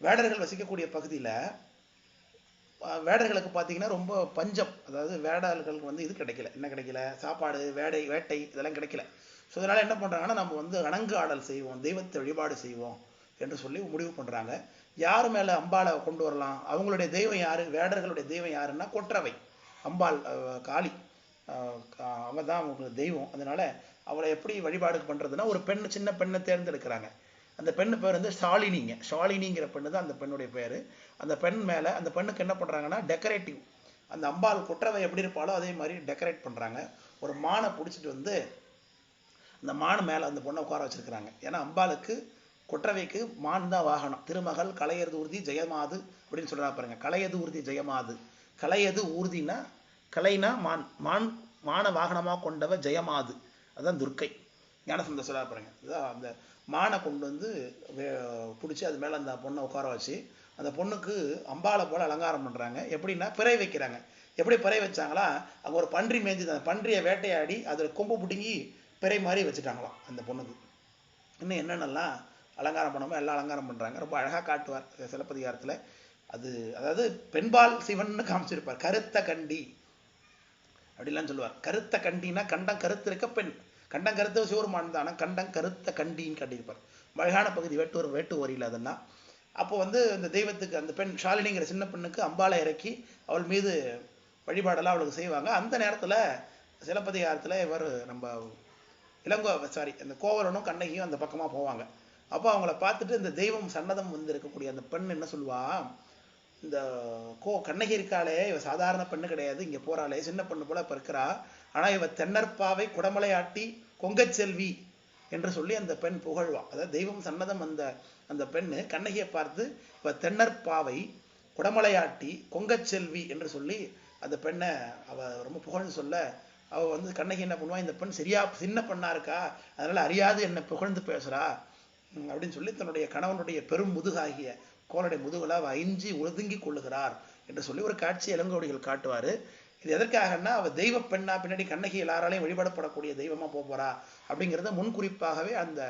வேடர்கள் வசிக்கக்கூடிய பகுதியில் வேடர்களுக்கு பார்த்தீங்கன்னா ரொம்ப பஞ்சம். அதாவது வேடர்களுக்கு இது கிடைக்கல. என்ன கிடைக்கல? சாப்பாடு, வேட்டை இதெல்லாம் கிடைக்கல. ஸோ அதனால் என்ன பண்ணுறாங்கன்னா, நம்ம அணங்கு ஆடல் செய்வோம், தெய்வத்தை வழிபாடு செய்வோம் என்று சொல்லி முடிவு பண்ணுறாங்க. யார் மேலே அம்பாளை கொண்டு வரலாம்? அவங்களுடைய தெய்வம் யார்? வேடர்களுடைய தெய்வம் யாருன்னா கொற்றவை அம்பாள், காளி. அவள் தான் அவங்களுக்கு தெய்வம். அதனால் அவளை எப்படி வழிபாடு பண்ணுறதுன்னா, ஒரு சின்ன பெண்ணை தேர்ந்தெடுக்கிறாங்க. அந்த பெண்ணு பேர் ஷாலினிங்க. ஷாலினிங்கிற பெண்ணு தான் அந்த பெண்ணுடைய பேர். அந்த பெண் மேலே அந்த பெண்ணுக்கு என்ன பண்ணுறாங்கன்னா, டெக்கரேட்டிவ், அந்த அம்பாள் கொற்றவை எப்படி இருப்பாளோ அதே மாதிரி டெக்கரேட் பண்ணுறாங்க. ஒரு மானை பிடிச்சிட்டு அந்த மான் மேலே அந்த பொண்ணை உட்கார வச்சிருக்கிறாங்க. ஏன்னா அம்பாளுக்கு கொற்றவைக்கு மான் தான் வாகனம். திருமகள் கலையது ஊர்தி ஜெயமாது அப்படின்னு சொல்கிறா பாருங்க. கலையது ஊர்தி ஜெயமாது. கலையது ஊர்தினா கலைனா மான வாகனமாக கொண்டவ ஜெயமாது, அதுதான் துர்க்கை. ஞானசம்பந்தர் சொல்ல பாருங்க. இதுதான் அந்த மானை கொண்டு பிடிச்சி அது மேலே அந்த பொண்ணை உட்கார வச்சு அந்த பொண்ணுக்கு அம்பாளை போல் அலங்காரம் பண்ணுறாங்க. எப்படின்னா பிறை வைக்கிறாங்க. எப்படி பிறை வச்சாங்களா, அங்கே ஒரு பன்றி மேய்ஞ்சி அந்த பன்றியை வேட்டையாடி அதில் கொம்பு பிடுங்கி பிறை மாதிரி வச்சுட்டாங்களாம் அந்த பொண்ணுக்கு. இன்னும் என்னென்னலாம் அலங்காரம் பண்ணாமல் எல்லாம் அலங்காரம் பண்ணுறாங்க. ரொம்ப அழகாக காட்டுவார் சிலப்பதிகாரத்தில். அதாவது பெண்பால் சிவன்னு காமிச்சிருப்பார். கருத்த கண்டி அப்படிலாம் சொல்லுவார். கருத்த கண்டினா கண்டம் கருத்து இருக்க பெண், கண்டம் கருத்த சிவருமான் தான், ஆனால் கண்டம் கருத்த கண்டின்னு காட்டியிருப்பார். அழகான பகுதி வேட்டு வரியில். அதெல்லாம் அப்போ இந்த தெய்வத்துக்கு அந்த பெண் ஷாலினிங்கிற சின்ன பெண்ணுக்கு அம்பாளை இறக்கி அவள் மீது வழிபாடெல்லாம் அவளுக்கு செய்வாங்க. அந்த நேரத்தில் சிலப்பதிகாரத்தில் இவர் நம்ம அந்த கோவலனும் கண்ணகியும் அந்த பக்கமா போவாங்க. அப்போ அவங்கள பார்த்துட்டு இந்த தெய்வம் சன்னதம் வந்து இருக்கக்கூடிய அந்த பெண் என்ன சொல்லுவா, இந்த கண்ணகி இருக்காளே இவ சாதாரண பெண்ணு கிடையாது, இங்க போறாளே சின்ன பெண்ணு போல இப்ப இருக்கிறா, ஆனா இவ தென்னற்பாவை குடமலையாட்டி கொங்கச்செல்வி என்று சொல்லி அந்த பெண் புகழ்வா. அதாவது தெய்வம் சன்னதம் அந்த பெண்ணு கண்ணகியை பார்த்து இவ தென்னற்பாவை குடமலையாட்டி கொங்கச்செல்வி என்று சொல்லி அந்த பெண்ணை அவ ரொம்ப புகழ்ந்து சொல்ல, அவ வந்து கண்ணகி என்ன பண்ணுவா, இந்த பெண் சரியா சின்ன பெண்ணா இருக்கா, அதனால அறியாது என்ன புகழ்ந்து பேசுறா அப்படின்னு சொல்லி தன்னுடைய கணவனுடைய பெரும் முதுகாகிய கோலடை முதுகுல அவ அஞ்சி ஒதுங்கி கொள்ளுகிறார் என்று சொல்லி ஒரு காட்சி இளங்கோவடிகள் காட்டுவாரு. இது எதற்காகன்னா, அவ தெய்வ பெண்ணா பின்னாடி கண்ணகி எல்லாராலையும் வழிபடப்படக்கூடிய தெய்வமா போறா அப்படிங்கிறத முன்குறிப்பாகவே அந்த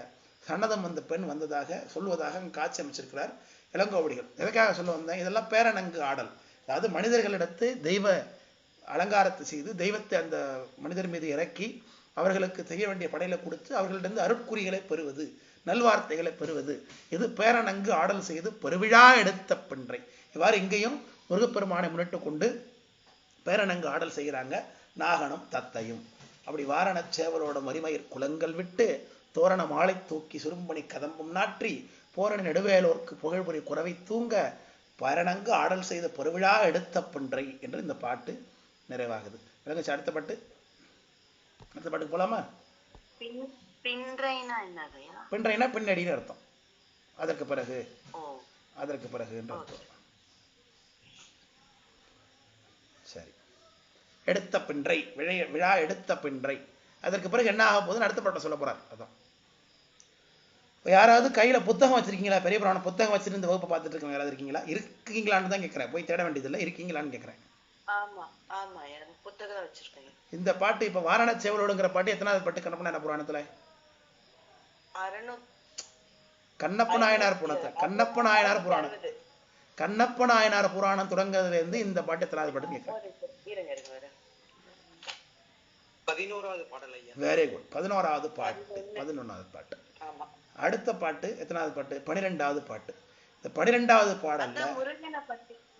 சன்னதம் அந்த பெண் வந்ததாக சொல்வதாக காட்சி அமைச்சிருக்கிறார் இளங்கோவடிகள். எதற்காக சொல்ல வந்தேன், இதெல்லாம் பேரணங்கு ஆடல். அதாவது மனிதர்களிடத்து தெய்வ அலங்காரத்தை செய்து தெய்வத்தை அந்த மனிதர் மீது இறக்கி அவர்களுக்கு செய்ய வேண்டிய படையில கொடுத்து அவர்களிடம் அருட்குறிகளை பெறுவது, நல்வார்த்தைகளை பெறுவது, இது பேரணங்கு ஆடல் செய்து பெருவிழா எடுத்த பென்றை. இவ்வாறு இங்கேயும் முருகப்பெருமானை முன்னிட்டு கொண்டு பேரணங்கு ஆடல் செய்கிறாங்க நாகனும் தத்தையும். அப்படி வாரண சேவலோட மரிமயிர் குலங்கள் விட்டு தோரண மாலை தூக்கி சுரும்பணி கதம்பும் நாற்றி போரணி நெடுவேலோர்க்கு புகழ்புரி குறவை தூங்க பேரணங்கு ஆடல் செய்த பெருவிழா எடுத்த பென்றை என்று இந்த பாட்டு நிறைவாகுது. விளங்குச்சு? அடுத்த பாட்டுக்கு போலாமா? பின்றைனா பின்னடின்னு அர்த்தம். அதற்கு பிறகு என்று அர்த்தம். சரி, எடுத்த பின்றை விழா எடுத்த பின்றை. அதற்கு பிறகு என்ன ஆக போகுதுன்னு அடுத்த பாட்டை சொல்ல போறார். அதான் யாராவது கையில புத்தகம் வச்சிருக்கீங்களா? பெரிய புராண புத்தகம் வச்சிருந்து இந்த வகுப்பை பார்த்துட்டு இருக்கீங்க யாராவது இருக்கீங்களா? இருக்கீங்களான்னு தான் கேட்கிறேன், போய் தேட வேண்டியதில்லை, இருக்கீங்களான்னு கேட்கிறேன். இந்த பாட்டு இப்ப வாரண சேவலோடுங்கிற பாட்டு எத்தனாவது பாட்டு கண்ணப்ப புராணத்துல? கண்ணப்ப நாயனார் புராணம். கண்ணப்ப நாயனார் புராணம் தொடங்குறதுல இருந்து இந்த பாட்டு எத்தனாவது பாட்டு கேட்கிறேன்? 11வது பாடல் ஐயா. வெரி குட், 11வது பாட்டு. 11வது பாட்டு. அடுத்த பாட்டு எத்தனாவது பாட்டு? 12வது பாட்டு. இந்த 12வது பாடல்ல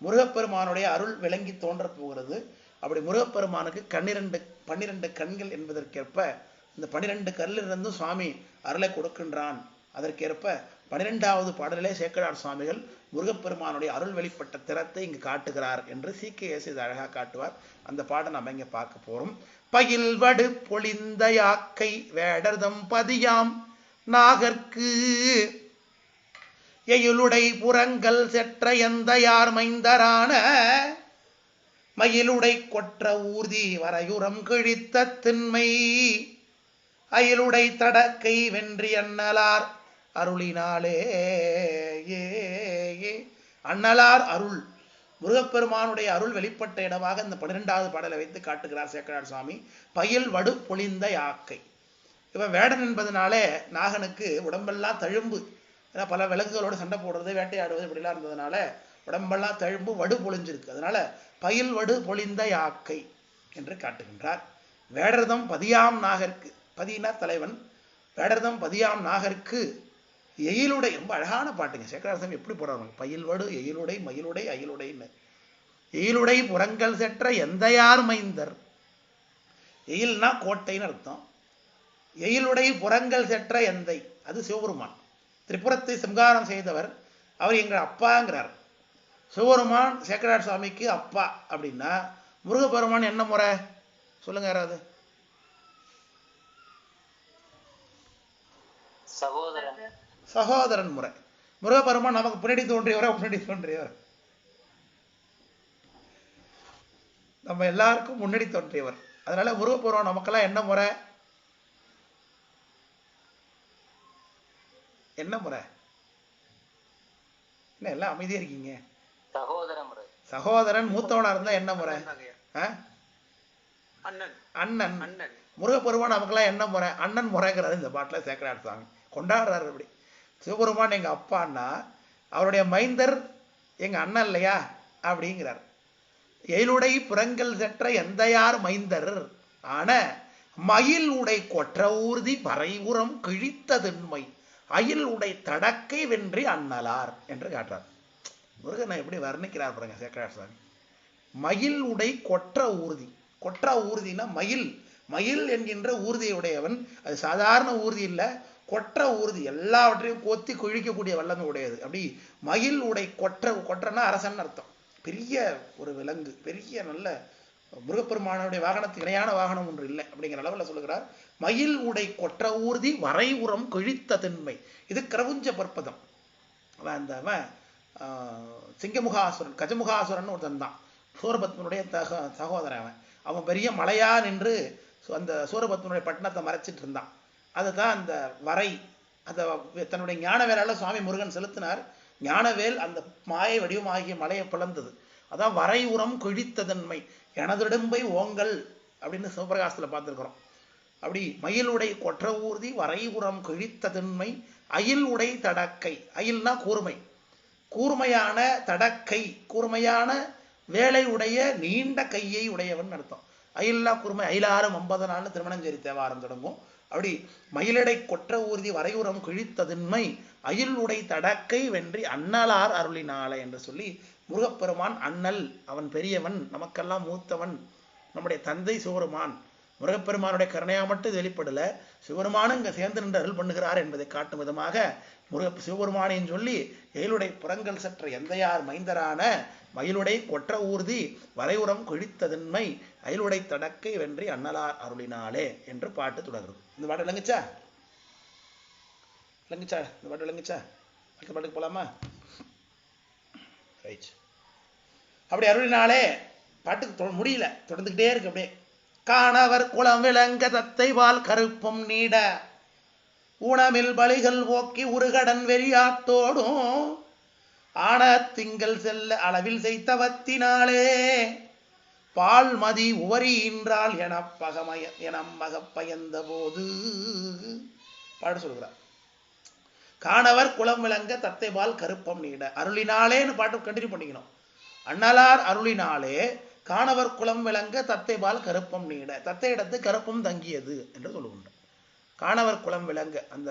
முருகப்பெருமானுடைய அருள் விளங்கி தோன்ற போகிறது. அப்படி முருகப்பெருமானுக்கு 12 கண்கள் என்பதற்கேற்ப இந்த 12 கல்லிலிருந்தும் சுவாமி அருளை கொடுக்கின்றான். அதற்கேற்ப 12வது பாடலிலே சேக்கடார் சுவாமிகள் முருகப்பெருமானுடைய அருள் வெளிப்பட்ட திறத்தை இங்கு காட்டுகிறார் என்று CKS இது அழகா காட்டுவார். அந்த பாடம் நம்ம இங்க பார்க்க போறோம். பயில் வடு பொழிந்த யாக்கை வேடர்தம் பதியாம் நாகர்க்கு எயிலுடை புறங்கள் செற்ற எந்த யார் மைந்தரான மயிலுடை கொற்ற ஊர்தி வரையுறம் கிழித்த திண்மை அயிலுடை தடக்கை வென்றி அண்ணலார் அருளினாலே. அண்ணலார் அருள், முருகப்பெருமானுடைய அருள் வெளிப்பட்ட இடமாக இந்த 12வது பாடலை வைத்து காட்டுகிறார் சேக்கடார் சுவாமி. பயில் வடு பொழிந்த யாக்கை. இவன் வேடன் என்பதனாலே நாகனுக்கு உடம்பெல்லாம் தழும்பு. ஏன்னா பல விலங்குகளோடு சண்டை போடுறது, வேட்டையாடுவது இப்படிலாம் இருந்ததுனால உடம்பெல்லாம் தழும்பு, வடு பொழிஞ்சிருக்கு. அதனால பயில் வடு பொழிந்த யாக்கை என்று காட்டுகின்றார். வேடர்தம் பதியாம் நாகர்க்கு, பதினா தலைவன், வேடர்தம் பதியாம் நாகர்க்கு எயிலுடை. ரொம்ப அழகான பாட்டுங்க. சேக்கடார் சாமி எப்படி போடுறாங்க, பயில்வடு எயிலுடை மயிலுடை அயிலுடைன்னு. எயிலுடை புறங்கள் செற்ற எந்த யார் மைந்தர். எயில்னா கோட்டைன்னு அர்த்தம். எயிலுடை புறங்கள் செற்ற எந்தை, அது சிவபெருமான். திரிபுரத்தை சம்ஹாரம் செய்தவர் அவர் எங்கள் அப்பாங்கிறார். சிவபெருமான் சேக்கடார் சுவாமிக்கு அப்பா அப்படின்னா முருகப்பெருமான் என்ன முறை சொல்லுங்க யாராவது? சகோதரன் முறை. முருகப்பெருமான் நமக்கு பின்னாடி தோன்றியவர், நம்ம எல்லாருக்கும் முன்னாடி தோன்றியவர். அதனால முருகப்பெருமான் நமக்கெல்லாம் என்ன முறை? என்ன முறை? என்ன எல்லாம் அமைதியா இருக்கீங்க? சகோதரன் மூத்தவனா இருந்தா என்ன முறை? அண்ணன். முருகப்பெருமான் நமக்கெல்லாம் என்ன முறை? அண்ணன் முறைங்கிறாரு இந்த பாட்டுல சேக்கடார் சாமி கொண்டாடுறாரு. அப்படி சிவபெருமான் எங்க அப்பான்னா அவருடைய மைந்தர் எங்க அண்ணன் இல்லையா அப்படிங்கிறார். எயிலுடை புறங்கள் செற்ற எந்த யார் மைந்தர் ஆன மயில் உடை கொற்ற ஊர்தி பறையுறம் கிழித்ததின்மை அயில் உடை தடக்கை வென்றி அண்ணலார் என்று காட்டுறார். முருகனை எப்படி வர்ணிக்கிறார் பாருங்க சேக்கடார் சாமி. மயில் உடை கொற்ற ஊர்தி. கொற்ற ஊர்தினா மயில், மயில் என்கின்ற ஊர்தியுடையவன். அது சாதாரண ஊர்தி இல்லை, கொற்ற ஊர்தி, எல்லாவற்றையும் கொத்தி குழிக்கக்கூடிய வல்லமை உடையது. அப்படி மயில் உடை கொற்றனா அரசன் அர்த்தம். பெரிய ஒரு விலங்கு, பெரிய நல்ல முருகப்பெருமானுடைய வாகனத்துக்கு இணையான வாகனம் ஒன்று இல்லை அப்படிங்கிற அளவில் சொல்லுகிறார். மயில் உடை கொற்ற ஊர்தி வரை உரம் கொழித்த திண்மை. இது கிரவுஞ்ச பற்பதம். அவன் சிங்கமுகாசுரன், கஜமுகாசுரன் ஒருத்தன் தான், சூரபத்மனுடைய சகோதரன். அவன் பெரிய மலையா நின்று அந்த சூரபத்மனுடைய பட்டணத்தை மறைச்சிட்டு இருந்தான். அதுதான் அந்த வரை. அந்த தன்னுடைய ஞானவேலால சுவாமி முருகன் செலுத்தினார். ஞானவேல் அந்த மாயை வடிவமாகிய மலையை பிளந்தது. அதான் வரை உரம் கொழித்ததன்மை, எனதிடும்பை ஓங்கல் அப்படின்னு சிவபிரகாசத்தில் பார்த்துருக்கிறோம். அப்படி மயிலுடை கொற்ற ஊர்தி வரை உரம் கொழித்ததன்மை அயில் உடை தடக்கை. அயில்னா கூர்மை, கூர்மையான தடக்கை, கூர்மையான வேலை உடைய நீண்ட கையை உடையவன் அர்த்தம். அயில்னா கூர்மை. அயிலாரம் 50 நாள்னு திருமணஞ்சேரி தேவாரம் தொடங்கும். அப்படி மயிலடை கொற்ற ஊர்தி வரையுறம் கிழித்ததின்மை அயில் உடை தடக்கை வென்றி அண்ணலார் அருளினாலே என்று சொல்லி முருகப்பெருமான் அண்ணல், அவன் பெரியவன், நமக்கெல்லாம் மூத்தவன், நம்முடைய தந்தை சிவபெருமான். முருகப்பெருமானுடைய கருணையா மட்டும் வெளிப்படல, சிவபெருமானும் இங்க சேர்ந்து நின்று அருள் பண்ணுகிறார் என்பதை காட்டும் விதமாக சிவபெருமானின்னு சொல்லி எயிலுடை புறங்கள் சற்ற எந்தையார் மைந்தரான மயிலுடை கொற்ற ஊர்தி வரையுறம் கொழித்ததின்மை அயிலுடை தடக்கை வென்றி அண்ணலார் அருளினாலே என்று பாட்டு தொடங்குது. இந்த பாட்டு விளங்குச்சா? இந்த பாட்டு விளங்குச்சா? அடுத்த பாட்டுக்கு போலாமா? ரைட். அப்படி அருளினாலே பாட்டுக்கு முடியல, தொடர்ந்துகிட்டே இருக்கு. அப்படியே காணவர் குளம் விளங்க தத்தை பால் கருப்பம் நீட ஊனமில் பலிகள் போக்கி உருகடன் வெறியாட்டோடும் ஆன திங்கள் செல்ல அளவில் செய்தவத்தினாலே பால் மதி உவரியின்றால் என மகப்பயந்த போது பாடு சொல்கிறார். காணவர் குளம் விளங்க தத்தை பால் கருப்பம் நீட அருளினாலேன்னு பாட்டு கண்டினியூ பண்ணிக்கணும். அண்ணலார் அருளினாலே காணவர் குளம் விளங்க தத்தை பால் கருப்பம் நீட, தத்தை இடத்து கருப்பம் தங்கியது என்று சொல்லுகின்றோம். காணவர் குளம் விளங்க, அந்த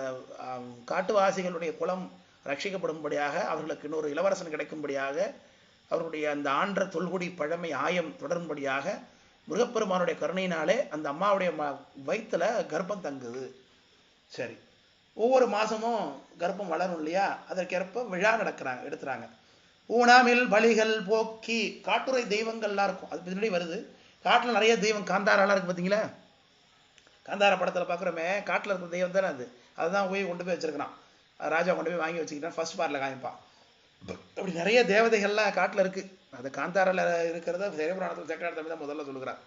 காட்டுவாசிகளுடைய குளம் ரட்சிக்கப்படும்படியாக, அவர்களுக்கு இன்னொரு இளவரசன் கிடைக்கும்படியாக, அவருடைய அந்த ஆன்ற தொல்குடி பழமை ஆயம் தொடரும்படியாக முருகப்பெருமானுடைய கருணையினாலே அந்த அம்மாவுடைய வயிற்றுல கர்ப்பம் தங்குது. சரி, ஒவ்வொரு மாதமும் கர்ப்பம் வளரும் இல்லையா, அதற்கேற்ப விழா எடுத்துறாங்க. ஊனாமில் பலிகள் போக்கி, காட்டுரை தெய்வங்கள்லாம் இருக்கும், அது பின்னாடி வருது. காட்டில் நிறைய தெய்வம், காந்தாரெல்லாம் இருக்கு பார்த்தீங்களா? காந்தார படத்தில் பார்க்குறோமே, காட்டில் இருக்கிற தெய்வம் தானே அது. அதுதான் போய் கொண்டு போய் வச்சிருக்கிறான், ராஜா கொண்டு போய் வாங்கி வச்சுக்கிட்டான், ஃபர்ஸ்ட் பார்ட்டில் காமிப்பான். அப்படி நிறைய தேவதைகள்லாம் காட்டில் இருக்கு. அது காந்தாரில் இருக்கிறத சிவபுராணத்தில் சேக்கரார் தான் முதல்ல சொல்லுகிறார்.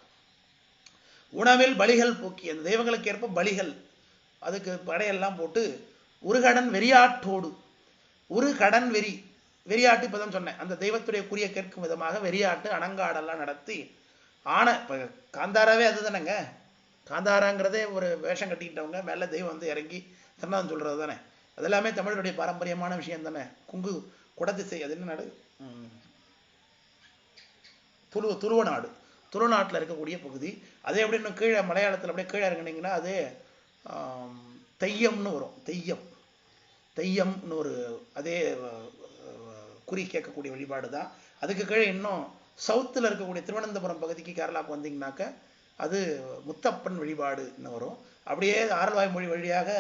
உணவில் பலிகள் போக்கி, அந்த தெய்வங்களுக்கு ஏற்ப பலிகள், அதுக்கு படையெல்லாம் போட்டு உருகடன் வெறியாட்டோடு, ஒரு கடன் வெறியாட்டு இப்போ தான் சொன்னேன், அந்த தெய்வத்துடைய குறிய கேட்கும் விதமாக வெறியாட்டு அணங்காடெல்லாம் நடத்தி ஆன. இப்போ காந்தாராவே அது தானேங்க, காந்தாராங்கிறதே ஒரு வேஷம் கட்டிக்கிட்டவங்க மேலே தெய்வம் வந்து இறங்கி சன்னாதம் சொல்கிறது தானே. அதெல்லாமே தமிழருடைய பாரம்பரியமான விஷயம் தானே. குங்கு குடதிசை, அது என்ன நாடு? துருவநாடு, துருவநாட்டில் இருக்கக்கூடிய பகுதி. அதே அப்படின்னு கீழே மலையாளத்தில் அப்படியே கீழே இறங்கினீங்கன்னா அது தெய்யம்னு வரும். தெய்யம்னு ஒரு அதே குறி கேட்கக்கூடிய வழிபாடு தான். அதுக்கு கீழே இன்னும் சவுத்தில் இருக்கக்கூடிய திருவனந்தபுரம் பகுதிக்கு கேரளாவுக்கு வந்தீங்கன்னாக்க அது முத்தப்பன் வழிபாடுன்னு வரும். அப்படியே ஆரல்வாய் மொழி வழியாக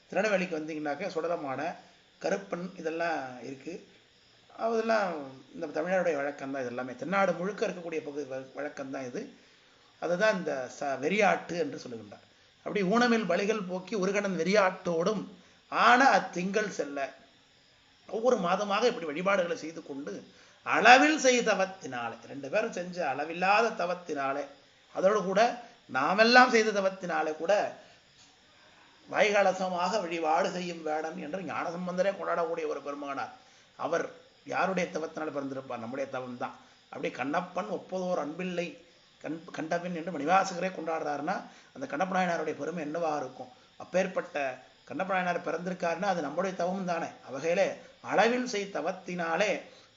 திருநெல்வேலிக்கு வந்தீங்கன்னாக்க சுடலமான கருப்பன் இதெல்லாம் இருக்குது. அதெல்லாம் இந்த தமிழருடைய வழக்கம் தான். இது எல்லாமே தென்னாடு முழுக்க இருக்கக்கூடிய பகுதி வழக்கம் தான் இது. அதுதான் இந்த வெறியாட்டு என்று சொல்லுகின்றார். அப்படி ஊனமில் பலிகள் போக்கி ஒருகடன் வெறியாட்டோடும் ஆன அத்திங்கள் செல்ல, ஒவ்வொரு மாதமாக இப்படி வழிபாடுகளை செய்து கொண்டு அளவில் செய்த தவத்தினாலே, 2 பேரும் செஞ்ச அளவில்லாத தவத்தினாலே, அதோடு கூட நாமெல்லாம் செய்த தவத்தினாலே கூட வாய்கலசமாக வழிபாடு செய்யும் வேடன் என்று ஞானசம்பந்தரே கொண்டாடக்கூடிய ஒரு பெருமானார். அவர் யாருடைய தவத்தினால் பிறந்திருப்பார்? நம்முடைய தவம் தான். அப்படி கண்ணப்பன் ஒப்பதோர் அன்பில்லை கண்டபின் என்று மணிவாசகரே கொண்டாடுறாருன்னா அந்த கண்ணப்ப நாயனாருடைய பெருமை என்னவா இருக்கும்? அப்பேற்பட்ட கண்ணப்ப நாயனார் பிறந்திருக்காருன்னா அது நம்முடைய தவம் தானே. அவகையிலே அளவில் செய் தவத்தினாலே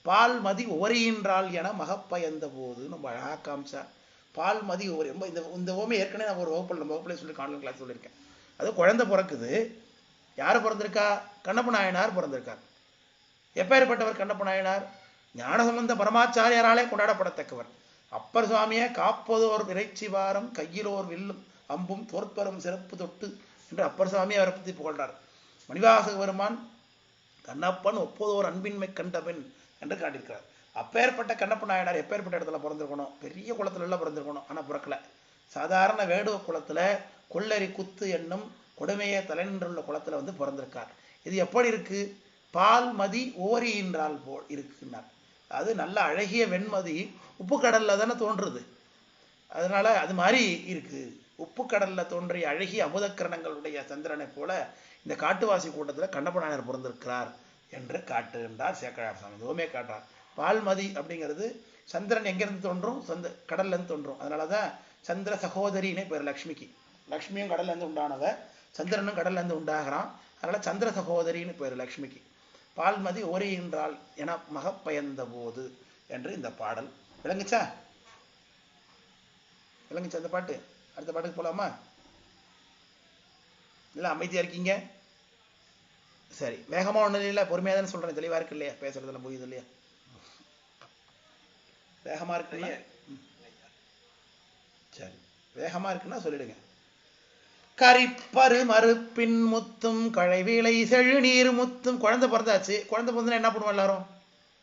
பால் மதி உவரியின்றால் என மகப்பயந்த போது நம்ம அழகா காமிச்சா. பால் மதி உவரி, இந்த ஓமை ஏற்கனவே நான் ஒரு வகுப்புல சொல்லி ஆன்லைன் கிளாஸ் சொல்லியிருக்கேன். அது குழந்தை பிறக்குது. யார் பிறந்திருக்கா? கண்ணப்ப நாயனார் பிறந்திருக்கார். எப்பேற்பட்டவர் கண்ணப்ப நாயனார்? ஞானசம்பந்த பரமாச்சாரியாராலே கொண்டாடப்படத்தக்கவர். அப்பர் சுவாமியை காப்பதோர் இறைச்சி வாரம் கையிலோர் வில்லும் அம்பும் தோற்பரும் சிறப்பு தொட்டு என்று அப்பர் சுவாமி அவரை பற்றி புகழ்றார். மணிவாசக பெருமான் கண்ணப்பன் ஒப்பதோர் அன்பின்மை கண்டவன் என்று காட்டியிருக்கிறார். அப்பேற்பட்ட கண்ணப்ப நாயனார் எப்பேற்பட்ட இடத்துல பிறந்திருக்கணும்? பெரிய குளத்துல எல்லாம் பிறந்திருக்கணும். ஆனா பிறக்கல. சாதாரண வேடுவ குளத்துல கொள்ளரி குத்து என்னும் கொடுமையை தலைநின்றுள்ள குளத்துல வந்து பிறந்திருக்கார். இது எப்படி இருக்கு? பால் மதி ஓரி என்றால் போல் இருக்குன்னார். அது நல்ல அழகிய வெண்மதி உப்பு கடல்ல தானே தோன்றுது. அதனால அது மாதிரி இருக்கு. உப்பு கடல்ல தோன்றிய அழகிய அமுதக்கிரணங்களுடைய சந்திரனை போல இந்த காட்டுவாசி கூட்டத்துல கண்ணப்ப நாயனார் பிறந்திருக்கிறார் என்று காட்டுகின்றார் சேக்கழார் சாமி. இதுவுமே காட்டுறார். பால்மதி அப்படிங்கிறது சந்திரன் எங்கிருந்து தோன்றும்? கடல்ல இருந்து தோன்றும். அதனாலதான் சந்திர சகோதரினே பேர் லக்ஷ்மிக்கு. லக்ஷ்மியும் கடல்ல இருந்து உண்டானவ, சந்திரனும் கடல்ல இருந்து உண்டாகிறான். அதனால சந்திர சகோதரின்னு பேர் லக்ஷ்மிக்கு. பால்மதி ஓரியின்றால் என மகப்பயந்த போது என்று இந்த பாடல். விளங்குச்சா? விளங்குச்சா அந்த பாட்டு? அடுத்த பாட்டுக்கு போலாமா? இல்ல அமைதியா இருக்கீங்க? சரி, வேகமா ஒண்ணு இல்ல, பொறுமையா தானே சொல்றேன். தெளிவா இருக்கு இல்லையா? பேசுறதுல புரியுது இல்லையா? வேகமா இருக்கு. சரி, வேகமா இருக்குன்னா சொல்லிடுங்க. கரிப்பரு மறுப்பின் முத்தும் கழைவிலை செழுநீர் முத்தும். குழந்தை பிறந்தாச்சு. குழந்தை பிறந்தா என்ன பண்ணுவோம்? எல்லாரும்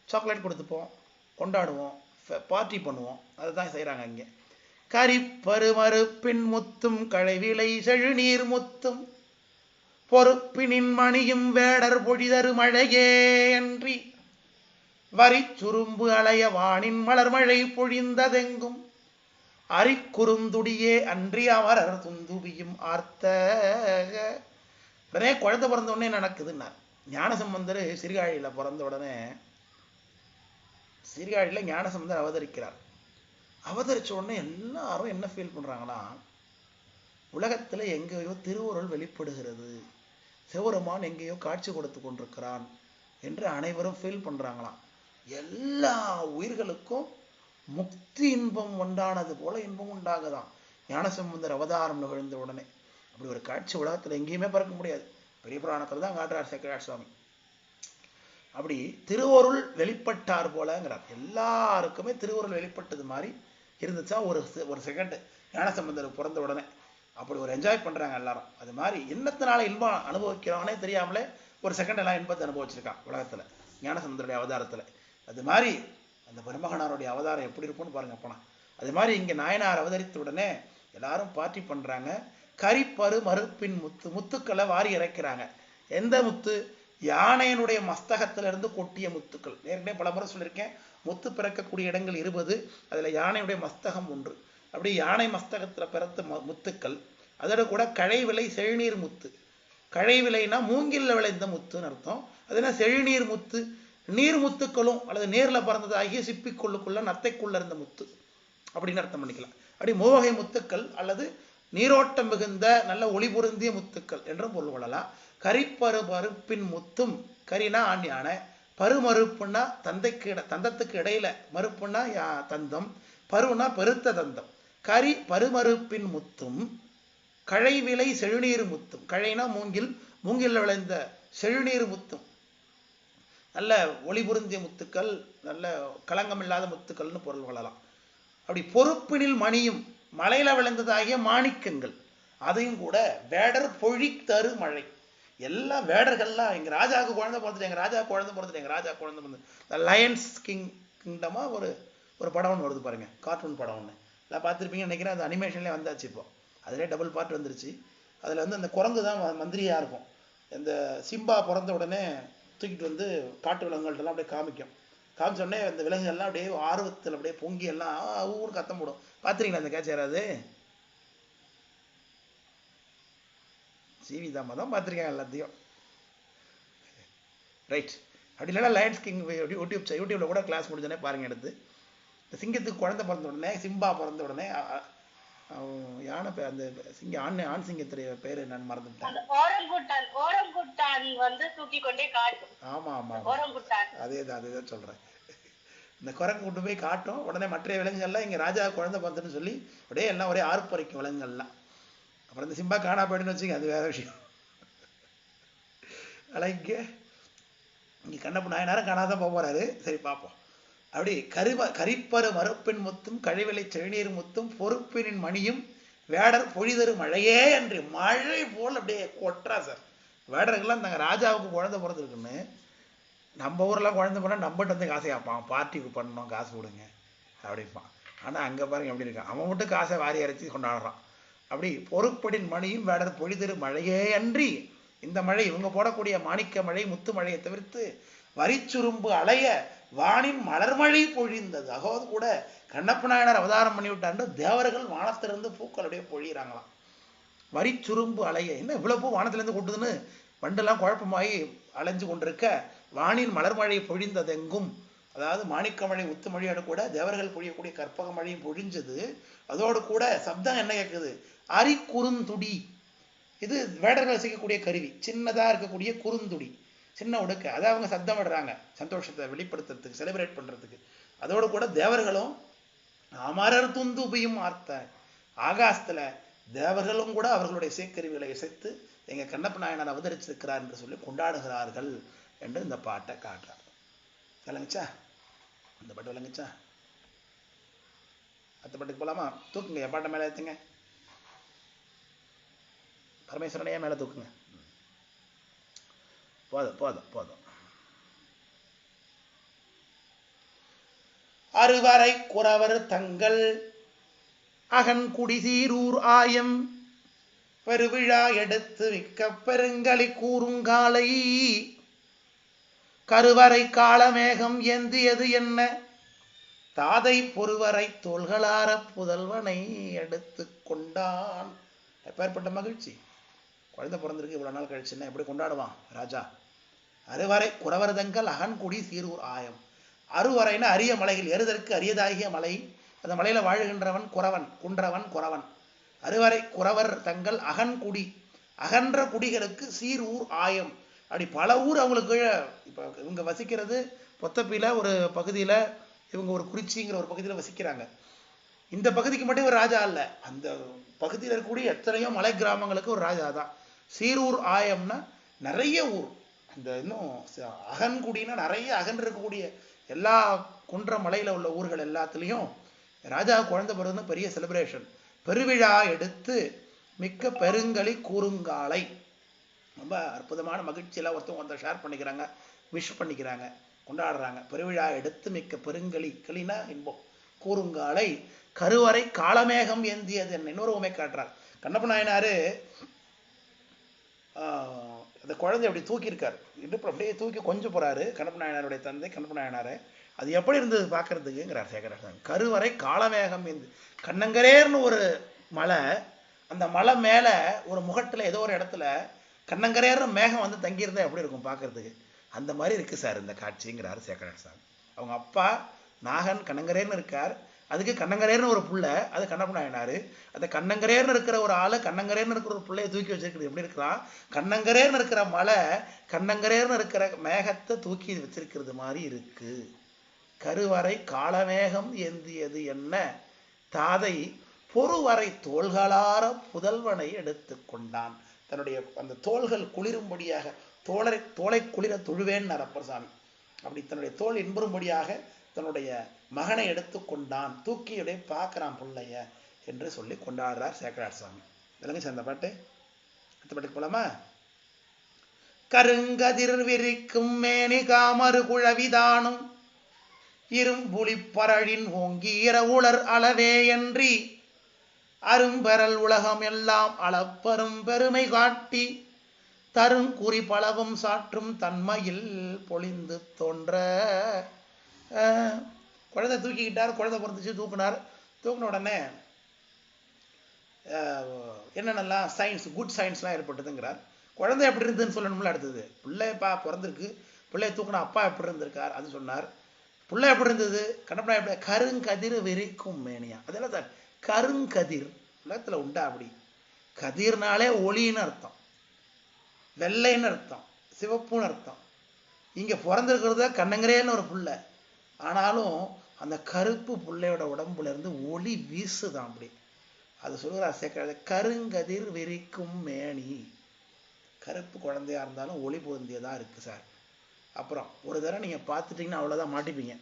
சாக்லேட் கொடுத்துப்போம், கொண்டாடுவோம், பார்ட்டி பண்ணுவோம். அதுதான் செய்யறாங்க இங்க. கரிப்பரு மறுப்பின் முத்தும் கழைவிலை செழுநீர் முத்தும் பொறுப்பினின் மணியும் வேடர் பொழிதரு மழையே அன்றி வரி சுரும்பு அலைய வானின் மலர்மழை பொழிந்ததெங்கும் அரிக்குறுந்துடியே அன்றி அமரர் துந்துபியும் ஆர்த்த. உடனே குழந்தை பிறந்த உடனே நடக்குதுன்னார். ஞானசம்பந்தர் சீர்காழியில பிறந்த உடனே சீர்காழியில ஞானசம்பந்தர் அவதரிக்கிறார். அவதரிச்ச உடனே எல்லாரும் என்ன ஃபீல் பண்றாங்களா? உலகத்துல எங்கேயோ திருவுருள் வெளிப்படுகிறது, சிவபெருமான் எங்கேயோ காட்சி கொடுத்து கொண்டிருக்கிறான் என்று அனைவரும் ஃபீல் பண்றாங்களாம். எல்லா உயிர்களுக்கும் முக்தி இன்பம் உண்டானது போல இன்பம் உண்டாகுதான் ஞானசம்பந்தர் அவதாரம் நிகழ்ந்த உடனே. அப்படி ஒரு காட்சி உலகத்துல எங்கேயுமே பார்க்க முடியாது. பெரிய புராணத்துல தான் காட்டுறார் சேக்கழார் சுவாமி. அப்படி திருவருள் வெளிப்பட்டார் போலங்கிறார். எல்லாருக்குமே திருவருள் வெளிப்பட்டது மாதிரி இருந்துச்சா ஒரு செகண்ட் ஞானசம்பந்தர் பிறந்த உடனே. அப்படி ஒரு என்ஜாய் பண்றாங்க எல்லாரும். அது மாதிரி என்னத்தினால இன்பம் அனுபவிக்கிறவனே தெரியாமலே ஒரு செகண்ட் எல்லாம் இன்பத்தை அனுபவிச்சிருக்கான் உலகத்துல ஞானசம்பந்தருடைய அவதாரத்துல. அது மாதிரி அந்த பெருமகனாருடைய அவதாரம் எப்படி இருக்கும்னு பாருங்க போனா. அது மாதிரி இங்க நாயனார் அவதரித்த உடனே எல்லாரும் பார்ட்டி பண்றாங்க. கரிப்பரு மறுப்பின் முத்து, முத்துக்களை வாரி இறைக்கிறாங்க. எந்த முத்து? யானையினுடைய மஸ்தகத்துல இருந்து கொட்டிய முத்துக்கள். ஏற்கனவே பல முறை சொல்லியிருக்கேன், முத்து பிறக்கக்கூடிய இடங்கள் 20, அதுல யானையுடைய மஸ்தகம் ஒன்று. அப்படி யானை மஸ்தகத்துல பிறத்த முத்துக்கள். அதோட கூட கழைவிலை செழுநீர் முத்து. கழைவிலைனா மூங்கில்ல விளைந்த முத்துன்னு அர்த்தம். அதுனா செழுநீர் முத்து. நீர் முத்துக்களும் அல்லது நேர்ல பறந்தது ஆகிய சிப்பிக்குள்ளுக்குள்ள நத்தைக்குள்ள இருந்த முத்து அப்படின்னு அர்த்தம் பண்ணிக்கலாம். அப்படி மூவகை முத்துக்கள் அல்லது நீரோட்டம் மிகுந்த நல்ல ஒளி பொருந்திய முத்துக்கள் என்றும் பொருள் கொள்ளலாம். கரிப்பரு மறுப்பின் முத்தும், கரினா ஆண் யானை, பருமறுப்புன்னா தந்தத்துக்கு இடையில, மறுப்புன்னா தந்தம், பருனா பெருத்த தந்தம். கரி பருமறுப்பின் முத்தும் கழைவிலை செழுநீர் முத்தும். கழைனா மூங்கில், மூங்கில் விளைந்த செழுநீர் முத்தும், நல்ல ஒளி பொருந்திய முத்துக்கள், நல்ல களங்கம் இல்லாத முத்துக்கள்னு பொருள் கொள்ளலாம். அப்படி பொறுப்பினில் மணியும், மலையில விளைந்ததாகிய மாணிக்கங்கள், அதையும் கூட வேடர் பொழி தரு மழை. எல்லாம் வேடர்கள்லாம் எங்க ராஜாவுக்கு குழந்தை பிறந்துட்டு, எங்க ராஜா குழந்தை பிறந்துட்டு, எங்க ராஜா குழந்தை பிறந்து லயன்ஸ் கிங்டமா ஒரு படம் ஒன்று வருது பாருங்க, கார்ட்டூன் படம் ஒன்று எல்லாம் பார்த்துருப்பீங்கன்னு நினைக்கிறேன். அது அனிமேஷன்லேயே வந்தாச்சு. இப்போ அதிலே டபுள் பார்ட் வந்துருச்சு. அதில் வந்து அந்த குரங்கு தான் மந்திரியா இருக்கும். இந்த சிம்பா பிறந்த உடனே தூக்கிட்டு வந்து காட்டு விலங்குகள்லாம் அப்படியே காமிச்ச உடனே அந்த விலங்குகள்லாம் அப்படியே ஆர்வத்தில் அப்படியே பொங்கி எல்லாம் ஊருக்கு கத்தம் போடும். பார்த்துறீங்களா அந்த கேட்ச்? யாராவது சிவி தாமா தான் பார்த்துருக்கேன் எல்லாத்தையும். ரைட். அப்படி இல்லைன்னா லயன்ஸ் கிங் யூடியூப்ல கூட கிளாஸ் முடிஞ்சோடனே பாருங்க எடுத்து. இந்த சிங்கத்துக்கு குழந்தை பிறந்த உடனே, சிம்பா பிறந்த உடனே யானை அந்த சிங்கம் ஆண் சிங்கத்துடைய பேரு என்னன்னு மறந்துட்டேன். ஆமா ஆமா, அதேதான் சொல்றேன். இந்த குரங்கு கொண்டு போய் காட்டும். உடனே மற்ற விலங்குகள்லாம் இங்க ராஜா குழந்தை பிறந்துன்னு சொல்லி அப்படியே எல்லாம் ஒரே ஆர்ப்பரிக்கும் விலங்குகள்லாம். அப்புறம் இந்த சிம்பா காணா போயிடுன்னு வச்சுங்க, அது வேற விஷயம். அழக இங்க கண்ணப்ப நாயனாரும் காணாதான் போறாரு. சரி பார்ப்போம். அப்படி கரிப்பரு மறுப்பின் முத்தும் கழிவிலை செழுநீர் முத்தும் பொறுப்பினின் மணியும் வேடர் பொழிதரு மழையே என்று மழை போல் அப்படியே கொட்டுறா சார். வேடர்கள்லாம் நாங்கள் ராஜாவுக்கு குழந்தை பிறந்திருக்குன்னு, நம்ம ஊர்லாம் குழந்தை போனால் நம்மகிட்ட வந்து காசை கேட்பான், பார்ட்டிக்கு பண்ணணும் காசு கொடுங்க அப்படிப்பான். ஆனால் அங்கே பாருங்க எப்படி இருக்கான், அவன் மட்டும் காசை வாரி அரைச்சி கொண்டாடுறான். அப்படி பொறுப்படின் மணியும் வேடர் பொழிதரு மழையே அன்றி, இந்த மழை இவங்க போடக்கூடிய மாணிக்க மழை முத்து மழையை தவிர்த்து வரிச்சுரும்பு அலைய வானின் மலர்மழை பொழிந்தது. அதாவது கூட கண்ணப்ப நாயனார் அவதாரம் பண்ணி விட்டாண்டு தேவர்கள் வானத்திலிருந்து பூக்கள் அப்படியே பொழியிறாங்களாம். வரிச்சுரும்பு அலைய, என்ன இவ்வளவு பூ வானத்திலிருந்து கொட்டுதுன்னு வண்டெல்லாம் குழப்பமாகி அலைஞ்சு கொண்டிருக்க, வானின் மலர்மழை பொழிந்ததெங்கும், அதாவது மாணிக்க மழை முத்து மழையோடு கூட தேவர்கள் பொழியக்கூடிய கற்பக மழையும் பொழிஞ்சது. அதோடு கூட சப்தம் என்ன கேட்குது, அரி குறுந்துடி. இது வேடர்கள் செய்யக்கூடிய கருவி, சின்னதா இருக்கக்கூடிய குறுந்துடி, சின்ன உடுக்க, அதை அவங்க சப்தம் விடுறாங்க சந்தோஷத்தை வெளிப்படுத்துறதுக்கு, செலிப்ரேட் பண்றதுக்கு. அதோடு கூட தேவர்களும் அமரர் துந்துபியும் ஆர்த்த, ஆகாசத்துல தேவர்களும் கூட அவர்களுடைய இசைக்கருவிகளை இசைத்து எங்க கண்ணப்ப நாயனார் அவதரிச்சிருக்கிறார் என்று சொல்லி கொண்டாடுகிறார்கள் என்று இந்த பாட்டை காட்டுறார். விளங்குச்சா? இந்த பாட்டு விளங்குச்சா? அடுத்த பாட்டுக்கு போலாமா? தூக்குங்க பாட்டை மேல ஏத்துங்க, பரமேஸ்வரனையே மேல தூக்குங்க. போதும் போதும் போதும். அறுவரை குறவர் தங்கள் அகன் குடிசீரூர் ஆயம் பெருவிழா எடுத்து மிக்க பெருங்களி கூறுங்காலை கருவறை காலமேகம் ஏந்தியது என்ன தாதை பொறுவரை தோள்களார புதல்வனை எடுத்து கொண்டான். எப்பேற்பட்ட மகிழ்ச்சி! குழந்தை பிறந்திருக்கு இவ்வளவு நாள் கழிச்சுன்னா எப்படி கொண்டாடுவான் ராஜா? அறுவரை குறவர்தங்கள் அகன்குடி சீரூர் ஆயம். அறுவரைன்னா அரிய மலைகள், எருதற்கு அரியதாகிய மலை, அந்த மலையில வாழுகின்றவன் குறவன், குன்றவன் குறவன். அறுவரை குறவர் தங்கள் அகன்குடி, அகன்ற குடிகளுக்கு சீரூர் ஆயம். அப்படி பல ஊர் அவங்களுக்கு. இப்போ இவங்க வசிக்கிறது பொத்தப்பில ஒரு பகுதியில, இவங்க ஒரு குறிச்சிங்கிற ஒரு பகுதியில் வசிக்கிறாங்க. இந்த பகுதிக்கு மட்டும் ஒரு ராஜா அல்ல, அந்த பகுதியில் இருக்கக்கூடிய எத்தனையோ மலை கிராமங்களுக்கு ஒரு ராஜா தான். சீரூர் ஆயம்னா நிறைய ஊர். இந்த இன்னும் அகன்குடினா நிறைய அகன் இருக்கக்கூடிய எல்லா குன்ற மலையில உள்ள ஊர்கள் எல்லாத்துலேயும் ராஜா குழந்தை பிறகுன்னு பெரிய செலிப்ரேஷன். பெருவிழா எடுத்து மிக்க பெருங்களி கூறுங்காலை. ரொம்ப அற்புதமான மகிழ்ச்சியெல்லாம் ஒருத்தவங்க ஷேர் பண்ணிக்கிறாங்க, விஷ் பண்ணிக்கிறாங்க, கொண்டாடுறாங்க. பெருவிழா எடுத்து மிக்க பெருங்களி, களினா இன்பம், கூறுங்காலை கருவறை காலமேகம் ஏந்தியது என்ன. இன்னொரு உமை காட்டுறார் கண்ணப்ப நாயனாரு. அந்த குழந்தை அப்படி தூக்கியிருக்காரு, இடுப்பு அப்படியே தூக்கி கொஞ்சம் போறாரு கண்ணப்ப நாயனாருடைய தந்தை கண்ணப்ப நாயனாரு. அது எப்படி இருந்தது பார்க்கறதுக்குங்கிறார் சேகரன். கருவறை காலமேகம் ஏந்தி, கண்ணங்கரேர்னு ஒரு மலை, அந்த மலை மேல ஒரு முகட்டுல ஏதோ ஒரு இடத்துல கண்ணங்கரேர்னு மேகம் வந்து தங்கியிருந்தா எப்படி இருக்கும் பார்க்கறதுக்கு, அந்த மாதிரி இருக்கு சார் இந்த காட்சிங்கிறாரு சேகரன் சார். அவங்க அப்பா நாகன் கண்ணங்கரேர்னு இருக்கார், அதுக்கு கண்ணங்கரேர்னு ஒரு புள்ள, அது கண்ணப்ப நாயனாரு. அந்த கண்ணங்கரேர்னு இருக்கிற ஒரு ஆளு, கண்ணங்கரேர்னு இருக்கிற ஒரு பிள்ளைய தூக்கி வச்சிருக்கிறது எப்படி இருக்கலாம், கண்ணங்கரேர்னு இருக்கிற மலை கண்ணங்கரேர்னு இருக்கிற மேகத்தை தூக்கி வச்சிருக்கிறது மாதிரி இருக்கு. கருவறை காலமேகம் ஏந்தியது என்ன தாதை பொறுவரை தோள்களார புதல்வனை எடுத்து கொண்டான். தன்னுடைய அந்த தோள்கள் குளிரும்படியாக, தோளை குளிர தொழுவேன் அப்பர் சாமி. அப்படி தன்னுடைய தோல் இன்புறும்படியாக தன்னுடைய மகனை எடுத்து கொண்டான், தூக்கியுடைய பார்க்கிறான் பிள்ளைய என்று சொல்லி கொண்டாடுறார் சேக்கரார் சாமி. விளங்க சார் அந்த பாட்டு? அடுத்த பாட்டுக்கு போலாமா? கருங்கதிர் விரிக்கும் மேனி காமரு குழவிதானும் இரும்புலி பரழின் ஓங்கிற உளர் அளவே என்றி அரும்பெறல் உலகம் எல்லாம் அளப்பரும் பெருமை காட்டி தருங்குறி பலவும் சாற்றும் தன்மையில் பொழிந்து தோன்ற. குழந்தை தூக்கிக்கிட்டார், குழந்தை பிறந்துச்சு, தூக்குனார். தூக்கின உடனே என்னென்னலாம் சயின்ஸ், குட் சயின்ஸ்லாம் ஏற்பட்டதுங்கிறார். குழந்தை எப்படி இருந்ததுன்னு சொல்லணும்ல. அடுத்தது பிள்ளைப்பா பிறந்திருக்கு, பிள்ளைய தூக்குன அப்பா எப்படி இருந்திருக்கார் அது சொன்னார். பிள்ளை எப்படி இருந்தது, கண்ணப்பனா எப்படி, கருங்கதிர் விரிக்கும் மேனியா. அதெல்லாம் சார் கருங்கதிர் உலகத்துல உண்டா? அப்படி கதிர்னாலே ஒளின்னு அர்த்தம், வெள்ளைன்னு அர்த்தம், சிவப்புன்னு அர்த்தம். இங்க பிறந்திருக்கிறத கண்ணங்கரேன்னு ஒரு புள்ள, ஆனாலும் அந்த கருப்பு புள்ளையோட உடம்புல இருந்து ஒளி வீசுதான். அப்படி அது சொல்லுறார் சேக்கரார், கருங்கதிர் விரிக்கும் மேனி. கருப்பு குழந்தையா இருந்தாலும் ஒளி பொருந்தியதா இருக்கு சார். அப்புறம் ஒரு தடவை நீங்க பார்த்துட்டீங்கன்னா அவ்வளவுதான், மாட்டிப்பீங்க.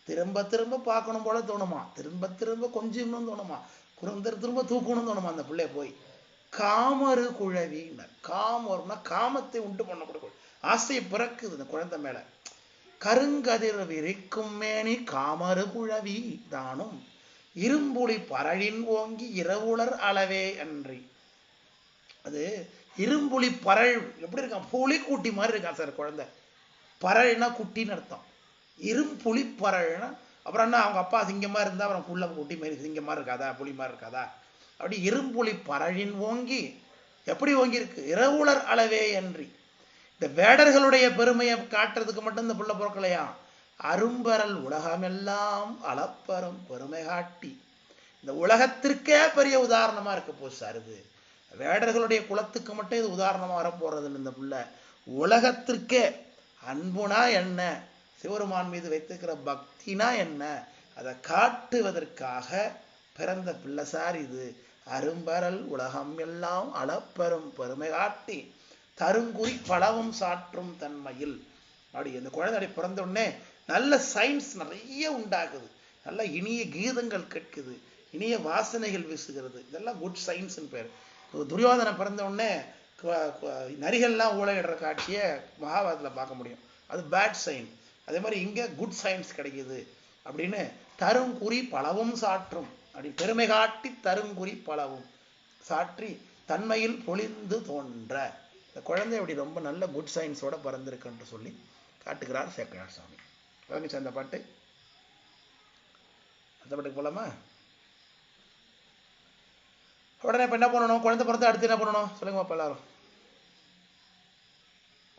திரும்ப திரும்ப பார்க்கணும் போல தோணுமா, திரும்ப திரும்ப கொஞ்சம்னு தோணுமா, திரும்ப தூக்கணும்னு தோணுமா அந்த பிள்ளைய போய். காமரு குழவி, காமர்னா காமத்தை உண்டு பண்ணக்கூடிய ஆசை பிறக்குது இந்த குழந்தை மேல. கருங்கதிர் விரிக்கும் மேனி காமரு குழவி தானும் இரும்புலி பரழின் ஓங்கி இரவுலர் அளவே அன்றி. அது இரும்புலி பரள் எப்படி இருக்கான், புலி குட்டி மாதிரி இருக்கான் சார் குழந்தை. பரள்னா குட்டின்னு அர்த்தம். இரும்புலி பரள்னா அப்புறம் என்ன, அவங்க அப்பா சிங்கமா இருந்தா அப்புறம் புள்ள குட்டி மாதிரி சிங்கமா இருக்காதா, புலி மாதிரி இருக்காதா? அப்படி இரும்புலி பரழின் ஓங்கி, எப்படி ஓங்கி இருக்கு, இரவுலர் அளவே அன்றி. இந்த வேடர்களுடைய பெருமையை காட்டுறதுக்கு மட்டும் இந்த புள்ள பிறக்கலையா, அரும்பரல் உலகமெல்லாம் அளப்பரும் பெருமை காட்டி. இந்த உலகத்திற்கே பெரிய உதாரணமா இருக்க போச்சு சார் இது. வேடர்களுடைய குலத்துக்கு மட்டும் இது உதாரணமா வரப்போறது இல்லை இந்த புள்ள, உலகத்திற்கே. அன்புனா என்ன, சிவருமான் மீது வைத்திருக்கிற பக்தினா என்ன, அதை காட்டுவதற்காக பிறந்த பிள்ளை சார் இது. அரும்பரல் உலகம் எல்லாம் அளப்பெரும் பெருமை காட்டி தருங்குறி பலவும் சாற்றும் தன்மையில். அப்படி இந்த குழந்தை பிறந்த உடனே நல்ல சயின்ஸ் நிறைய உண்டாகுது, நல்ல இனிய கீதங்கள் கேட்குது, இனிய வாசனைகள் வீசுகிறது. இதெல்லாம் குட் சயின்ஸ் பேர். துரியோதனை பிறந்த உடனே நரிகள்லாம் ஊழையிடுற காட்சியை மகாபாரதத்தில் பார்க்க முடியும், அது பேட் சைன். அதே மாதிரி இங்கே குட் சயின்ஸ் கிடைக்குது அப்படின்னு. தருங்குறி பலவும் சாற்றும், அப்படி பெருமை காட்டி தருங்குறி பலவும் சாற்றி தன்மையில் பொழிந்து தோன்ற. இந்த குழந்தை அப்படி ரொம்ப நல்ல குட் சயின்ஸோட பிறந்திருக்குன்னு சொல்லி காட்டுகிறார் சேக்கிழார் சுவாமி. வாங்கிச்சு அந்த பாட்டு, அந்த பாட்டுக்கு போலாமா? உடனே இப்போ என்ன பண்ணணும், குழந்தை பிறந்தா அடுத்து என்ன பண்ணணும் சொல்லுங்க பாப்பா எல்லாரும்.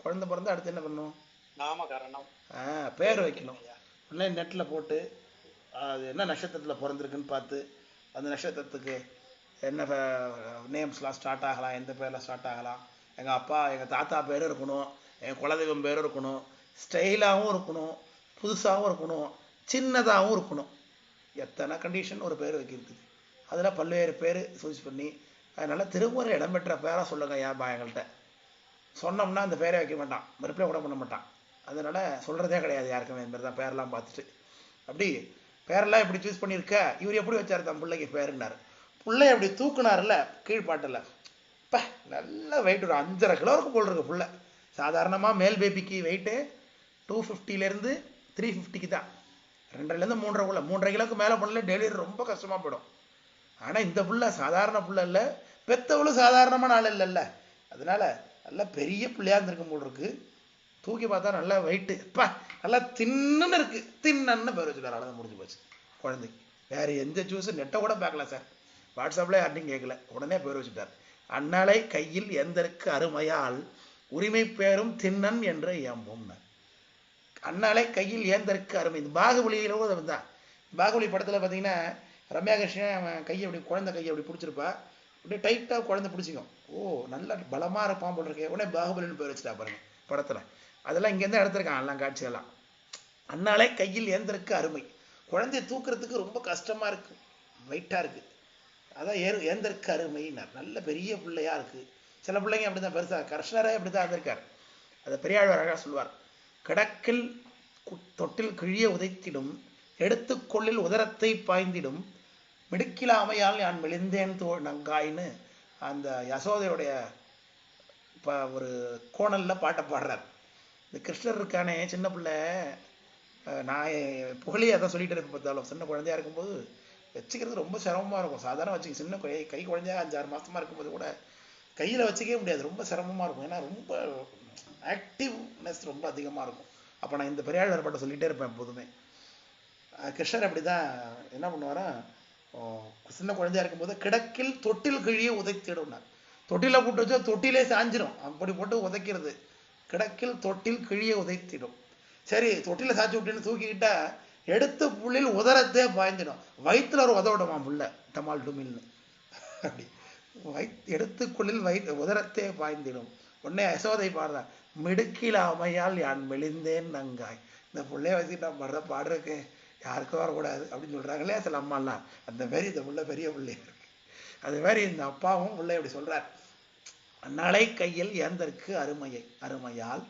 குழந்தை பிறந்தா அடுத்து என்ன பண்ணணும், நாமகரணம், பேர் வைக்கணும். உடனே நெட்டில் போட்டு அது என்ன நட்சத்திரத்தில் பிறந்திருக்குன்னு பார்த்து அந்த நட்சத்திரத்துக்கு என்ன நேம்ஸ்லாம் ஸ்டார்ட் ஆகலாம், எந்த பேரில் ஸ்டார்ட் ஆகலாம், எங்கள் அப்பா எங்கள் தாத்தா பேரும் இருக்கணும், எங்கள் குலதெய்வம் பேரும் இருக்கணும், ஸ்டைலாகவும் இருக்கணும், புதுசாகவும் இருக்கணும், சின்னதாகவும் இருக்கணும். எத்தனை கண்டிஷன் ஒரு பேர் வைக்கிறதுக்கு, அதில் பல்வேறு பேர் சூஸ் பண்ணி. அதனால் திருமுறை இடம்பெற்ற பேராக சொல்லுங்க ஏன்பா எங்கள்கிட்ட சொன்னோம்னா அந்த பேரை வைக்க மாட்டான், ரிப்ளை கூட பண்ண மாட்டான். அதனால் சொல்கிறதே கிடையாது யாருக்குமே இந்த மாதிரி தான் பேரெல்லாம் பார்த்துட்டு. அப்படி பேரெல்லாம் எப்படி சூஸ் பண்ணியிருக்க, இவர் எப்படி வச்சார் தன் பிள்ளைக்கு பேருன்னார். பிள்ளைய அப்படி தூக்குனார்ல கீழ்பாட்டில், இப்போ நல்ல வெயிட் ஒரு 5.5 கிலோ இருக்கும் போல் இருக்கு பிள்ளை. சாதாரணமாக மேல் பேபிக்கு வெயிட்டு 250 350 தான், 2.5 3.5 கிலோக்கு மேலே பண்ணல டெலிவரி ரொம்ப கஷ்டமாக போயிடும். ஆனால் இந்த பிள்ளை சாதாரண பிள்ளை இல்லை, பெத்தவளும் சாதாரணமான ஆள் இல்லைல்ல, அதனால நல்ல பெரிய பிள்ளையாக இருந்திருக்கும் போல் இருக்கு. தூக்கி பார்த்தா நல்லா வெயிட்டு, இப்போ நல்லா தின்னு இருக்கு, தின்னு பேர் வச்சுட்டார். அவ்வளோதான் முடிஞ்சு போச்சு குழந்தைக்கு. வேறு எந்த ஜூஸு நெட்டை கூட பார்க்கல சார், வாட்ஸ்அப்பில் யார்ட்டையும் கேட்கல, உடனே பேர் வச்சுட்டார். அண்ணலை கையில் எந்தற்கு அருமையால் உரிமை பேரும் தின்னன் என்ற ஏம்பும். அண்ணலை கையில் ஏந்தற்கு அருமை, இந்த பாகுபலியில கூட தான். பாகுபலி படத்தில் பார்த்தீங்கன்னா ரம்யா கிருஷ்ணன் கையை அப்படி குழந்தை கையை அப்படி பிடிச்சிருப்பா, அப்படியே டைட்டாக குழந்தை பிடிச்சிக்கும். ஓ நல்ல பலமாக இருப்பான் போல் இருக்கே, உடனே பாகுபலின்னு பேர் வச்சுட்டா பாருங்க படத்தில். அதெல்லாம் இங்கேருந்து எடுத்திருக்கான் எல்லாம் காட்சியெல்லாம். அண்ணாலே கையில் ஏந்தற்கு அருமை, குழந்தைய தூக்குறதுக்கு ரொம்ப கஷ்டமாக இருக்கு, வெயிட்டாக இருக்கு, அதான் ஏந்தற்கு அருமைன்னார். நல்ல பெரிய பிள்ளையா இருக்கு. சில பிள்ளைங்க அப்படி தான் பெருசாக, கிருஷ்ணரே அப்படி தான் இருந்திருக்கார். அதை பெரியாழ்வார் அழகாக சொல்வார். கிடக்கில் தொட்டில் கிழிய உதைத்திடும், எடுத்துக்கொள்ளில் உதரத்தை பாய்ந்திடும், மிடுக்கிலாமையால் நான் மெலிந்தேன் நங்காயின்னு அந்த யசோதையுடைய ஒரு கோணலில் பாட்டை பாடுறார். இந்த கிருஷ்ணர் இருக்கானே சின்ன பிள்ளை, நான் புகழே அதான் சொல்லிட்டு இருப்பேன் பார்த்தாலும், சின்ன குழந்தையா இருக்கும்போது வச்சுக்கிறது ரொம்ப சிரமமாக இருக்கும். சாதாரண வச்சுக்க சின்ன கை குழந்தையா 5-6 மாதமாக இருக்கும்போது கூட கையில் வச்சுக்கவே முடியாது, ரொம்ப சிரமமாக இருக்கும். ஏன்னா ரொம்ப ஆக்டிவ்னஸ் ரொம்ப அதிகமாக இருக்கும். அப்போ நான் இந்த பெரியாழ்வார் பாட்டை சொல்லிகிட்டே இருப்பேன் எப்போதுமே. கிருஷ்ணர் அப்படி தான் என்ன பண்ணுவாரா, சின்ன குழந்தையா இருக்கும்போது கிடக்கில் தொட்டில் கிழியே உதைத்திடுனார். தொட்டில போட்டு வச்சா தொட்டிலே சாஞ்சிடும், அப்படி போட்டு உதைக்கிறது. கிடக்கில் தொட்டில் கிழிய உதைத்திடும். சரி தொட்டில சாய்ச்சி விட்டுன்னு தூக்கிக்கிட்டா எடுத்து புள்ளில் உதரத்தே பாய்ந்திடும், வயிற்றுல ஒரு உதவிடுமா புள்ள டமால் டுமில்னு. அப்படி எடுத்துக்குள்ளில் உதரத்தே பாய்ந்திடும். உடனே யசோதை பாடுறா, மிடுக்கில் அமையால் யான் மெலிந்தேன் நங்காய். இந்த பிள்ளைய வச்சுக்கிட்டு நான் பாடுற பாடுறதுக்கு யாருக்கும் வரக்கூடாது அப்படின்னு சொல்றாங்களே சில அம்மாலாம், அந்த மாதிரி இந்த பிள்ளை பெரிய பிள்ளையா இருக்கு. அது மாதிரி இந்த அப்பாவும் பிள்ளை அப்படி சொல்றார். அண்ணலை கையில் ஏந்தற்கு அருமையால்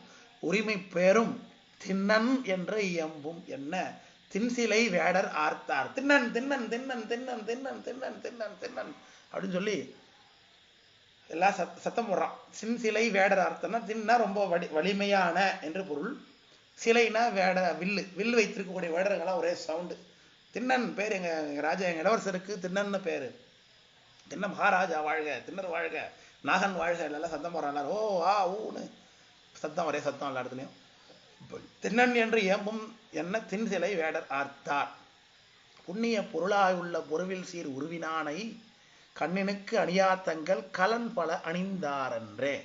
உரிமை பேரும் தின்னன் என்ற இயம்பும் என்ன தின்சிலை வேடர் ஆர்த்தார். திண்ணன் திண்ணன் திண்ணன் திண்ணன் திண்ணன் திண்ணன் திண்ணன் திண்ணன் அப்படின்னு சொல்லி எல்லாம் சத்தம் போடுறான். சின்சிலை வேடர் ஆர்த்தம்னா தின்னா ரொம்ப வலிமையான என்று பொருள். சிலைனா வேட வில்லு, வில்லு வைத்திருக்கக்கூடிய வேடர்களாம் ஒரே சவுண்டு. திண்ணன் பேர் எங்க ராஜா, எங்க இளவரசருக்கு திண்ணன்னு பேரு. திண்ண மகாராஜா வாழ்க, திண்ணர் வாழ்க, நாகன் வாழ்க, எல்லாம் சத்தம் போடுறாங்க. ஓ ஆ ஊன்னு சத்தம், ஒரே சத்தம் எல்லா இடத்துலையும். திண்ணன் என்று ஏம்பும் என்ன தின்சிலை வேடர் ஆர்த்தார். புண்ணிய பொருளாய் உள்ள பொருவில் சீர் உருவினானை கண்ணினுக்கு அணியாத்தங்கள் கலன் பல அணிந்தாரன்றே.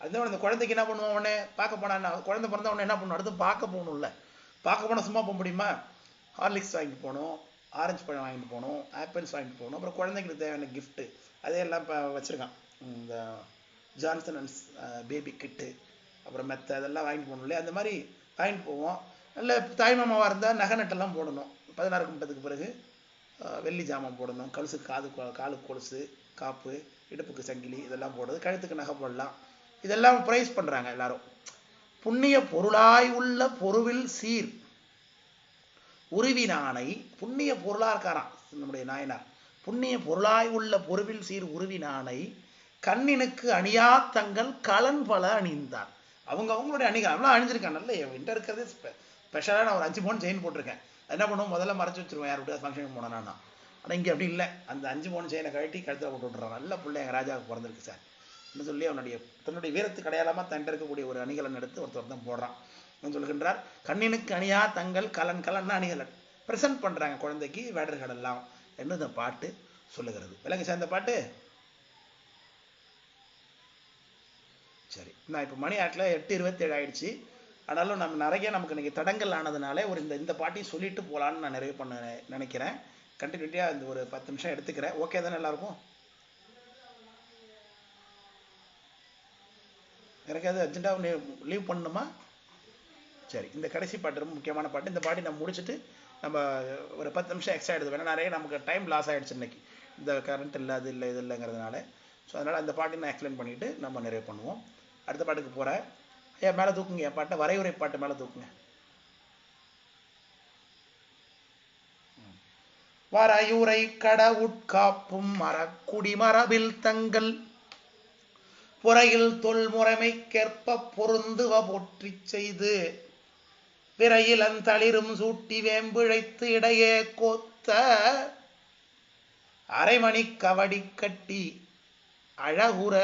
அதுதான் அந்த குழந்தைக்கு என்ன பண்ணுவோம், உடனே பார்க்க போனா, குழந்தை பிறந்த உடனே என்ன பண்ணுவோம், அடுத்து பார்க்க போகணும்ல. பார்க்க போனால் சும்மா போக முடியுமா? ஹார்லிக்ஸ் வாங்கிட்டு போகணும், ஆரஞ்சு பழம் வாங்கிட்டு போகணும், ஆப்பிள்ஸ் வாங்கிட்டு போகணும், அப்புறம் குழந்தைங்களுக்கு தேவையான கிஃப்ட்டு அதையெல்லாம் இப்போ வச்சுருக்கான். இந்த ஜான்சன் அண்ட் பேபி கிட்டு, அப்புறம் மெத்தை, அதெல்லாம் வாங்கிட்டு போகணும் இல்லையா? அந்த மாதிரி வாங்கிட்டு போவோம். நல்ல தாய்மாமாவாக இருந்தால் நகை நட்டெல்லாம் போடணும். 16 கும்பிட்டதுக்கு பிறகு வெள்ளி ஜாமான் போடணும், கழுசுக்கு காலுக்கு கொலுசு, காப்பு, இடுப்புக்கு சங்கிலி, இதெல்லாம் போடுறது, கழுத்துக்கு நகை போடலாம். இதெல்லாம் ப்ரைஸ் பண்ணுறாங்க எல்லாரும். புண்ணிய பொருளாய் உள்ள பொருவில் சீர் உருவினானை, புண்ணிய பொருளா இருக்காராம் நம்முடைய நாயனார். புண்ணிய பொருளாய் உள்ள பொருவில் சீர் உருவினானை கண்ணினுக்கு அணியா தங்கள் கலன் பல அணிந்தார். அவங்களுடைய அணிகள் அவங்களாம் அணிஞ்சிருக்காங்க. நல்ல என்கிட்ட இருக்கிறது ஸ்பெஷலாக நான் ஒரு 5 பவுன் செயின் போட்டிருக்கேன். என்ன பண்ணுவோம், முதல்ல மறைச்சி வச்சிருவேன் யார் விட்டு ஃபங்க்ஷனுக்கு போனேன்னா. ஆனால் இங்கே அப்படி இல்லை, அந்த 5 பவுன் செயினை கழட்டி கழுத்தில் போட்டு விட்டுறான். நல்ல பிள்ளை எங்கள் ராஜாவுக்கு பிறந்திருக்கு சார் என்று சொல்லி தன்னுடைய வீரத்துக்கு அடையாளமாக தன்னிட்ட இருக்கக்கூடிய ஒரு அணிகலன் எடுத்து ஒருத்தர் தான் போடுறான். சொல்லுகின்றார், கண்ணினுக்கு அணியா தங்கள் கலன் கலன்னா அணிகலன் பிரசன்ட் பண்ணுறாங்க குழந்தைக்கு வேடர்கள் எல்லாம் என்று இந்த பாட்டு சொல்லுகிறது. விளங்க சார் இந்த பாட்டு. சரி, நான் இப்போ மணி ஆட்டில் 8:27 ஆயிடுச்சு. ஆனாலும் நமக்கு இன்னைக்கு தடங்கள் ஆனதுனால ஒரு இந்த பாட்டையும் சொல்லிட்டு போகலான்னு நான் நிறைவு பண்ண நினைக்கிறேன். கண்டினியூட்டியாக இந்த ஒரு 10 நிமிஷம் எடுத்துக்கிறேன். ஓகே தானே எல்லாருக்கும்? எனக்காவது அர்ஜென்ட்டாக லீவ் பண்ணணுமா? சரி, இந்த கடைசி பாட்டு ரொம்ப முக்கியமான பாட்டு. இந்த பாட்டி நம்ம முடிச்சுட்டு நம்ம ஒரு 10 நிமிஷம் எக்ஸ்ட்ரா எடுத்து வேணா, நிறைய நமக்கு டைம் லாஸ் ஆகிடுச்சு இன்னைக்கு, இந்த கரண்ட் இல்லை அது இல்லை இது இல்லைங்கிறதுனால. ஸோ அதனால் அந்த பாட்டை நான் எக்ஸ்பிளைன் பண்ணிவிட்டு நம்ம நிறைவு பண்ணுவோம். அடுத்த பாட்டுக்கு போகிறேன். ஐயா மேலே தூக்குங்க, என் பாட்டை வரையுறை பாட்டு மேலே தூக்குங்க. வரையுறை கடவுட்காப்பும் மரக்குடி மரபில் தங்கள் புறையில் தொல்முறைமைக்கேற்ப பொருந்துவ போற்றி செய்து விரையில் அந்தளிரும் சூட்டி வேம்பிழைத்து இடையே கோத்த அரைமணி கவடி கட்டி அழகுற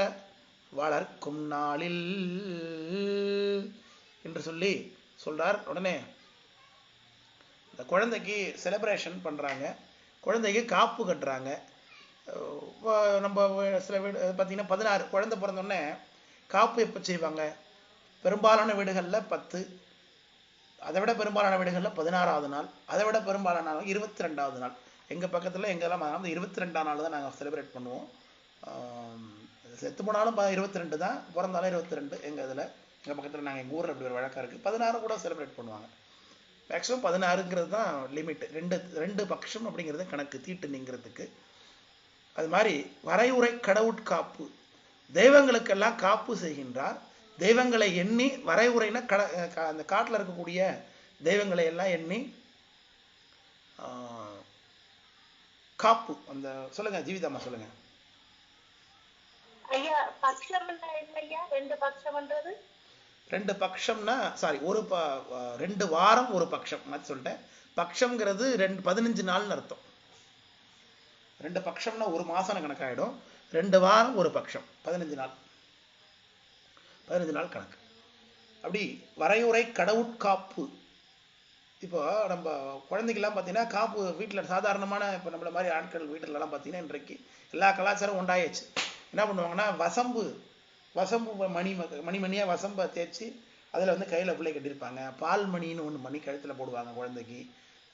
வளர்க்கும் நாளில் என்று சொல்லி சொல்றார். உடனே இந்த குழந்தைக்கு செலிப்ரேஷன் பண்றாங்க, குழந்தைக்கு காப்பு கட்டுறாங்க. நம்ம சில வீடு பார்த்தீங்கன்னா 16 குழந்தை பிறந்தோடனே காப்பு எப்போ செய்வாங்க? பெரும்பாலான வீடுகளில் 10, அதை விட பெரும்பாலான வீடுகளில் 16ஆவது நாள், அதை விட பெரும்பாலான நாள் 22ஆவது நாள். எங்கள் பக்கத்தில் எங்கெல்லாம் 22ஆம் நாள் தான் நாங்கள் செலிப்ரேட் பண்ணுவோம். செத்து போனாலும் 22 தான், பிறந்தாலும் 22 எங்கள் இதில். எங்கள் பக்கத்தில் நாங்கள் எங்கள் ஊரில் அப்படி ஒரு வழக்கம் இருக்குது. 16 கூட செலிப்ரேட் பண்ணுவாங்க. மேக்ஸிமம் 16ங்கிறது தான் லிமிட். ரெண்டு பட்சம் அப்படிங்கிறது கணக்கு தீட்டு நீங்கிறதுக்கு. அது மாதிரி வரையுறை கடவுட்காப்பு, தெய்வங்களுக்கெல்லாம் காப்பு செய்கின்றார். தெய்வங்களை எண்ணி, வரையுறைனா அந்த காட்டில் இருக்கக்கூடிய தெய்வங்களை எல்லாம் எண்ணி காப்பு. அந்த சொல்லுங்க ஜீவிதாம்மா சொல்லுங்க. ஐயா பட்சம் இல்லையா? 2 பட்சம்ன்றது 2 பட்சம்னா சாரி, 2 வாரம் 1 பட்சம் மாதிரி சொல்லிட்டேன். பட்சம்ங்கிறது 15 நாள்னு அர்த்தம். 2 பட்சம்னா 1 மாசம் கணக்காயிடும். 2 வாரம் 1 பட்சம் 15 நாள், 15 நாள் கணக்கு. அப்படி வரையுறை கடவுட்காப்பு. இப்போ நம்ம குழந்தைக்கெல்லாம் பார்த்தீங்கன்னா காப்பு வீட்டில் சாதாரணமான, இப்போ நம்மள மாதிரி ஆட்கள் வீட்டிலலாம் பார்த்தீங்கன்னா இன்றைக்கு எல்லா கலாச்சாரம் உண்டாயிடுச்சு. என்ன பண்ணுவாங்கன்னா வசம்பு மணியாக வசம்பை தேய்ச்சி அதில் வந்து கையில் பிள்ளை கட்டியிருப்பாங்க. பால் மணின்னு ஒன்று மணி கழுத்தில் போடுவாங்க குழந்தைக்கு.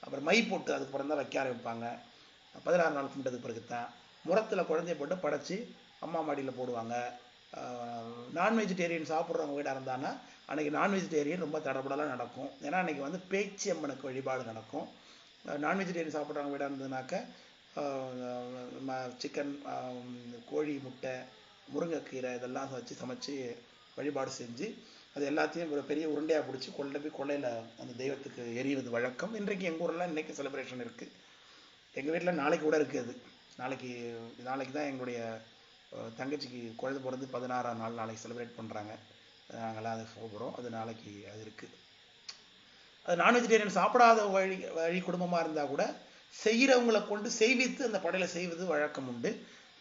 அப்புறம் மை போட்டு அதுக்கு பிறகு தான் வைக்க ஆரம்பிப்பாங்க. 16 நாள் கும்பிட்டதுக்கு பிறகு தான் முரத்தில் குழந்தைய போட்டு படைச்சி அம்மா மாடியில் போடுவாங்க. நான் வெஜிடேரியன் சாப்பிட்றவங்க வீடாக இருந்தாங்கன்னா அன்றைக்கி நான் வெஜிடேரியன் ரொம்ப தடபடலாம் நடக்கும். ஏன்னா அன்றைக்கி வந்து பேச்சி அம்மனுக்கு வழிபாடு நடக்கும். நான் வெஜிடேரியன் சாப்பிட்றவங்க வீடாக இருந்ததுனாக்க சிக்கன், கோழி, முட்டை, முருங்கைக்கீரை இதெல்லாம் வச்சு சமைச்சு வழிபாடு செஞ்சு அது எல்லாத்தையும் ஒரு பெரிய உருண்டையாக பிடிச்சி கொண்டு போய் கொள்ளையில் அந்த தெய்வத்துக்கு எரிவது வழக்கம். இன்றைக்கு எங்கள் ஊரெலாம் இன்றைக்கி செலிப்ரேஷன் இருக்குது. எங்கள் வீட்டில் நாளைக்கு கூட இருக்குது. அது நாளைக்கு தான் எங்களுடைய தங்கச்சிக்கு குழந்தை பிறந்து 16ஆம் நாள் நாளைக்கு செலிப்ரேட் பண்ணுறாங்க. நாங்களாம் அதை போகிறோம். அது நாளைக்கு அது இருக்குது. அது நான் வெஜிடேரியன் சாப்பிடாத வழி குடும்பமாக இருந்தால் கூட செய்கிறவங்களை கொண்டு செய்வித்து அந்த படையில் செய்வது வழக்கம் உண்டு.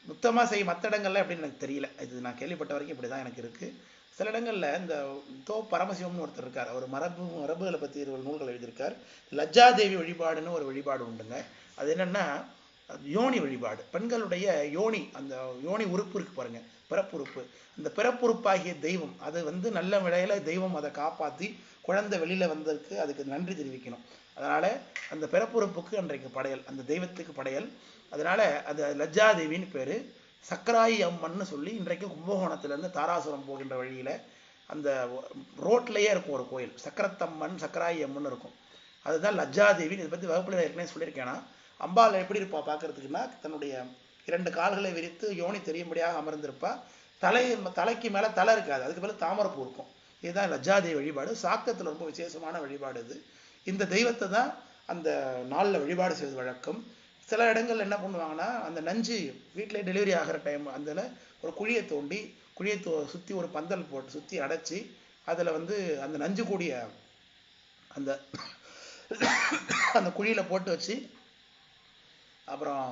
மொத்தமாக மற்ற இடங்கள்ல எப்படின்னு எனக்கு தெரியல. இது நான் கேள்விப்பட்ட வரைக்கும் இப்படி தான் எனக்கு இருக்குது. சில இடங்களில் இந்த பரமசிவம்னு ஒருத்தர் இருக்கார். அவர் மரபுகளை பற்றி 20 நூல்கள் எழுதியிருக்கார். லஜ்ஜாதேவி வழிபாடுன்னு ஒரு வழிபாடு உண்டுங்க. அது என்னென்னா யோனி வழிபாடு. பெண்களுடைய யோனி, அந்த யோனி உறுப்பு இருக்கு பாருங்க, பிறப்புறுப்பு. அந்த பிறப்புறுப்பாகிய தெய்வம் அது நல்ல விலையில தெய்வம் அதை காப்பாற்றி குழந்தை வெளியில் வந்ததுக்கு அதுக்கு நன்றி தெரிவிக்கணும். அதனால் அந்த பிறப்புறுப்புக்கு அன்றைக்கு படையல், அந்த தெய்வத்துக்கு படையல். அதனால் அது லஜ்ஜாதேவின்னு பேர். சக்கராயி அம்மன்னு சொல்லி இன்றைக்கு கும்பகோணத்துலேருந்து தாராசுரம் போகின்ற வழியில் அந்த ரோட்லேயே இருக்கும் ஒரு கோயில், சக்கரத்தம்மன் சக்கராயி அம்மன் இருக்கும். அதுதான் லஜ்ஜாதேவின்னு. இதை பற்றி வகுப்பில் ஏற்கனவே சொல்லியிருக்கேன்னா, அம்பாள் எப்படி இருப்பா பார்க்கறதுக்குன்னா, தன்னுடைய 2 கால்களை விரித்து யோனி தெரியும்படியாக அமர்ந்திருப்பா. தலைக்கு மேலே தலை இருக்காது, அதுக்கு மேலே தாமரைப்பூ இருக்கும். இதுதான் லஜ்ஜாதேவி வழிபாடு. சாக்தத்தில் ரொம்ப விசேஷமான வழிபாடு இது. இந்த தெய்வத்தை தான் அந்த நாளில் வழிபாடு செய்வது வழக்கம். சில இடங்கள் என்ன பண்ணுவாங்கன்னா, அந்த நஞ்சு வீட்டிலே டெலிவரி ஆகிற டைம் அதில் ஒரு குழியை தோண்டி சுற்றி ஒரு பந்தல் போட்டு சுற்றி அடைச்சி அதில் அந்த நஞ்சு கூடிய அந்த அந்த குழியில் போட்டு வச்சு அப்புறம்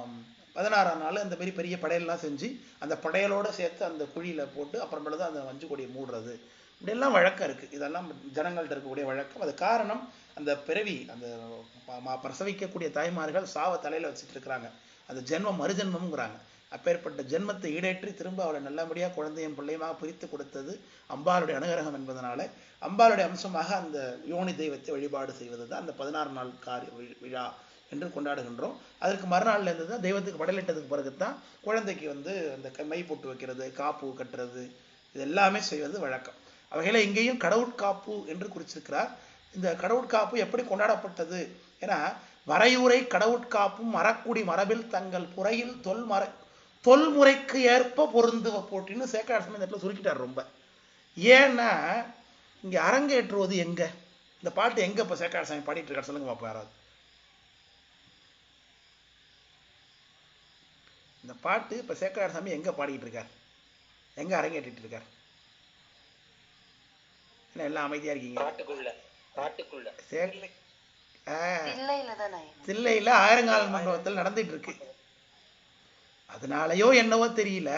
16ஆம் நாள் அந்த மாதிரி பெரிய படையல்லாம் செஞ்சு அந்த படையலோடு சேர்த்து அந்த குழியில் போட்டு அப்புறமேல தான் அந்த மஞ்சு கொடியை மூடுறது. இப்படியெல்லாம் வழக்கம் இருக்குது. இதெல்லாம் ஜனங்கள்கிட்ட இருக்கக்கூடிய வழக்கம். அது காரணம், அந்த பிறவி, அந்த பிரசவிக்கக்கூடிய தாய்மார்கள் சாவை தலையில் வச்சுட்டு இருக்கிறாங்க. அந்த ஜென்மம் மறுஜென்மம்ங்கிறாங்க. அப்பேற்பட்ட ஜென்மத்தை ஈடேற்றி திரும்ப அவளை நல்லபடியாக குழந்தையும் பிள்ளையுமாக பிரித்து கொடுத்தது அம்பாளுடைய அனுகிரகம் என்பதனால அம்பாளுடைய அம்சமாக அந்த யோனி தெய்வத்தை வழிபாடு செய்வது தான் அந்த 16 நாள் விழா என்று கொண்டாடுகின்றோம். அதற்கு மறுநாள்ல இருந்து தான் தெய்வத்துக்கு படையலிட்டதுக்கு பிறகு தான் குழந்தைக்கு அந்த மை போட்டு வைக்கிறது, காப்பு கட்டுறது, இது எல்லாமே செய்வது வழக்கம். அவைகளை இங்கேயும் கடவுட்காப்பு என்று குறிச்சிருக்கிறார். இந்த கடவுட்காப்பு எப்படி கொண்டாடப்பட்டது? ஏன்னா வரையுறை கடவுட்காப்பும் மரக்குடி மரபில் தங்கள் புறையில் தொல்முறைக்கு ஏற்ப பொருந்துவ போட்டின்னு சேக்கரார் இந்த இடத்துல சுருக்கிட்டார் ரொம்ப. ஏன்னா இங்க அரங்கேற்றுவது எங்க? இந்த பாட்டு எங்க இப்ப சேக்கரார் சாமி பாடிட்டு இருக்காரு சொல்லுங்க பாப்பா யாராவது. இந்த பாட்டு இப்ப சேக்கரார் சாமி எங்க பாடிட்டு இருக்கார், எங்க அரங்கேற்றிட்டு இருக்கார்? எல்லாம் அமைதியா இருக்கீங்க. தில்லையில ஆயிரங்கால் மண்டபத்தில் நடந்துட்டு இருக்கு. அதனாலயோ என்னவோ தெரியல,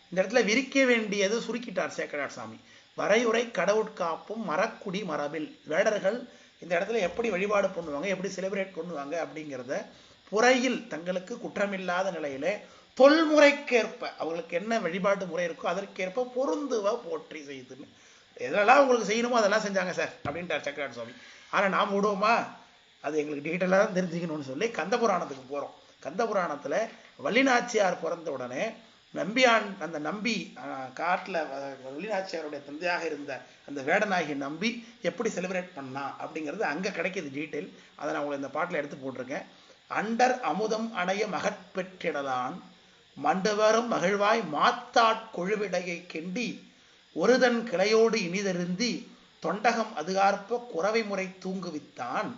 இந்த இடத்துல விரிக்க வேண்டியது சுருக்கிட்டார் சேக்கரார் சாமி. வரையுறை கடவுட்காப்பும் மரக்குடி மரபில். வேடர்கள் இந்த இடத்துல எப்படி வழிபாடு பண்ணுவாங்க, எப்படி செலிப்ரேட் பண்ணுவாங்க அப்படிங்கிறத புறையில் தங்களுக்கு குற்றமில்லாத நிலையிலே தொல்முறைக்கேற்ப அவங்களுக்கு என்ன வழிபாட்டு முறை இருக்கோ அதற்கேற்ப பொருந்துவ போற்றி செய்துன்னு எதெல்லாம் உங்களுக்கு செய்யணுமோ அதெல்லாம் செஞ்சாங்க சார் அப்படின்ட்டார் சேக்கரார் சுவாமி. ஆனால் நாம் விடுவோமா? அது எங்களுக்கு டீட்டெயிலாக தான் தெரிஞ்சுக்கணும்னு சொல்லி கந்தபுராணத்துக்கு போகிறோம். கந்தபுராணத்தில் வள்ளிநாச்சியார் பிறந்த உடனே அந்த நம்பி காட்டில் வள்ளிநாச்சியாருடைய தந்தையாக இருந்த அந்த வேடனாகி நம்பி எப்படி செலிப்ரேட் பண்ணா அப்படிங்கிறது அங்கே கிடைக்கிது டீட்டெயில். அதை நான் உங்களை இந்த பாட்டில் எடுத்து போட்டிருக்கேன். அண்டர் அமுதம் அணைய மகற்பெற்றிடலான் மண்டவரும் மகிழ்வாய் மாத்தாட் கொழுவிடையை கெண்டி ஒருதன் கிளையோடு இனிதருந்தி தொண்டகம் அதுகார்ப்ப குறவை முறை தூங்குவித்தான்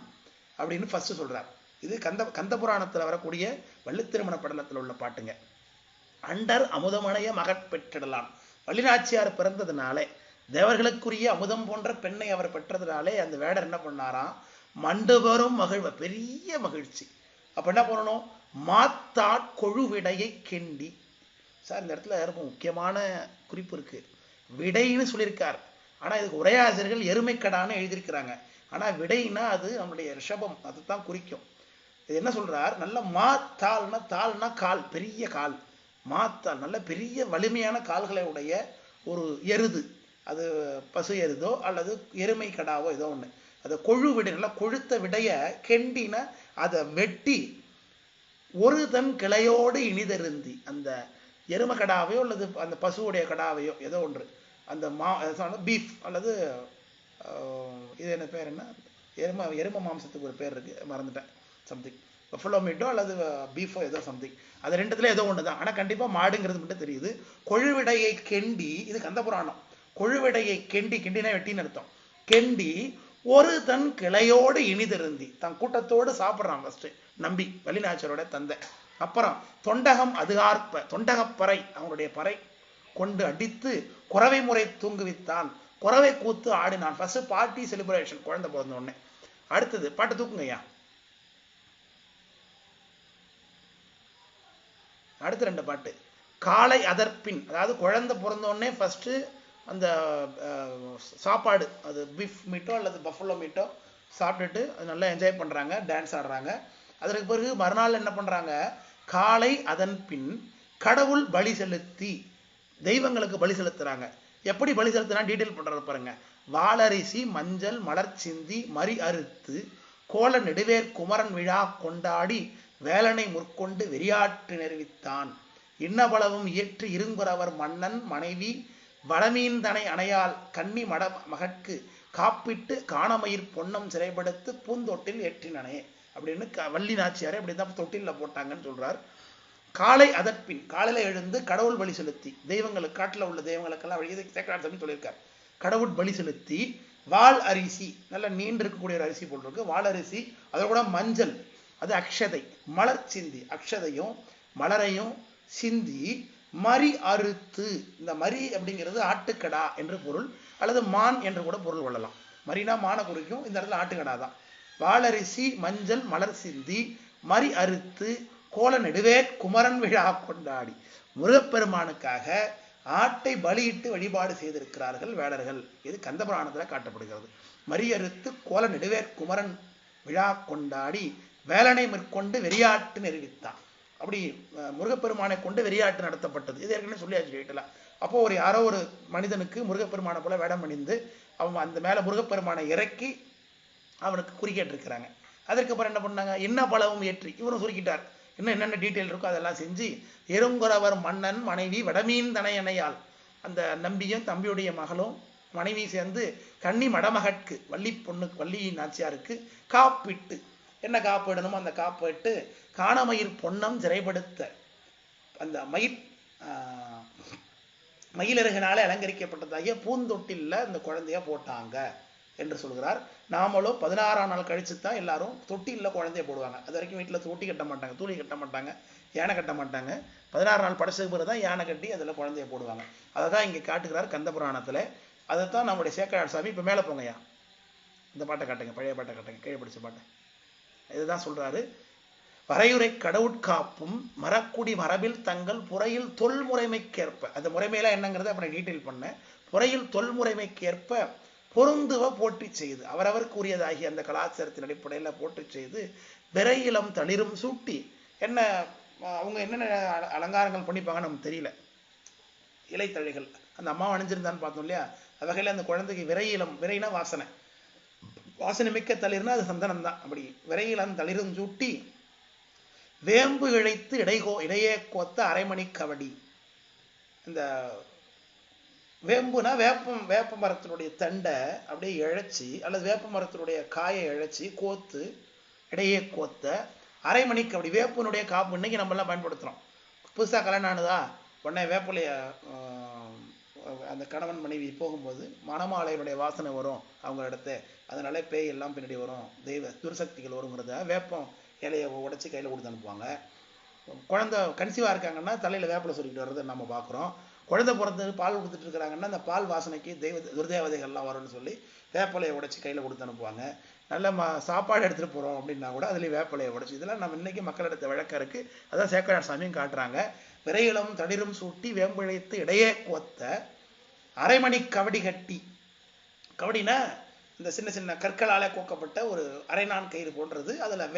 அப்படின்னு ஃபர்ஸ்ட் சொல்றார். இது கந்தபுராணத்தில் வரக்கூடிய வள்ளித்திருமண படலத்தில் உள்ள பாட்டுங்க. அண்டர் அமுதமணைய மகற்பெற்றிடலாம். வள்ளிநாச்சியார் பிறந்ததுனாலே தேவர்களுக்குரிய அமுதம் போன்ற பெண்ணை அவர் பெற்றதுனாலே அந்த வேடர் என்ன பண்ணாராம், மண்டுவரும் மகிழ்வ பெரிய மகிழ்ச்சி. அப்ப என்ன பண்ணணும்? மாத்தாட் கொழுவிடையை கெண்டி. சார் இந்த இடத்துல ரொம்ப முக்கியமான குறிப்பு இருக்கு. விடைன்னு சொல்லியிருக்கார். ஆனா இதுக்கு உரையாசிரியர்கள் எருமைக்கடான்னு எழுதியிருக்கிறாங்க. ஆனா விடைனா அது நம்முடைய ரிஷபம், அதுதான் குறிக்கும். இது என்ன சொல்றார்? நல்ல மாத்தால்னா, தால்னா கால், பெரிய கால். மாத்தால் நல்ல பெரிய வலிமையான கால்களை உடைய ஒரு எருது, அது பசு எருதோ அல்லது எருமை கடாவோ ஏதோ ஒண்ணு. அதை கொழு விடை, நல்லா கொழுத்த விடைய கெண்டின அதை வெட்டி ஒரு தன் கிளையோடு இனிதருந்தி, அந்த எருமை கடாவையோ அல்லது அந்த பசுவுடைய கடாவையோ ஏதோ ஒன்று, அந்த பீஃப் அல்லது இது என்ன பேர், என்ன எருமை மாம்சத்துக்கு ஒரு பேர் இருக்கு, மறந்துட்டேன், சம்திங் பஃபலோ மீட்டோ அல்லது பீஃபோ ஏதோ சம்திங், அது ரெண்டுத்துல ஏதோ ஒன்று தான். ஆனால் கண்டிப்பாக மாடுங்கிறது மட்டும் தெரியுது. கொழுவிடையை கெண்டி, இது கந்தபுராணம். கொழுவிடையை கெண்டி, கிண்டினா வெட்டின்னு அர்த்தம், கெண்டி ஒரு தன் கிளையோடு இனிதிருந்தி, தன் கூட்டத்தோடு சாப்பிட்றான் ஃபர்ஸ்ட் நம்பி, வள்ளிநாச்சியாரோட தந்தை. அப்புறம் தொண்டகம் அதுகார்ப்ப, தொண்டகப்பறை அவங்களுடைய பறை கொண்டு அடித்து குறவை முறை தூங்குவித்தான், குறவை கூத்து ஆடினான். ஃபர்ஸ்ட் பார்ட்டி செலிப்ரேஷன், குழந்தை பிறந்த உடனே. அடுத்தது பாட்டு தூக்குங்கய்யா. அடுத்த 2 பாட்டு காலை அதற்பின், அதாவது குழந்தை பிறந்த உடனே ஃபர்ஸ்ட் அந்த சாப்பாடு, அது பீஃப் மீட்டோ அல்லது பஃபலோ மீட்டோ சாப்பிட்டுட்டு அது நல்லா என்ஜாய் பண்றாங்க, டான்ஸ் ஆடுறாங்க. அதற்கு பிறகு மறுநாள் என்ன பண்றாங்க, காலை அதன் பின் கடவுள் பலி செலுத்தி, தெய்வங்களுக்கு பலி செலுத்துறாங்க. எப்படி பலி செலுத்தினா டீட்டெயில் பண்றது பாருங்க. வாளரிசி மஞ்சள் மலர் சிந்தி மறி அறுத்து கோல நெடுவேர் குமரன் விழா கொண்டாடி வேலனை முற்கொண்டு வெறியாட்டு நெருவித்தான், இன்னபலவும் இயற்றி இருங்குறவர் மன்னன் மனைவி வளமீந்தனை அணையால் கன்னி மட மகற்கு காப்பிட்டு காணமயிர் பொன்னம் சிறைப்படுத்து பூந்தொட்டில் ஏற்றினனே அப்படின்னு வள்ளி நாச்சியாரை அப்படிதான் தொட்டில போட்டாங்கன்னு சொல்றார். காலை அதற்பின், காலையில எழுந்து கடவுள் பலி செலுத்தி, தெய்வங்களுக்கு காட்டில் உள்ள தெய்வங்களுக்கெல்லாம் வழி சேக்கரார் சொல்லியிருக்கார், கடவுள் பலி செலுத்தி வால் அரிசி, நல்ல நீண்டு இருக்கக்கூடிய ஒரு அரிசி போட்டிருக்கு, வால் அரிசி, அதோட கூட மஞ்சள், அது அக்ஷதை, மலர் சிந்தி, அக்ஷதையும் மலரையும் சிந்தி மறி அறுத்து, இந்த மறி அப்படிங்கிறது ஆட்டுக்கடா என்று பொருள், அல்லது மான் என்று கூட பொருள் கொள்ளலாம். மறினா மானை குறிக்கும், இந்த இடத்துல ஆட்டுக்கடா தான். வாளரிசி மஞ்சள் மலர் சிந்தி மறி அறுத்து கோல நெடுவே குமரன் விழா கொண்டாடி, முருகப்பெருமானுக்காக ஆட்டை பலியிட்டு வழிபாடு செய்திருக்கிறார்கள் வேடர்கள். இது கந்தபுராணத்தில் காட்டப்படுகிறது. மறி அறுத்து கோல நெடுவேர் குமரன் விழா கொண்டாடி வேலனை மேற்கொண்டு வெறியாட்டு நெருவித்தான். அப்படி முருகப்பெருமானை கொண்டு வெறியாட்டு நடத்தப்பட்டது. இது ஏற்கனவே சொல்லியாச்சு டீட்டெயிலா. அப்போ யாரோ ஒரு மனிதனுக்கு முருகப்பெருமானை போல வேடம் அணிந்து அவங்க அந்த மேல முருகப்பெருமானை இறக்கி அவனுக்கு குறிக்கிட்டு இருக்கிறாங்க. அதற்கப்புறம் என்ன பண்ணாங்க, என்ன பலவும் ஏற்றி இவரும் சுருக்கிட்டார், இன்னும் என்னென்ன டீட்டெயில் இருக்கோ அதெல்லாம் செஞ்சு எறுங்குறவர் மன்னன் மனைவி வடமீன் தனையனையால், அந்த நம்பியும் தம்பியுடைய மகளும் மனைவி சேர்ந்து கன்னி மடமகற்கு வள்ளி பொண்ணுக்கு வள்ளி நாச்சியாருக்கு காப்பிட்டு, என்ன காப்பு இடணுமோ அந்த காப்பு இட்டு காணமயிர் பொன்னம் சிறைப்படுத்த, அந்த மயிலருகனால அலங்கரிக்கப்பட்டதாகிய பூந்தொட்டில அந்த குழந்தைய போட்டாங்க என்று சொல்கிறார். நாமளும் 16ஆம் நாள் கழிச்சு தான் எல்லாரும் தொட்டில குழந்தைய போடுவாங்க. அது வரைக்கும் வீட்டில் தொட்டி கட்ட மாட்டாங்க, தூளி கட்ட மாட்டாங்க, யானை கட்ட மாட்டாங்க. 16 நாள் படைச்சதுக்கு பிறகு தான் யானை கட்டி அதில் குழந்தைய போடுவாங்க. அதை தான் இங்கே காட்டுகிறார் கந்தபுராணத்தில். அதைத்தான் நம்முடைய சேக்கரார் சாமி, இப்போ மேலே போங்கய்யா, இந்த பாட்டை காட்டுங்க, பழைய பாட்டை காட்டுங்க, கீழே படிச்ச பாட்டை. இதுதான் சொல்றாரு, வரையுறை கடவுட்காப்பும் மரக்குடி மரபில் தங்கள் புறையில் தொல்முறைமைக்கேற்ப, அந்த முறைமையெல்லாம் என்னங்கிறத அப்படி டீட்டெயில் பண்ணேன். புறையில் தொல்முறைமைக்கேற்ப பொருந்துவ போற்றி செய்து, அவரவருக்கு உரியதாகி அந்த கலாச்சாரத்தின் அடிப்படையில் போற்றி செய்து விரையிலம் தளிரும் சூட்டி, என்ன அவங்க என்னென்ன அலங்காரங்கள் பண்ணிப்பாங்கன்னு நமக்கு தெரியல, இலைத்தழிகள் அந்த அம்மா அணிஞ்சிருந்தான்னு பார்த்தோம் இல்லையா, வகையில் அந்த குழந்தைக்கு விரையிலம், விரைனா வாசனை, வாசனை மிக்க தளிர்னா அது சந்தனம் தான். அப்படி விரையிலம் தளிரும் சூட்டி வேம்பு இழைத்து இடையே கோத்த அரைமணி கவடி, இந்த வேம்புனா வேப்ப மரத்தினுடைய தண்டை அப்படியே இழைச்சி, அல்லது வேப்ப மரத்தினுடைய காயை இழைச்சி கோத்து இடையே கோத்த அரைமணி கவடி, வேப்பனுடைய காப்பு இன்னைக்கு நம்ம எல்லாம் பயன்படுத்துறோம். புதுசாக கல்யாணம் ஆனதா உடனே வேப்பிலைய அந்த கணவன் மனைவி போகும்போது மணமாலையினுடைய வாசனை வரும் அவங்க இடத்த, அதனால பேய் எல்லாம் பின்னாடி வரும், தெய்வ துர்சக்திகள் வருங்கிறத வேப்பம் இலையை உடைச்சி கையில் கொடுத்து அனுப்புவாங்க. குழந்தை கன்சீவாக இருக்காங்கன்னா தலையில் வேப்பிலை சொல்லிட்டு வர்றதை நம்ம பார்க்குறோம். குழந்தை பிறந்து பால் கொடுத்துட்டு இருக்கிறாங்கன்னா அந்த பால் வாசனைக்கு துர்தேவதைகள்லாம் வரும்னு சொல்லி வேப்பிலையை உடைச்சி கையில் கொடுத்து அனுப்புவாங்க. நல்ல சாப்பாடு எடுத்துகிட்டு போகிறோம் அப்படின்னா கூட அதுலேயும் வேப்பிலையை உடைச்சி, இதெல்லாம் நம்ம இன்னைக்கு மக்களிடத்த வழக்கம் இருக்குது. அதான் சேக்கரார் சாமியும் காட்டுறாங்க. விரையிலும் தளிரும் சூட்டி வேம்பிழைத்து இடையே கோத்த அரைமணி கவடி கட்டி, கவடினா இந்த சின்ன சின்ன கற்களால் கோக்கப்பட்ட ஒரு அரைநான் கயிறு போன்றது, அதில்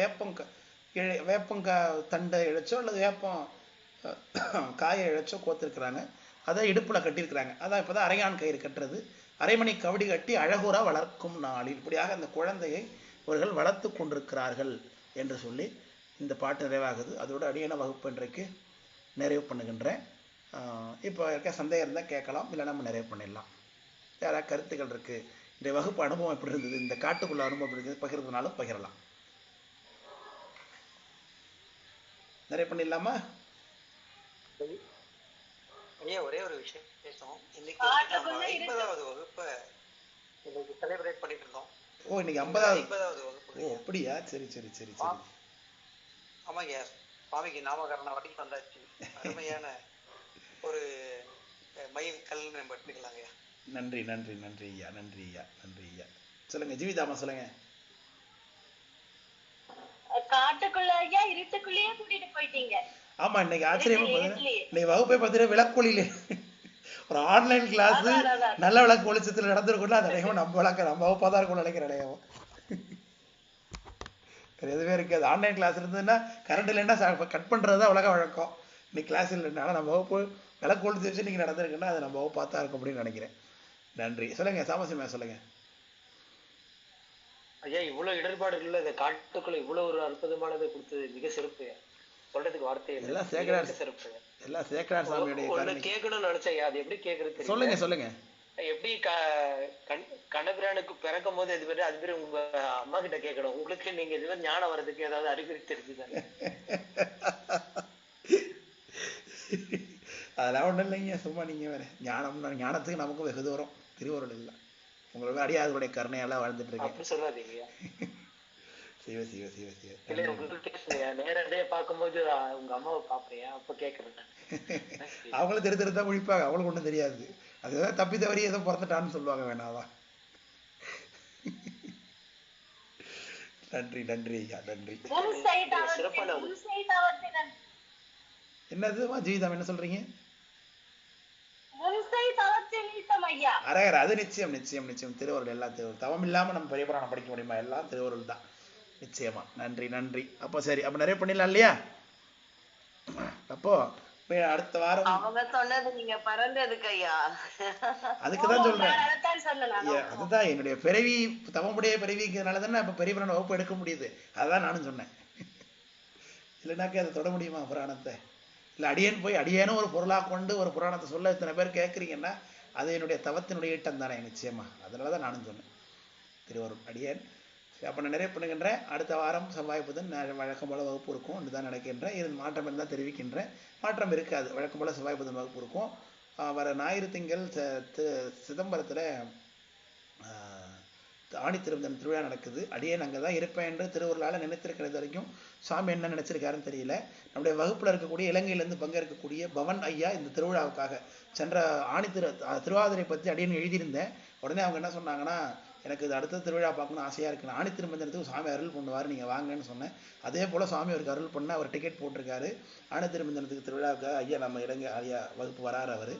வேப்பங்க தண்டை இழைச்சோ அல்லது வேப்பம் காயை இழைச்சோ கோத்துருக்குறாங்க, அதை இடுப்பில் கட்டியிருக்கிறாங்க. அதான் இப்போ தான் அரையான் கயிறு கட்டுறது. அரைமணி கவடி கட்டி அழகுற வளர்க்கும் நாளில், இப்படியாக அந்த குழந்தையை அவர்கள் வளர்த்து கொண்டிருக்கிறார்கள் என்று சொல்லி இந்த பாட்டு நிறைவாகுது. அதோட அடியான வகுப்பு இன்றைக்கு நிறைவு பண்ணுகின்றேன். இப்போ இருக்க சந்தேகம் இருந்தால் கேட்கலாம், இல்லை நம்ம நிறைவு பண்ணிடலாம். யாராவது கருத்துக்கள் இருக்குது, இந்த வகுப்பு அனுபவம் எப்படி இருந்தது, இந்த காட்டுக்குள்ள அனுபவம் எப்படி இருந்தது பகிர்றதுனாலும் பகிரலாம். நிறைவு பண்ணிடலாமா? ஐயா ஒரே ஒரு விசேஷம். இன்னைக்கு வந்து நம்ம 50வது வகுப்பை இன்னைக்கு செலிப்ரேட் பண்ணிட்டு இருந்தோம். ஓ இன்னைக்கு 50வது வகுப்பு. ஓ அப்படியா, சரி சரி சரி சரி. ஆமாங்க, சுவாமிக்கு நாமகரண வரைக்கும் வந்தாச்சு. அருமையான ஒரு மயில் கல்னு நம்ம எடுத்துக்கலாங்க. நன்றி நன்றி நன்றி ஐயா, நன்றி ஐயா, நன்றி ஐயா. சொல்லுங்க ஜீவிதாமா சொல்லுங்க. காட்டுக்குள்ள ஐயா இருட்டுக்குள்ளேயே கூட்டிட்டு போயிட்டீங்க. ஆமா இன்னைக்கு ஆச்சரியமா இன்னைக்கு வகுப்பை பார்த்தீங்கன்னா விளக்கொலியில ஒரு ஆன்லைன் கிளாஸ் நல்ல விளக்கு வெளிச்சத்துல நடந்திருக்கும்ல, அது அநேகமா நம்ம வகுப்பா தான் இருக்கும்னு நினைக்கிறேன். அநேகமா எதுவே இருக்காது. ஆன்லைன் கிளாஸ் இருந்ததுன்னா கரண்ட் இல்லைன்னா கட் பண்றது தான் உலக வழக்கம். இன்னைக்கு கிளாஸ் இல்லைன்னா நம்ம வகுப்பு விளக்கு ஒழிச்சு வச்சு இன்னைக்கு நடந்திருக்குன்னா அது நம்ம வகுப்பா தான் இருக்கும் அப்படின்னு நினைக்கிறேன். நன்றி. சொல்லுங்க சாமசியமா சொல்லுங்க. ஐயா இவ்வளவு இடர்பாடு இல்ல, இந்த காட்டுக்குள்ள இவ்வளவு ஒரு அற்புதமானதை கொடுத்தது மிக சிறப்பு. சொல்றதுக்கு வார்த்தை இல்லை. எல்லாம் சேக்கரார் சிறப்பு. எல்லாம் சேக்கரார் சாமியோட ஒண்ணு கேட்கணும்னு நினைச்சேன். அது எப்படி கேக்குறது? சொல்லுங்க சொல்லுங்க. எப்படி கண்ணபிரானுக்கு பிறக்கும் போது இது அது பேரு உங்க அம்மா கிட்ட கேட்கணும். உங்களுக்கு நீங்க இது மாதிரி ஞானம் வர்றதுக்கு ஏதாவது அறிகுறி தெரிஞ்சுதானே? அதெல்லாம் ஒண்ணும் இல்லைங்க, சும்மா நீங்க வேற. ஞானத்துக்கு நமக்கும் வெகு தூரம், திருவருள் இல்லை. உங்களுக்கு அடியார்களுடைய கருணையெல்லாம் வாழ்ந்துட்டு இருக்கேன். அப்படி சொல்லாதீங்க. சிவ சிவ சிவ சிவ. இல்ல உங்களுக்கு நேரடியா பார்க்கும்போது உங்க அம்மாவை பாப்பேன், அப்ப கேக்குறேன். அவங்களும் தெரு தெரு தான் குளிப்பாங்க, அவங்களுக்கு ஒண்ணும் தெரியாது. அதுதான் தப்பி தவறி ஏதோ பிறந்துட்டான்னு சொல்லுவாங்க, வேணாவா. நன்றி நன்றி ஐயா, நன்றி. என்னதுமா ஜீவிதம் என்ன சொல்றீங்க? அரகர அது நிச்சயம் நிச்சயம் நிச்சயம். திருவருள் எல்லாம் திருவருள். தவம் இல்லாம நம்ம பெரிய புராணம் படிக்க முடியுமா? எல்லாம் திருவருள் தான் நிச்சயமா. நன்றி நன்றி. அப்போ சரி, அப்ப நிறைய பண்ணிடலாம் இல்லையா? அப்போ அடுத்த வாரம் அவங்க சொன்னது நீங்க பறந்ததுக்கு ஐயா. அதுக்குதான் சொல்றேன். அதுதான் என்னுடைய பிறவி தவமுடைய பிறவிக்கிறதுனால தானே இப்ப பெரிய புராணம் வகுப்பு எடுக்க முடியுது. அதான் நானும் சொன்னேன். இல்லைனாக்கே அதை தொட முடியுமா புராணத்தை? இல்லை அடியேன் போய் அடியேனும் ஒரு பொருளாக கொண்டு ஒரு புராணத்தை சொல்ல இத்தனை பேர் கேட்குறீங்கன்னா அது என்னுடைய தவத்தினுடைய ஈட்டம் தானே நிச்சயமா. அதனால தான் நானும் சொன்னேன் திருவருள் அடியேன். அப்போ நான் நிறைய பண்ணுகின்றேன். அடுத்த வாரம் செவ்வாய் புதன் வழக்கம் போல வகுப்பு இருக்கும் என்று தான் நினைக்கின்றேன். இது மாற்றம் இருந்தால் தெரிவிக்கின்றேன். மாற்றம் இருக்காது, வழக்கம் போல செவ்வாய் புதன் வகுப்பு இருக்கும். வர ஞாயிறு திங்கள் சிதம்பரத்தில் ஆணி திருமணம் திருவிழா நடக்குது. அடியேன் அங்கே தான் இருப்பேன் என்று திருவருளால் நினைத்திருக்கிறது வரைக்கும் சுவாமி என்ன நினைச்சிருக்காருன்னு தெரியல. நம்முடைய வகுப்பில் இருக்கக்கூடிய இலங்கையிலேருந்து பங்கேற்கக்கூடிய பவன் ஐயா இந்த திருவிழாவுக்காக சென்ற ஆணி திருவாதிரை பற்றி அடியேன் எழுதியிருந்தேன். உடனே அவங்க என்ன சொன்னாங்கன்னா, எனக்கு இது அடுத்த திருவிழா பார்க்கணும் ஆசையாக இருக்குன்னு, ஆணி திருமஞ்சனத்துக்கு சுவாமி அருள் பண்ணுவார், நீங்கள் வாங்கன்னு சொன்னேன். அதே போல் சுவாமி அவருக்கு அருள் பண்ண அவர் டிக்கெட் போட்டிருக்காரு. ஆணி திருமஞ்சனத்துக்கு திருவிழாவுக்கு ஐயா நம்ம இலங்கை ஐயா வகுப்பு வராரு. அவர்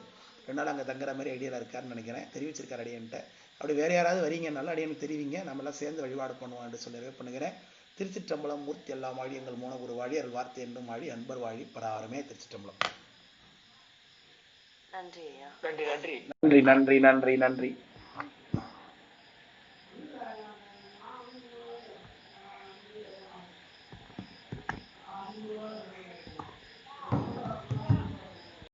2 நாள் அங்கே தங்குற மாதிரி ஐடியாவில் இருக்காருன்னு நினைக்கிறேன், தெரிவிச்சிருக்காரு அடியன்ட்ட. அப்படி வேறு யாராவது வரீங்கன்னாலும் அடியனுக்கு தெரிவிங்க, நம்மளாம் சேர்ந்து வழிபாடு பண்ணுவோம் என்று சொல்லவே பண்ணுகிறேன். திருச்சிற்றம்பலம். மூர்த்தி எல்லாம் வாழி, எங்கள் மூணகுரு வாழி, அருள் வார்த்தை என்றும் வாழி, அன்பர் வாழி, பராவரமே. திருச்சிற்றம்பலம். நன்றி ஐயா. நன்றி நன்றி நன்றி நன்றி நன்றி நன்றி.